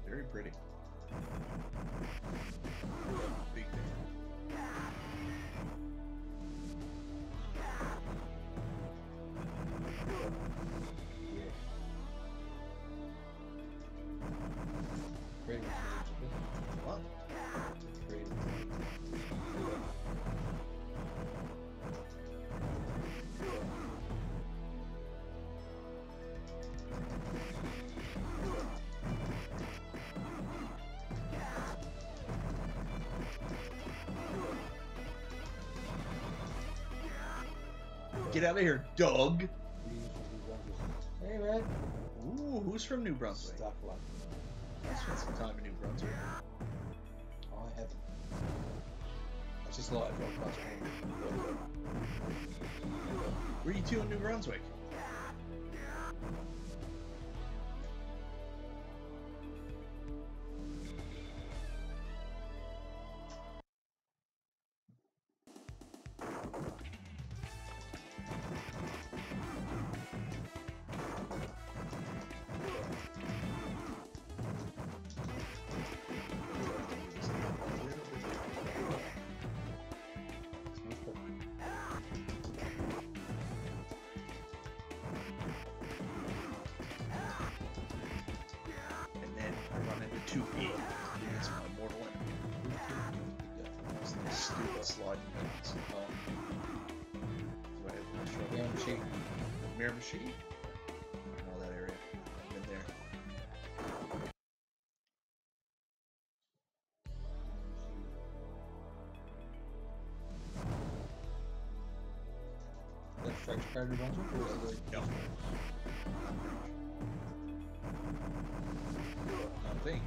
Very pretty. Big fan. Great. What? Great. Get out of here, Doug. Hey man. Ooh, who's from New Brunswick? Stock lot. I spent some time in New Brunswick. Oh, I haven't. I just thought I'd go across home. Where are you two in New Brunswick? And then I run into 2B. That's my mortal enemy. It's the stupid sliding guns. Do I have to show Mirror machine. Mirror machine? I know that area. I've been there. That French card in Brunswick, or is it No. Nothing.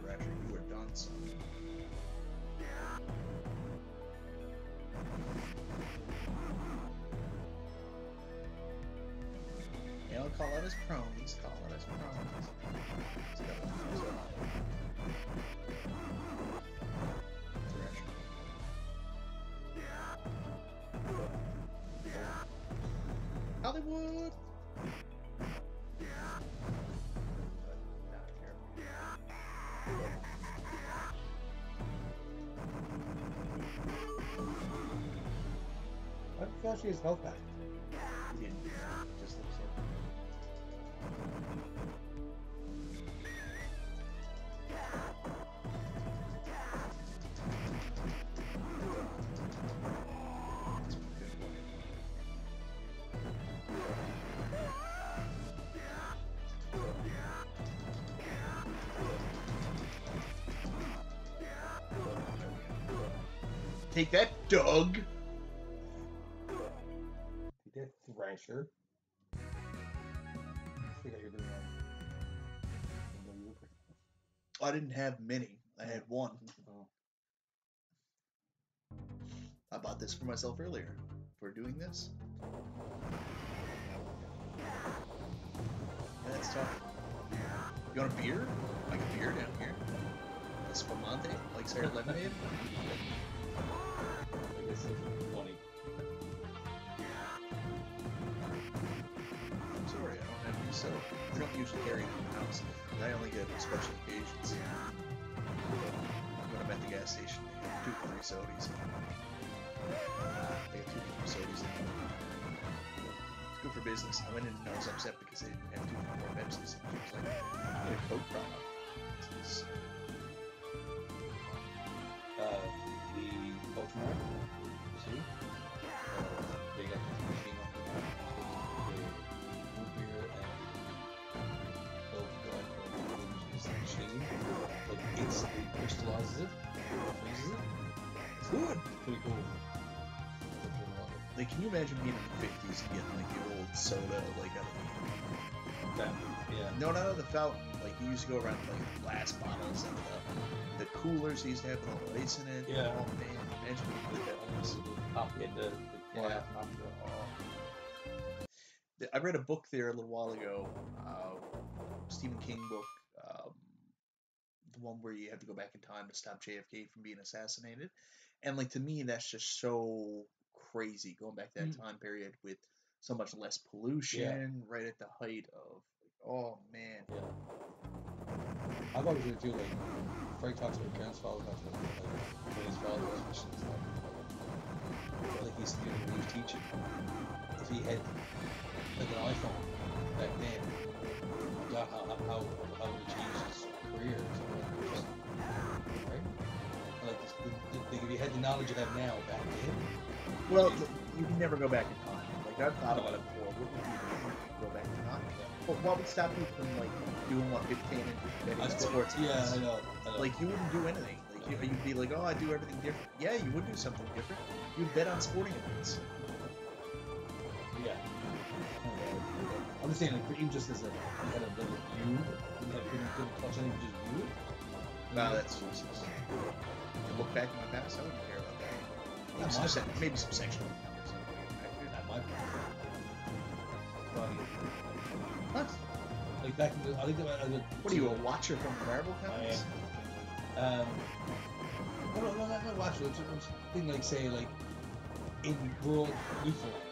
Thrasher, you are done, son. Yeah, I'll call out his cronies. Call out his cronies. He's got one of those. Thrasher. Hollywood! I feel she has health back. He didn't. Just looks like. That's a good one. Take that, Doug! He did Thrasher. I forgot you're doing that. I didn't have many. I had one. Oh. I bought this for myself earlier. For doing this. Yeah, that's tough. You want a beer? Like a beer down here? A Spumante? Like Sarah Lemonade? I guess it's funny. I'm sorry, I don't have any soda. We don't usually carry it in the house. I only get it on special occasions. When I'm at the gas station, I get 2 for 3 sodas. I get 2 for 3 sodas. It's good for business. I went in and I was upset because they didn't have 2 for 4 eventually seems like a coat product. It's- The Ultramar, see? They got the machine up there. The root beer and the machine. Like instantly crystallizes it, freezes it. It's good. It's pretty cool. Like, can you imagine being in the 50s and getting like the old soda like out of Yeah. no, not out of the fountain. Like you used to go around with, like glass bottles and the coolers they used to have with all the ice in it. Yeah. Oh man, imagine being like that. Yeah. I read a book there a little while ago, Stephen King book, the one where you have to go back in time to stop JFK from being assassinated, and like to me that's just so crazy going back to that time period with so much less pollution, right at the height of like, oh man. Yeah. I've always really feel like Frank talks about Karen's father, talks about like when his father was missions, like he said when he was teaching, if he had like an iPhone back then, God, how would it change his career or something like that, just, right? Like if you had the knowledge you have now back then. Well, you can never go back in time. Like I've thought about it before. What would you do if you could go back in time? But what would stop you from like doing what became into betting on sports? Yeah, I know. Like you wouldn't do anything. Like you'd be like, oh, I do everything different. Yeah, you would do something different. You'd bet on sporting events. Yeah. I'm just saying, like, for even just as you had a little view, couldn't touch anything, just view it. No, that's useless. To look back in my past, I wouldn't care about that. Maybe some sexual encounters. Not my part. What? Like back in the, I think about What are you, a watcher from the Marvel comics? No, not watch it. I'm just thinking, like, say, like, in rural Newfoundland,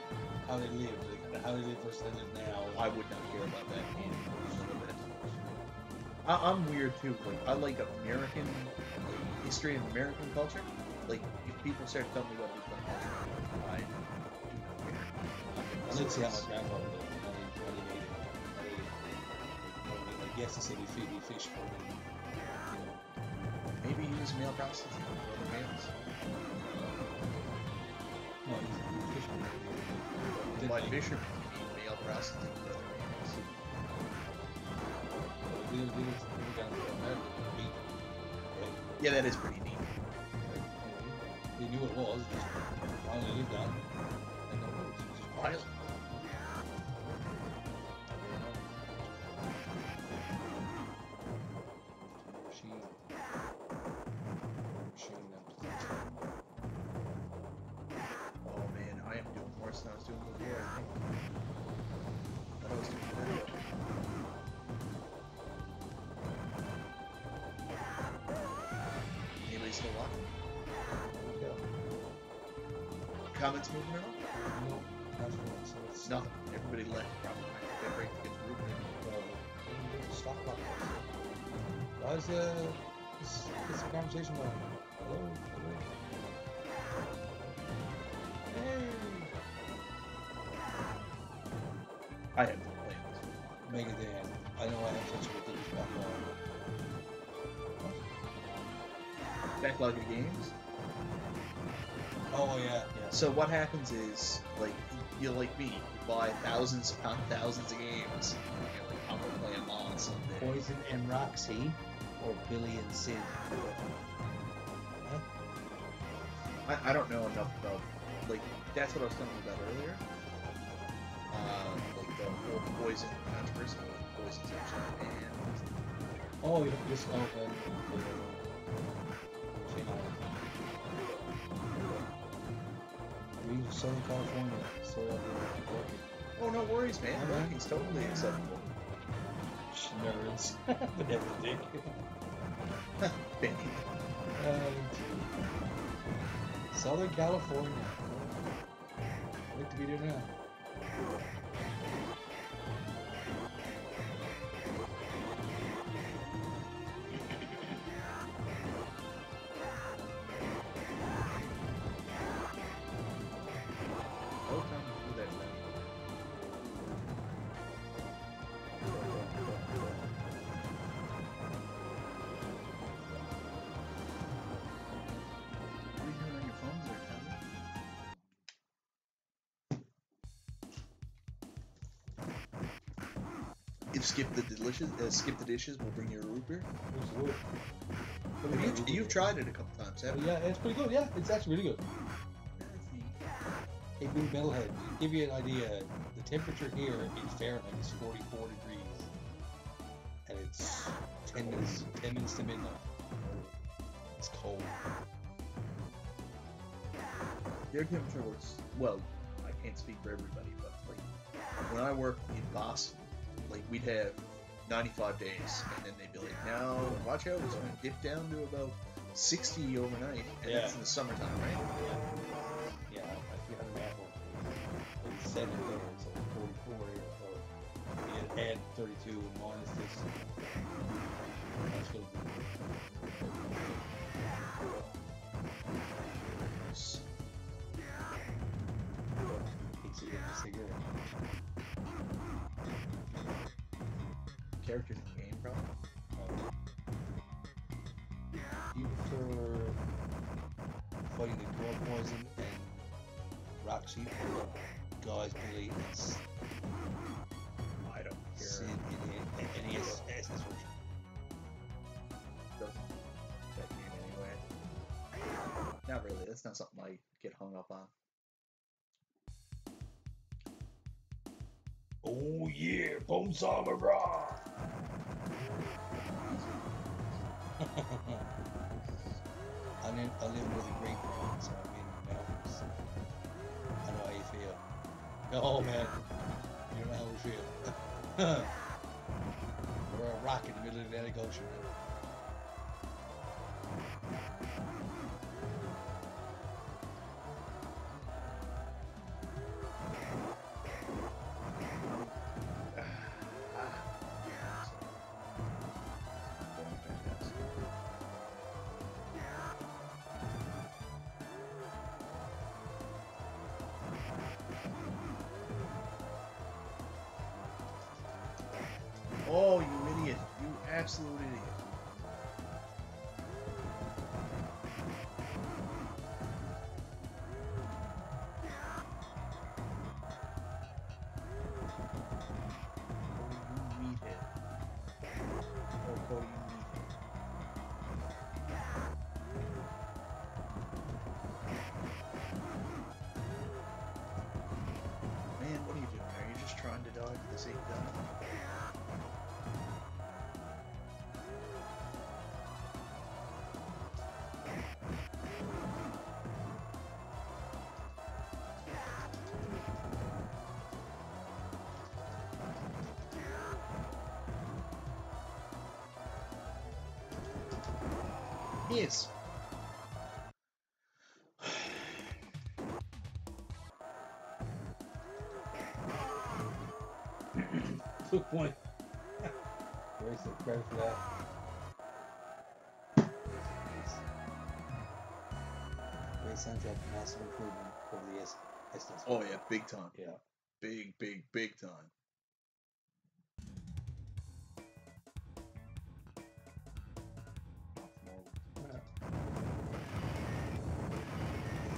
how they live, like, how they live versus how they live now. I would not care about that in a little bit. I'm weird too. Like I like American history and American culture. Like if people start telling me about Newfoundland culture, I do not care. I'd like to see how my grandfather lived, how they made it. I guess to say they fish for it. Maybe he was a male prostitute for other males. No, he's a fisherman. By fisherman, you mean male prostitute for other males. They were down to America. Yeah, that is pretty neat. They knew what it was, just finally lived down. And no roads, just Wild. Oh man, I am doing worse than I was doing before, I think. I thought I was doing better. Anybody still watching? Comments moving at all? No, that's what so it's Nothing. Everybody left probably. They're break to get the room in. stock market. Why is this conversation going? Hello? Hey! I have been playing this for a while. Mega Dan. I know I have such a ridiculous backlog. Backlog of games. Oh yeah. So what happens is, like, you're like me, you buy thousands upon thousands of games. You're like, I'm gonna play them all someday. Poison and Roxy, or Billy and Sid. I don't know enough about, like, that's what I was telling you about earlier. Like the whole Poison controversy, like Poison's actually banned. Oh, you just okay. We Southern California, so Oh, no worries, man. Working's totally acceptable. nerds. But everything. Benny. Southern California. I'd like to be there now. No time to do that now. If skip the dishes will bring you a root beer. Absolutely. You've tried it a couple times, haven't you? Yeah, it's pretty good. Yeah, it's actually really good. Hey, Blue Metalhead, to give you an idea, the temperature here in Fahrenheit is 44 degrees, and it's 10 minutes to midnight. It's cold. Their temperature was, well, I can't speak for everybody, but like when I worked in Boston, like we'd have 95 days, and then they'd be like, now watch out, it's going to dip down to about 60 overnight, and that's in the summertime, right? Yeah, we had an apple. It's 7 there, so 44 here, so you add 32 minus this. That's good. Cigarette. Characters in the game, probably. Do you prefer fighting the dwarf poison and Roxy or guys Billy and I don't care. Sid in the NES version? Doesn't affect me in any way. Not really. That's not something I get hung up on. Oh yeah, Bone Saga Raw! I live with a great friend, so I'm in the mountains. I know how you feel. Oh man, you know how we feel. We're a rock in the middle of the Atlantic Ocean. Oh, you idiot. You absolute idiot. Cody, you meathead. Oh, Cody, you meathead. Man, what are you doing? Are you just trying to dodge for the sake of dodging? Yes. Good point. Where's the credit for that? Great soundtrack, massive improvement over the SNES. Oh yeah, big time. Yeah. Big time.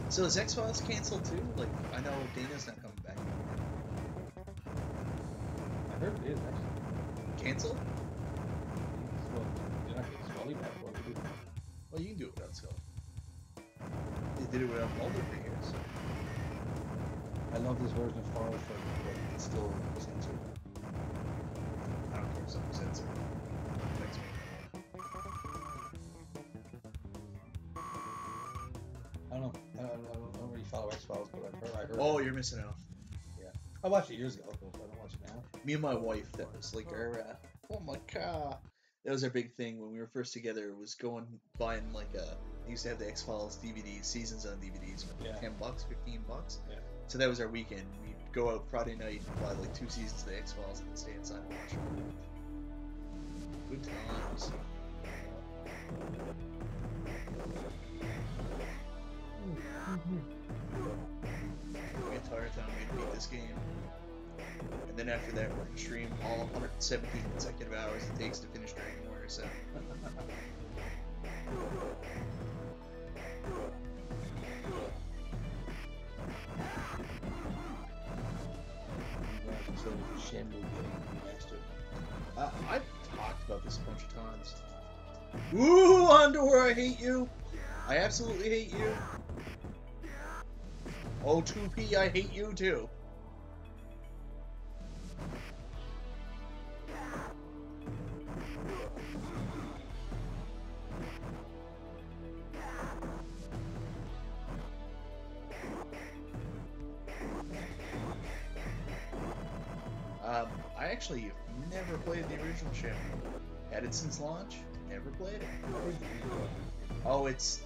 So is X-Files canceled too? Like, I know Dana's not coming back. I heard it is actually. Canceled? Well, you're not getting Scully back. What would you do? Well, you can do it without Scully. They did it without Mulder for years. I love this version of Forrest, but it's still censored. I don't care if something's censored. Affects me. I don't know. I don't really follow X-Files, but I heard. Oh, you're missing out. I watched it years ago, but I don't watch it now. Me and my wife, that was like our, oh my god. That was our big thing when we were first together, was going, buying like they used to have the X-Files DVDs, seasons on DVDs for like $10, $15. Yeah. So that was our weekend. We'd go out Friday night and buy like 2 seasons of the X-Files and then stay inside and watch them. Good times. The entire time we'd beat this game. And then after that, we're going to stream all 117 consecutive hours it takes to finish Dragon Warrior 7. So Shenmue getting remastered. I've talked about this a bunch of times. Ooh, Underwear, I hate you. I absolutely hate you. Oh, 2P, I hate you too. I actually have never played the original ship. Had it since launch. Never played it. Oh, it's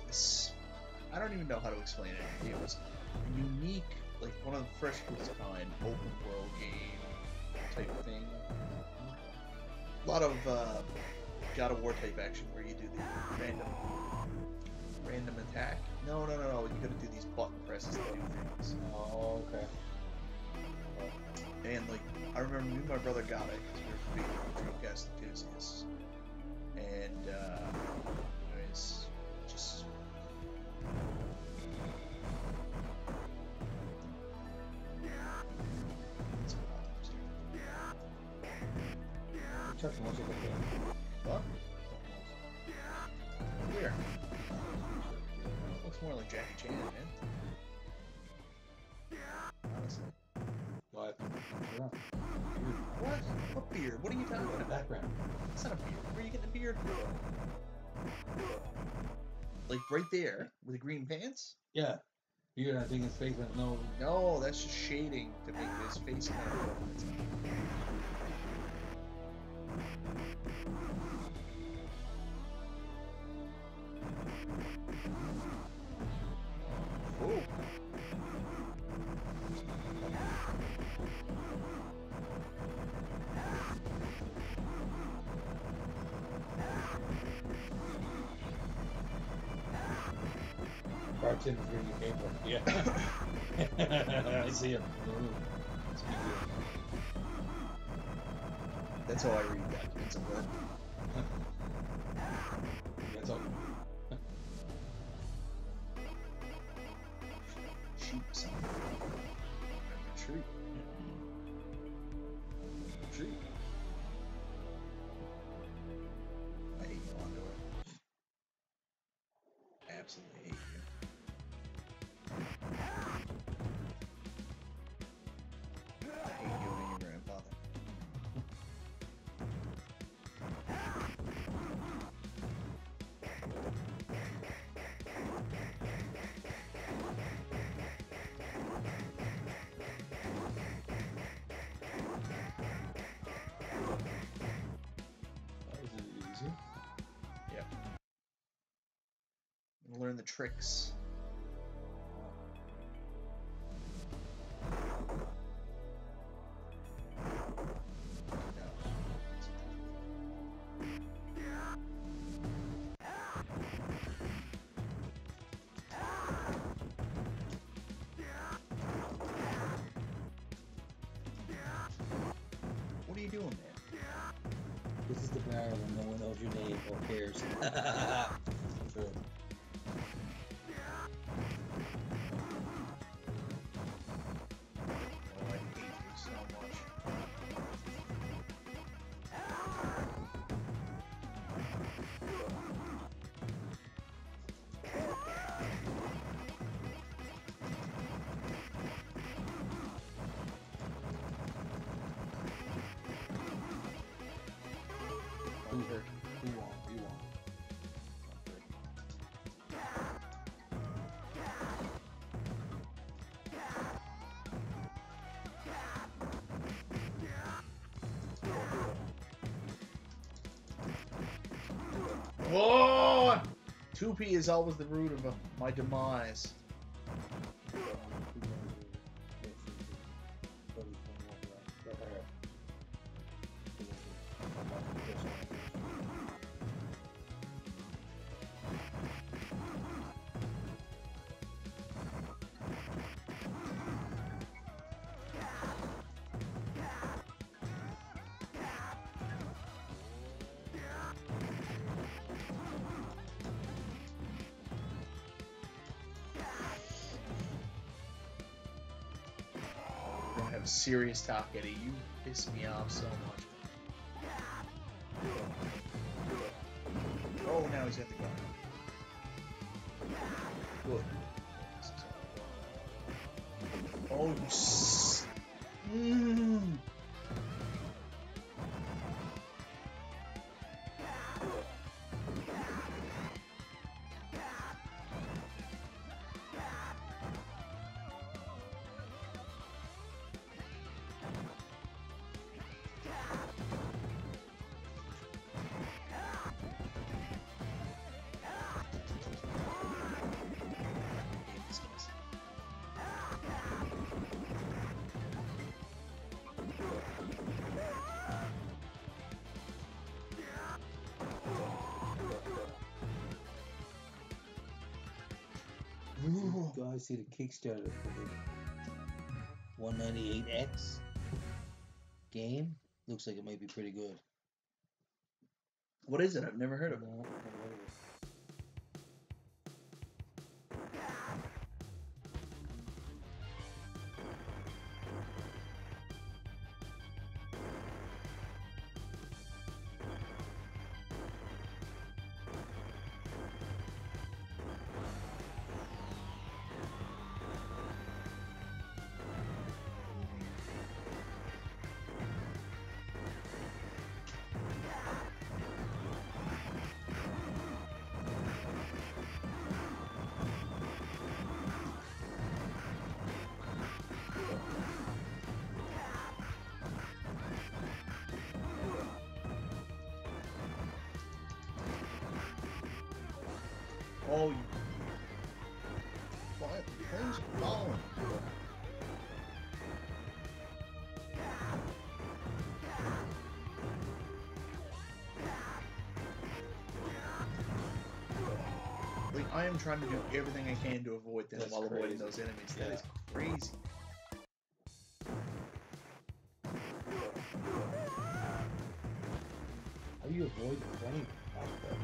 I don't even know how to explain it. It was a unique, like one of the first of its kind, open world game type of thing. A lot of God of War type action where you do the random attack. No. You gotta do these button presses to do things. Oh, okay. And like, I remember me and my brother got it because we were big Dreamcast enthusiasts. And anyways, just Chuck wants it to what? Where? Looks more like Jackie Chan, man. Honestly. What? What? What beard? What are you talking about? Background. It's not a beard. Where are you getting a beard from? Like right there with the green pants? Yeah. Beard, I think his face went no. No, that's just shading to make his face kind of look. Oh. Bartenders where you came from. Yeah. I see him. It's a big deal. That's how I read that. It's a word. That's all. Sheep something. Tree. Tree. I hate you, Underwear. Absolutely hate you. I hate you and your grandfather. That was easy. Yep. Learn the tricks. What are you doing there? This is the bar when no one knows your name or cares. True. Oh, I hate you so much. Who won? You won. Whoa! 2P is always the root of my demise. We're gonna have a serious talk, Eddie. You piss me off so much. now he's got the gun. Good. Oh, you You guys see the Kickstarter for the 198X game? Looks like it might be pretty good. What is it? I've never heard of it. No, never heard of it. Oh, you planes are falling. Like, I am trying to do everything I can to avoid them That's while avoiding crazy. those enemies. Yeah. That is crazy. How do you avoid the plane like that?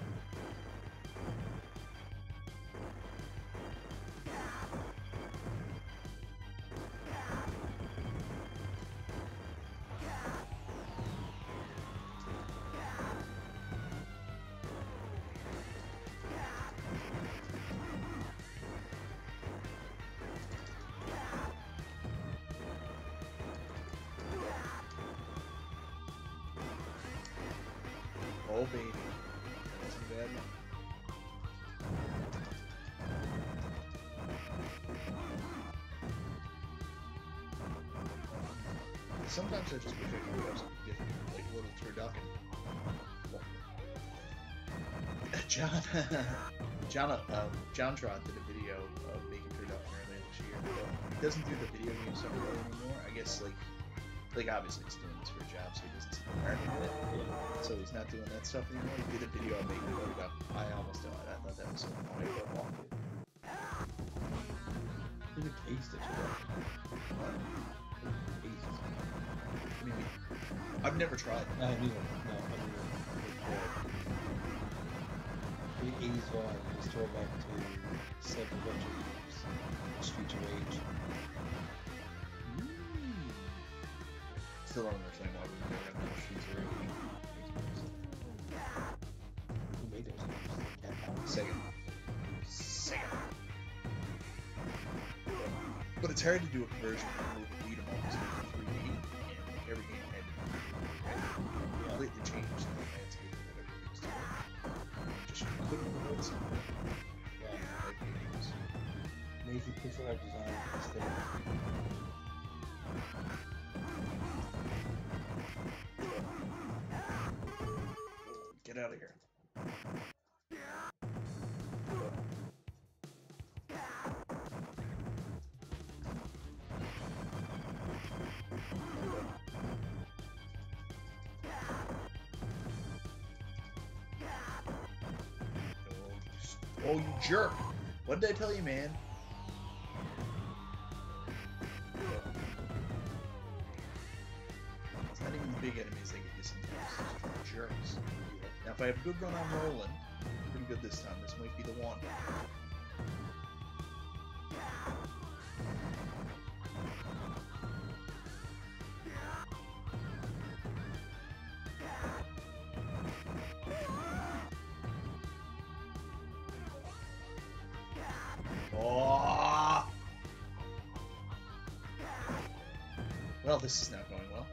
Oh, baby. That wasn't bad enough. Sometimes I just wish I could have something different, like a little turducken. John Trot did a video of making turducken earlier this year. He doesn't do the video game stuff really anymore. I guess like obviously he's doing this for a job, so he doesn't see the market in it. So he's not doing that stuff anymore. He did a video of making turducken. I almost died. I thought that was so funny. I walked it. Who's the case that you got? What? Case. What do you mean? I've never tried it. I haven't either. No, I haven't either. The 80s vibe, just throw back to 7 retro games. Streets of Rage. Still don't understand why we never have no Streets of Rage. Who made those games? Capcom? Sega. But it's hard to do a conversion from the beat 'em ups to 3D, and every game had to completely change the landscape of whatever it was doing. Just couldn't avoid something. Yeah. Like games. Amazing pixel art design aesthetic. Get out of here. Oh, you jerk! What did I tell you, man? It's not even the big enemies that get you sometimes. It's just jerks. Now, if I have a good run on rolling, pretty good this time. This might be the one. Well, this is not going well.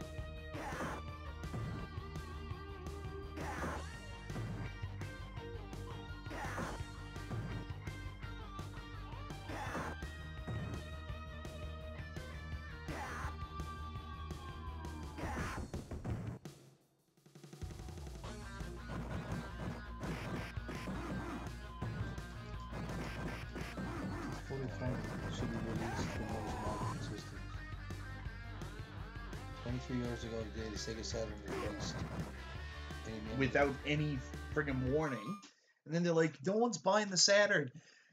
Should be released for most modern systems. 23 years ago today, the Sega Saturn released. Without any friggin' warning. And then they're like, no one's buying the Saturn.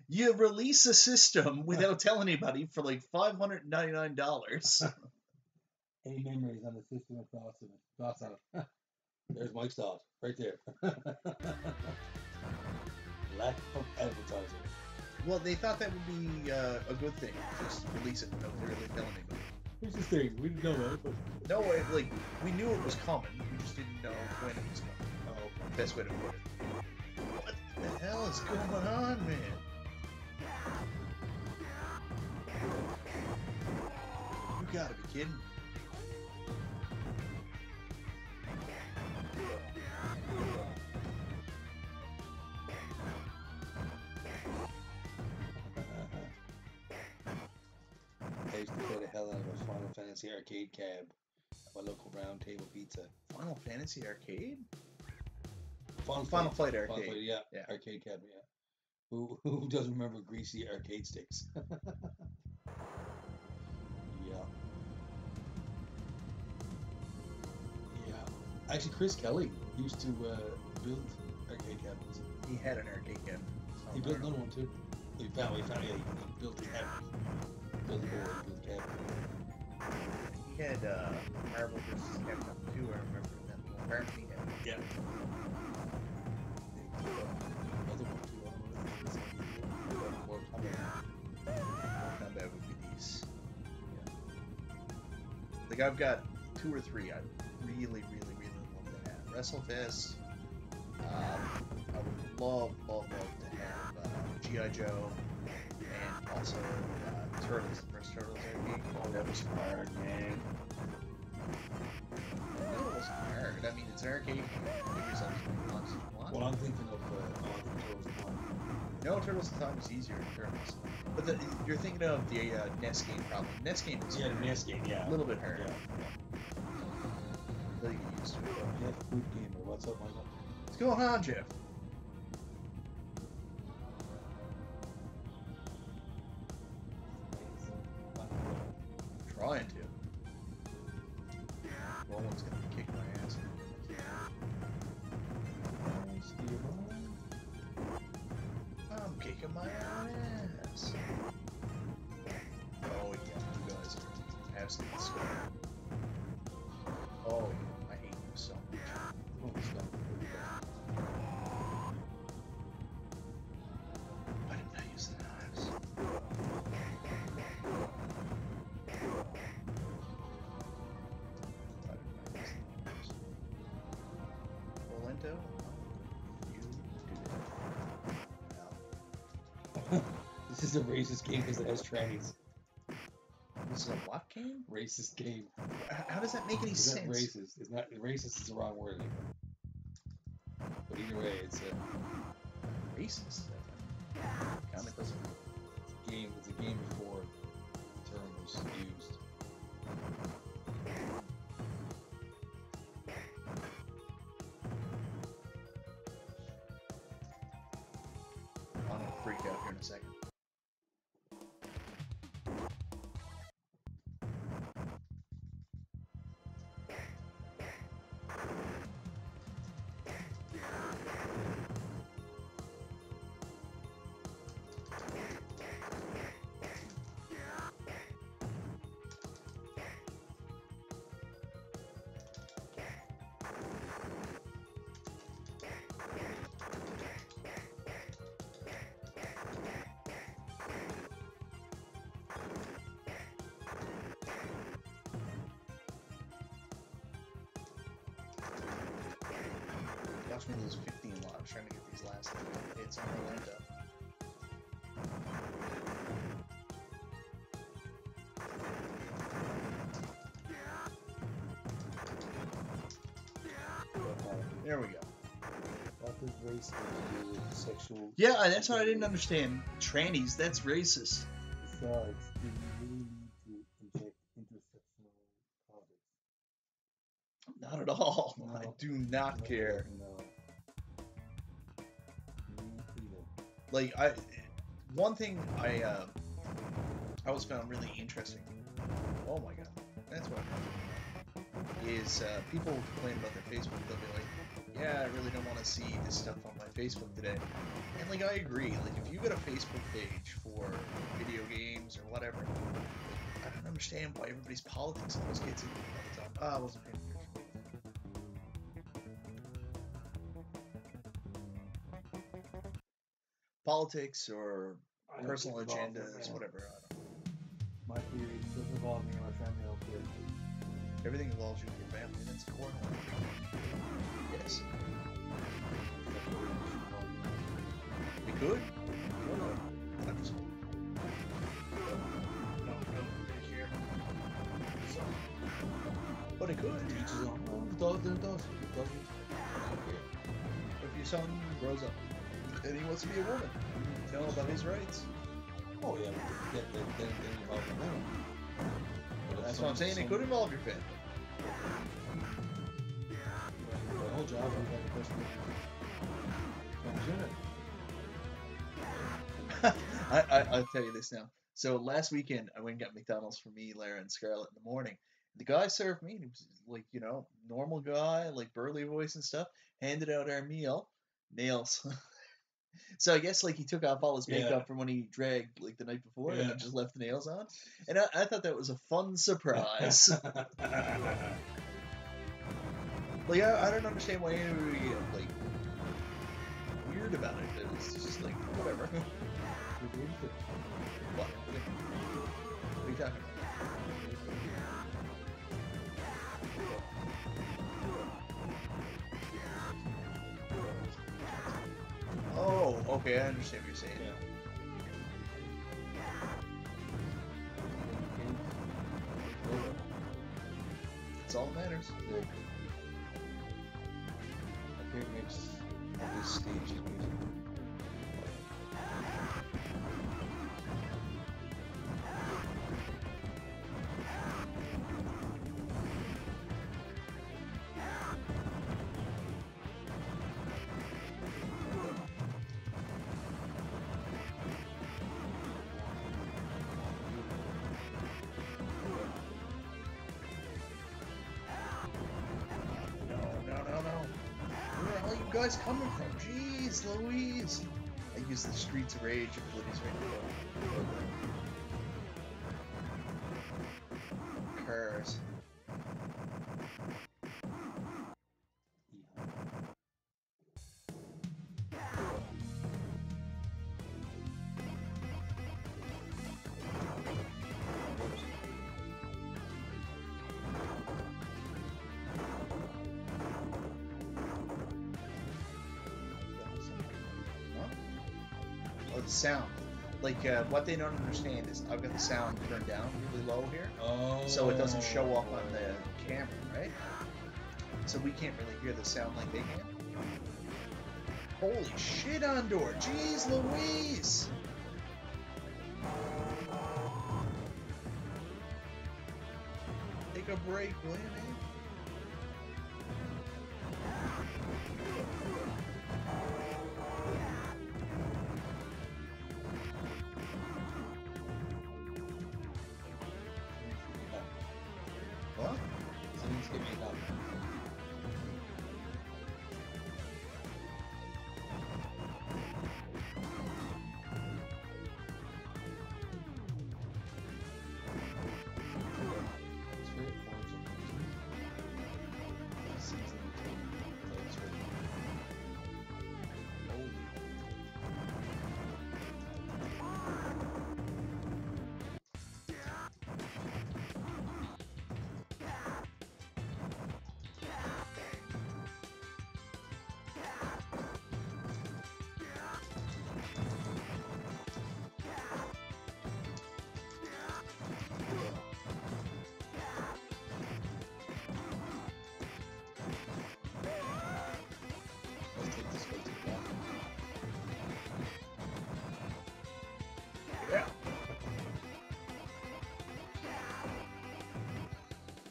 You release a system without telling anybody for like $599. Any memories on the system and thoughts on it? There's Mike's thought, right there. Lack of advertising. Well, they thought that would be a good thing. Just release it without really telling anybody. Here's the thing, we didn't know that, but... No, like, we knew it was coming. We just didn't know when it was coming. Oh, best way to put it. What the hell is going on, man? You gotta be kidding me. I used to play the hell out of a Final Fantasy arcade cab at my local Round Table Pizza. Final Fantasy Arcade? Final Fight Arcade. Final Fight, yeah. Yeah. Arcade cab, yeah. Who doesn't remember greasy arcade sticks? Yeah. Yeah. Actually, Chris Kelly used to build arcade cabinets. He had an arcade cabinet. He built another one too. He built the cabinet. Built the board, built the cabinet. He had Marvel vs. Capcom 2, I remember that. Apparently he had. Yeah. Another one too. More Combat would be these. Yeah. Like I've got 2 or 3 I really love to have. WrestleFest. I would love to have G.I. Joe, and also Turtles, the first Turtles arcade. Oh, that was hard, man. No, it wasn't hard. I mean, it's an arcade. Give yourself as many blocks as you want. Well, I'm thinking of Turtles One. No, Turtles in Time is easier than Turtles. But you're thinking of the NES game probably. NES game is Yeah, the NES game, yeah. a little bit hard. Yeah. Until you get used to it. Yeah, Food Gamer. What's up, Michael? What's going on, Jeff? Trying to. Roland's gonna kick my ass. I'm kicking my ass. Oh yeah, you guys are absolutely scared. Oh yeah, I hate you so much. Oh, stop. Why didn't I use the knives? Why didn't I use the knives? Rolento? You do that. This is a racist game because it has trannies. This is a what game? Racist game. How does that make any It's sense? not racist. It's not racist. Is the wrong word. But either way, it's a Racist. Kind of doesn't. game. It's a game before the term was used. I'm gonna freak out here in a second. Watch me lose 15 lives trying to get these last hits on Orlando. There we go. What does race have to do with sexual? Yeah, that's what I didn't understand. Trannies, that's racist. Besides, do you really need to inject intersectional politics? Not at all. No. I do not care. No. Me either. Like one thing I always found really interesting. Oh my god, that's what I'm talking about. Is people complain about their Facebook. They'll be like, "Yeah, I really don't want to see this stuff on my Facebook today." And like I agree. Like if you got a Facebook page for video games or whatever, I don't understand why everybody's politics always gets in all the time. Ah, I wasn't paying attention. Politics or I don't personal get involved in agendas, that. whatever. I don't know. My theory doesn't involve me and my family. I don't care. Everything involves you and your family. That's the core. Yes. We could. No, I'm just. No, thank you. So, But it could. each his own. Well, it does, then it does. It doesn't. I don't care. If your son grows up and he wants to be a woman, you tell him about his rights. Oh yeah, then involve the family. But if That's what I'm saying. It some- could involve your family. My whole job is like a person transgender. I'll tell you this now. So last weekend, I went and got McDonald's for me, Lara, and Scarlett in the morning. The guy served me, and he was like, you know, normal guy, like burly voice and stuff. Handed out our meal, nails. So I guess like he took off all his makeup Yeah. from when he dragged like the night before, and Yeah. then just left the nails on. And I thought that was a fun surprise. Like I don't understand why anybody get like weird about it. It's just like whatever. What? What are you talking about? Oh, okay, I understand what you're saying. Yeah. That's all that matters. My parent makes all this stage music. No. Where are all you guys coming from? Jeez, Louise. I use the Streets of Rage of Blitty's radio. Curs. Oh, the sound. Like, what they don't understand is I've got the sound turned down really low here, Oh. so it doesn't show up on the camera, right? So we can't really hear the sound like they can. Holy shit, Andor! Jeez Louise! Take a break, will you, man? What? Someone's getting me up. It's very important. Season 2.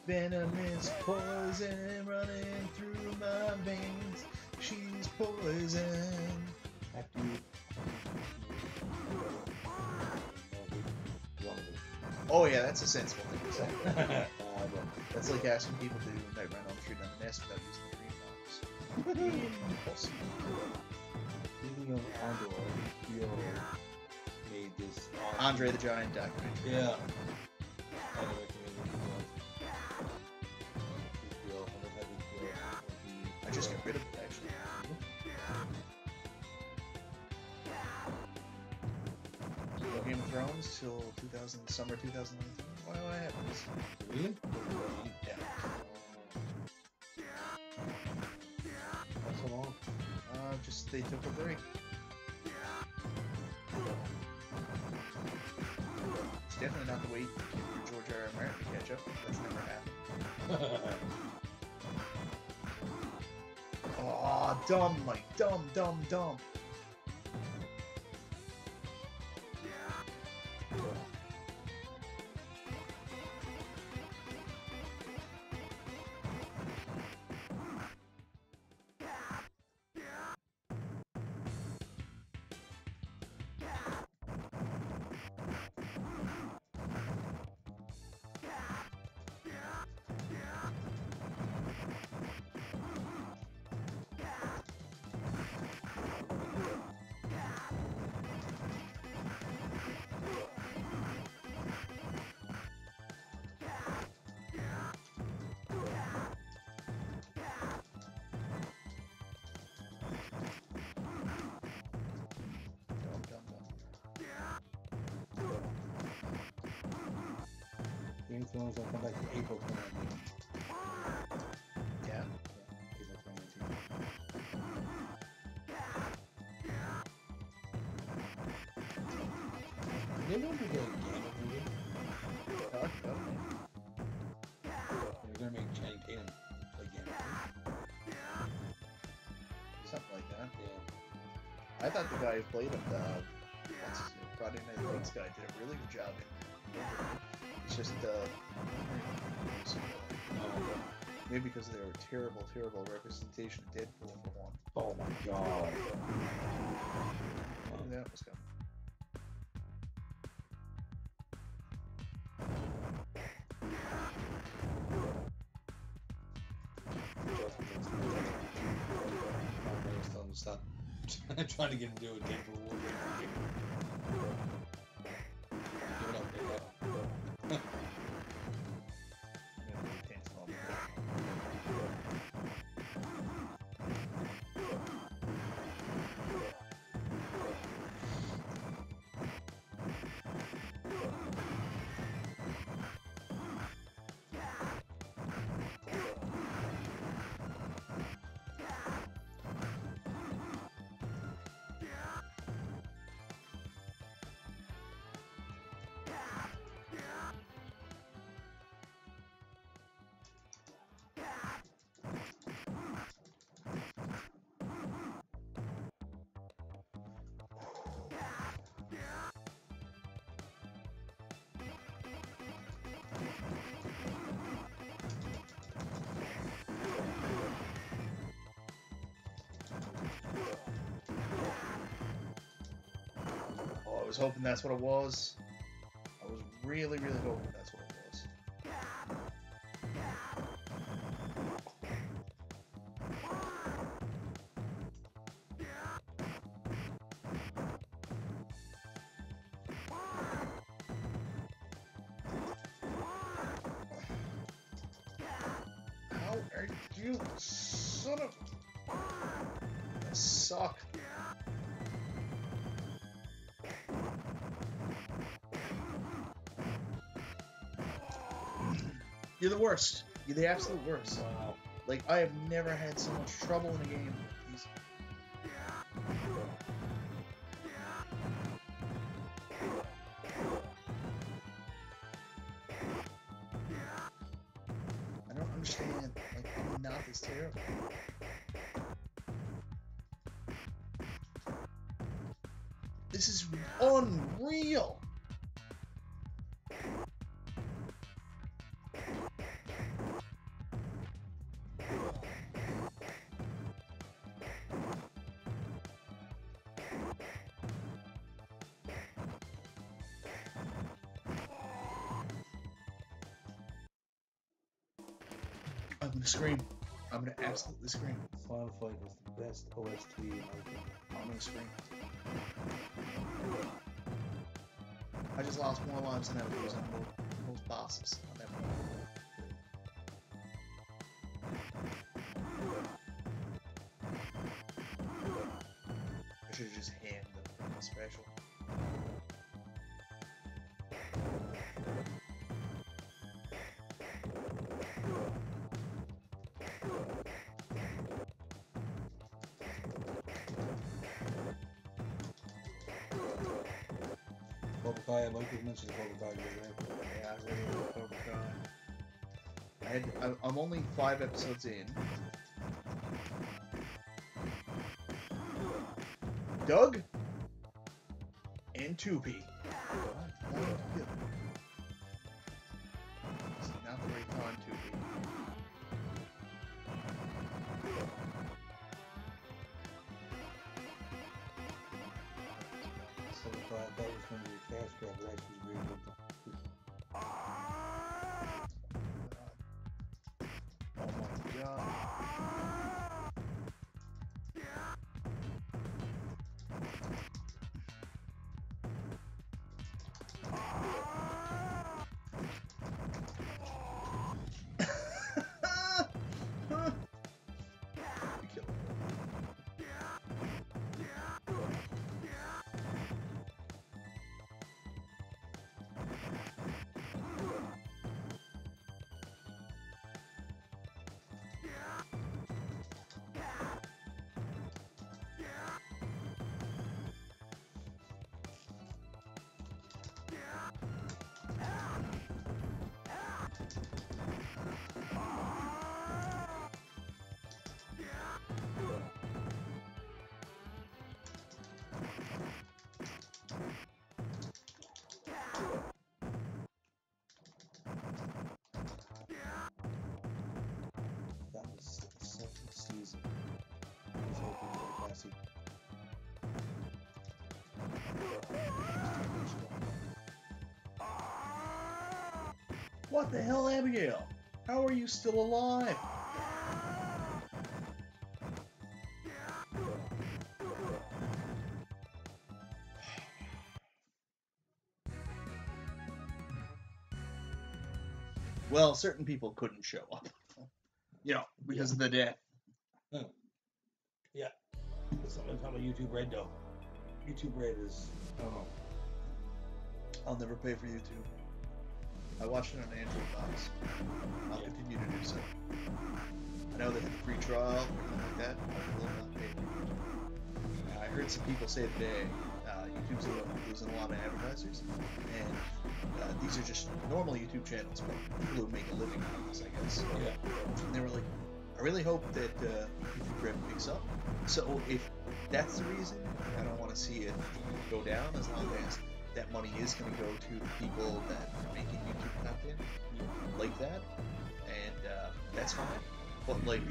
Venomous poison running through my veins. She's poison. After you. Oh yeah, that's a sensible thing to say. No. That's like asking people to Night Run on the Street on the Nest without using the green box. Impossible. Speaking of Andor, HBO made this. Andre the Giant documentary. Yeah. I recommend it. HBO, I never had HBO. I just got rid of it actually. No Game of Thrones till summer 2019. Why do I have this? Really? Yeah. That's so long. Just they took a break. It's definitely not the wait for George R. R. Martin to catch up. That's never happened. Oh, dumb, Mike. Dumb. Game of Thrones will come back to April 2019. Yeah. April 2019. They don't get a Gambit movie. They're gonna make Channing Tatum play Gambit. Something like that. Yeah. I thought the guy who played him, what's his name, Friday Night Lights guy, did a really good job in it. It's just, maybe because they were terrible representation of Deadpool for one. Oh my god. I knew that was coming. Stop trying to get him to do a Deadpool War. Give it up. I was hoping that's what it was. I was really hoping that's what it was. How are you, son of... You suck. You're the worst. You're the absolute worst. Wow. Like, I have never had so much trouble in a game. He's... I don't understand. Like, I'm not this terrible. This is unreal. gonna scream. I'm gonna absolutely scream. Final Fight is the best OST in my opinion. I'm gonna scream. I just lost more lives than I was on most bosses on that one. I should have just handed the special. Cobra Kai, I might have mentioned Cobra Kai the other day. Yeah, I really love Cobra Kai. I'm only 5 episodes in. Doug and Tupi. It's not the right time, Tupi. So I thought that was going to be a cash grab, but actually was really good. Oh my god. That was the second season. I was hoping for a classic. What the hell, Abigail? How are you still alive? Well, certain people couldn't show up. You know, because of the death. Yeah. Something called YouTube Red though. YouTube Red is, I don't know. I'll never pay for YouTube. I watched it on an Android box. I'll continue to do so. I know they have a free trial or anything like that. I will not pay for it. I heard some people say today YouTube's losing a lot of advertisers, and these are just normal YouTube channels, but people who make a living on this, I guess. Yeah. And they were like, I really hope that YouTube Red picks up. So if that's the reason, I don't want to see it go down, as long as that money is going to go to the people that are making YouTube content like that, and that's fine. But like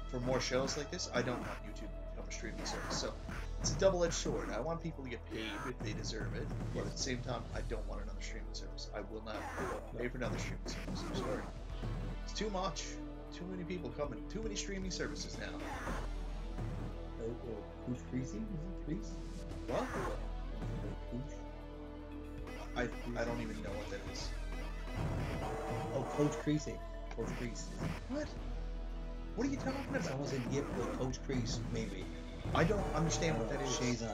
for more shows like this, I don't want YouTube to become a streaming service. So it's a double-edged sword. I want people to get paid if they deserve it, but at the same time, I don't want another streaming service. I will not pay for another streaming service. I'm sorry. It's too much. Too many people coming. Too many streaming services now. Who's Creasy? Is it Crease? What? Cooch? I don't even know what that is. Oh, Coach Creasy. Coach Crease. What? What are you talking about? Someone said yep, but Coach Crease, maybe. I don't understand what that is. Shades on.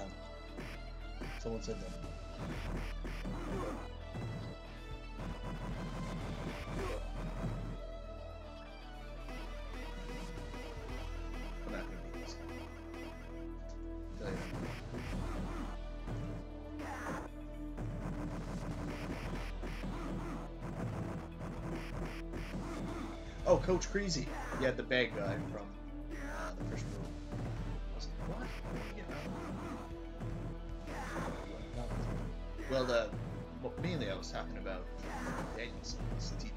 Someone said that. I'm not gonna beat this. Tell you that. Oh, Coach Creasy. Yeah, the bad guy from the first movie. What? Well, mainly I was talking about Danielson's teacher.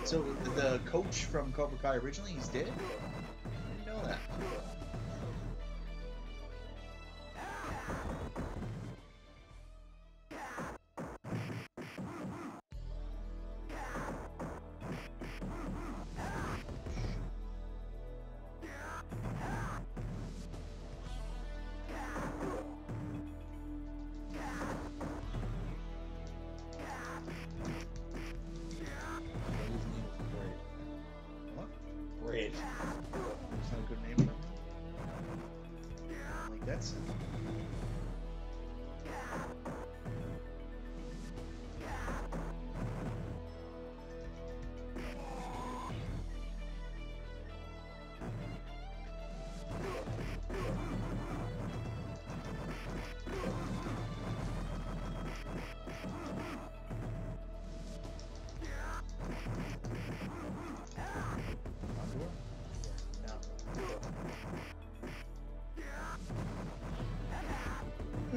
So the coach from Cobra Kai originally, he's dead? I didn't know that.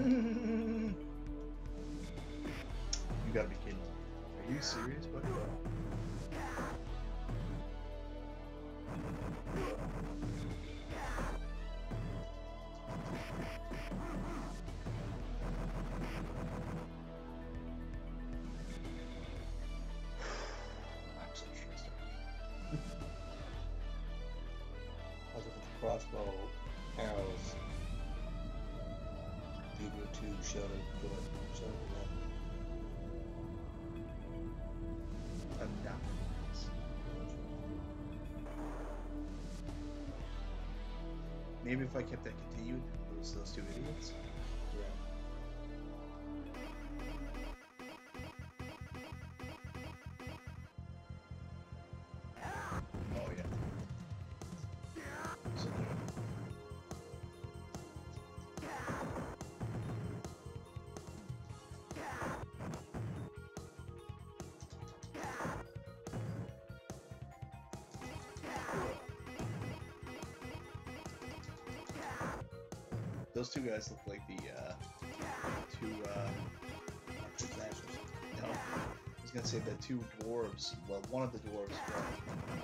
You gotta be kidding. Are you serious, buddy? I'm so stressed out. I was looking for crossbow arrows. Figure 2 showed a good. Showed a good. I'm not. Maybe if I kept that continued, those two idiots. Yeah. Oh yeah. So those two guys look like the two. No, I was gonna say the two dwarves. Well, one of the dwarves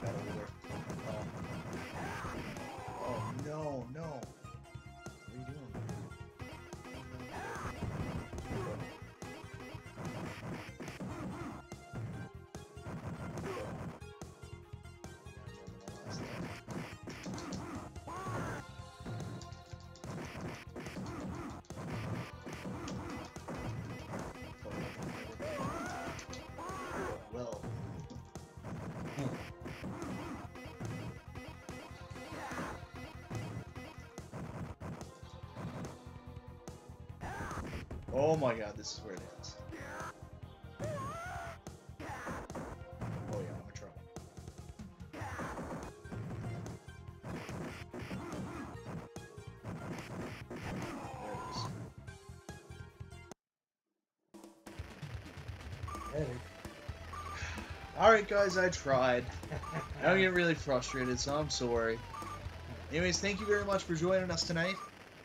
got older. Oh no, no! What are you doing? Well. Oh my god, this is where it ends. Oh yeah, I'm in trouble. There it is. Hey. Alright guys, I tried. I'm getting really frustrated, so I'm sorry. Anyways, thank you very much for joining us tonight.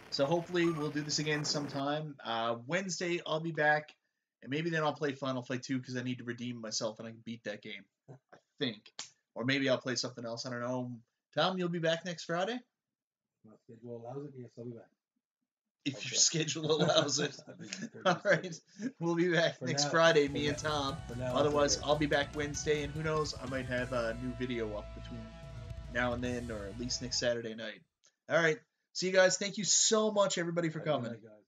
So hopefully we'll do this again sometime. Wednesday I'll be back, and maybe then I'll play Final Fight 2 because I need to redeem myself and I can beat that game. I think. Or maybe I'll play something else, I don't know. Tom, you'll be back next Friday? My schedule allows it, yes, I'll be back. If Okay. your schedule allows it. I've been pretty Alright, we'll be back For next now- Friday, for me now- and Tom. For now, Otherwise, it's I'll be back Wednesday, and who knows, I might have a new video up between now and then, or at least next Saturday night. All right, see you guys. Thank you so much, everybody, for okay. Have a good coming. night, guys.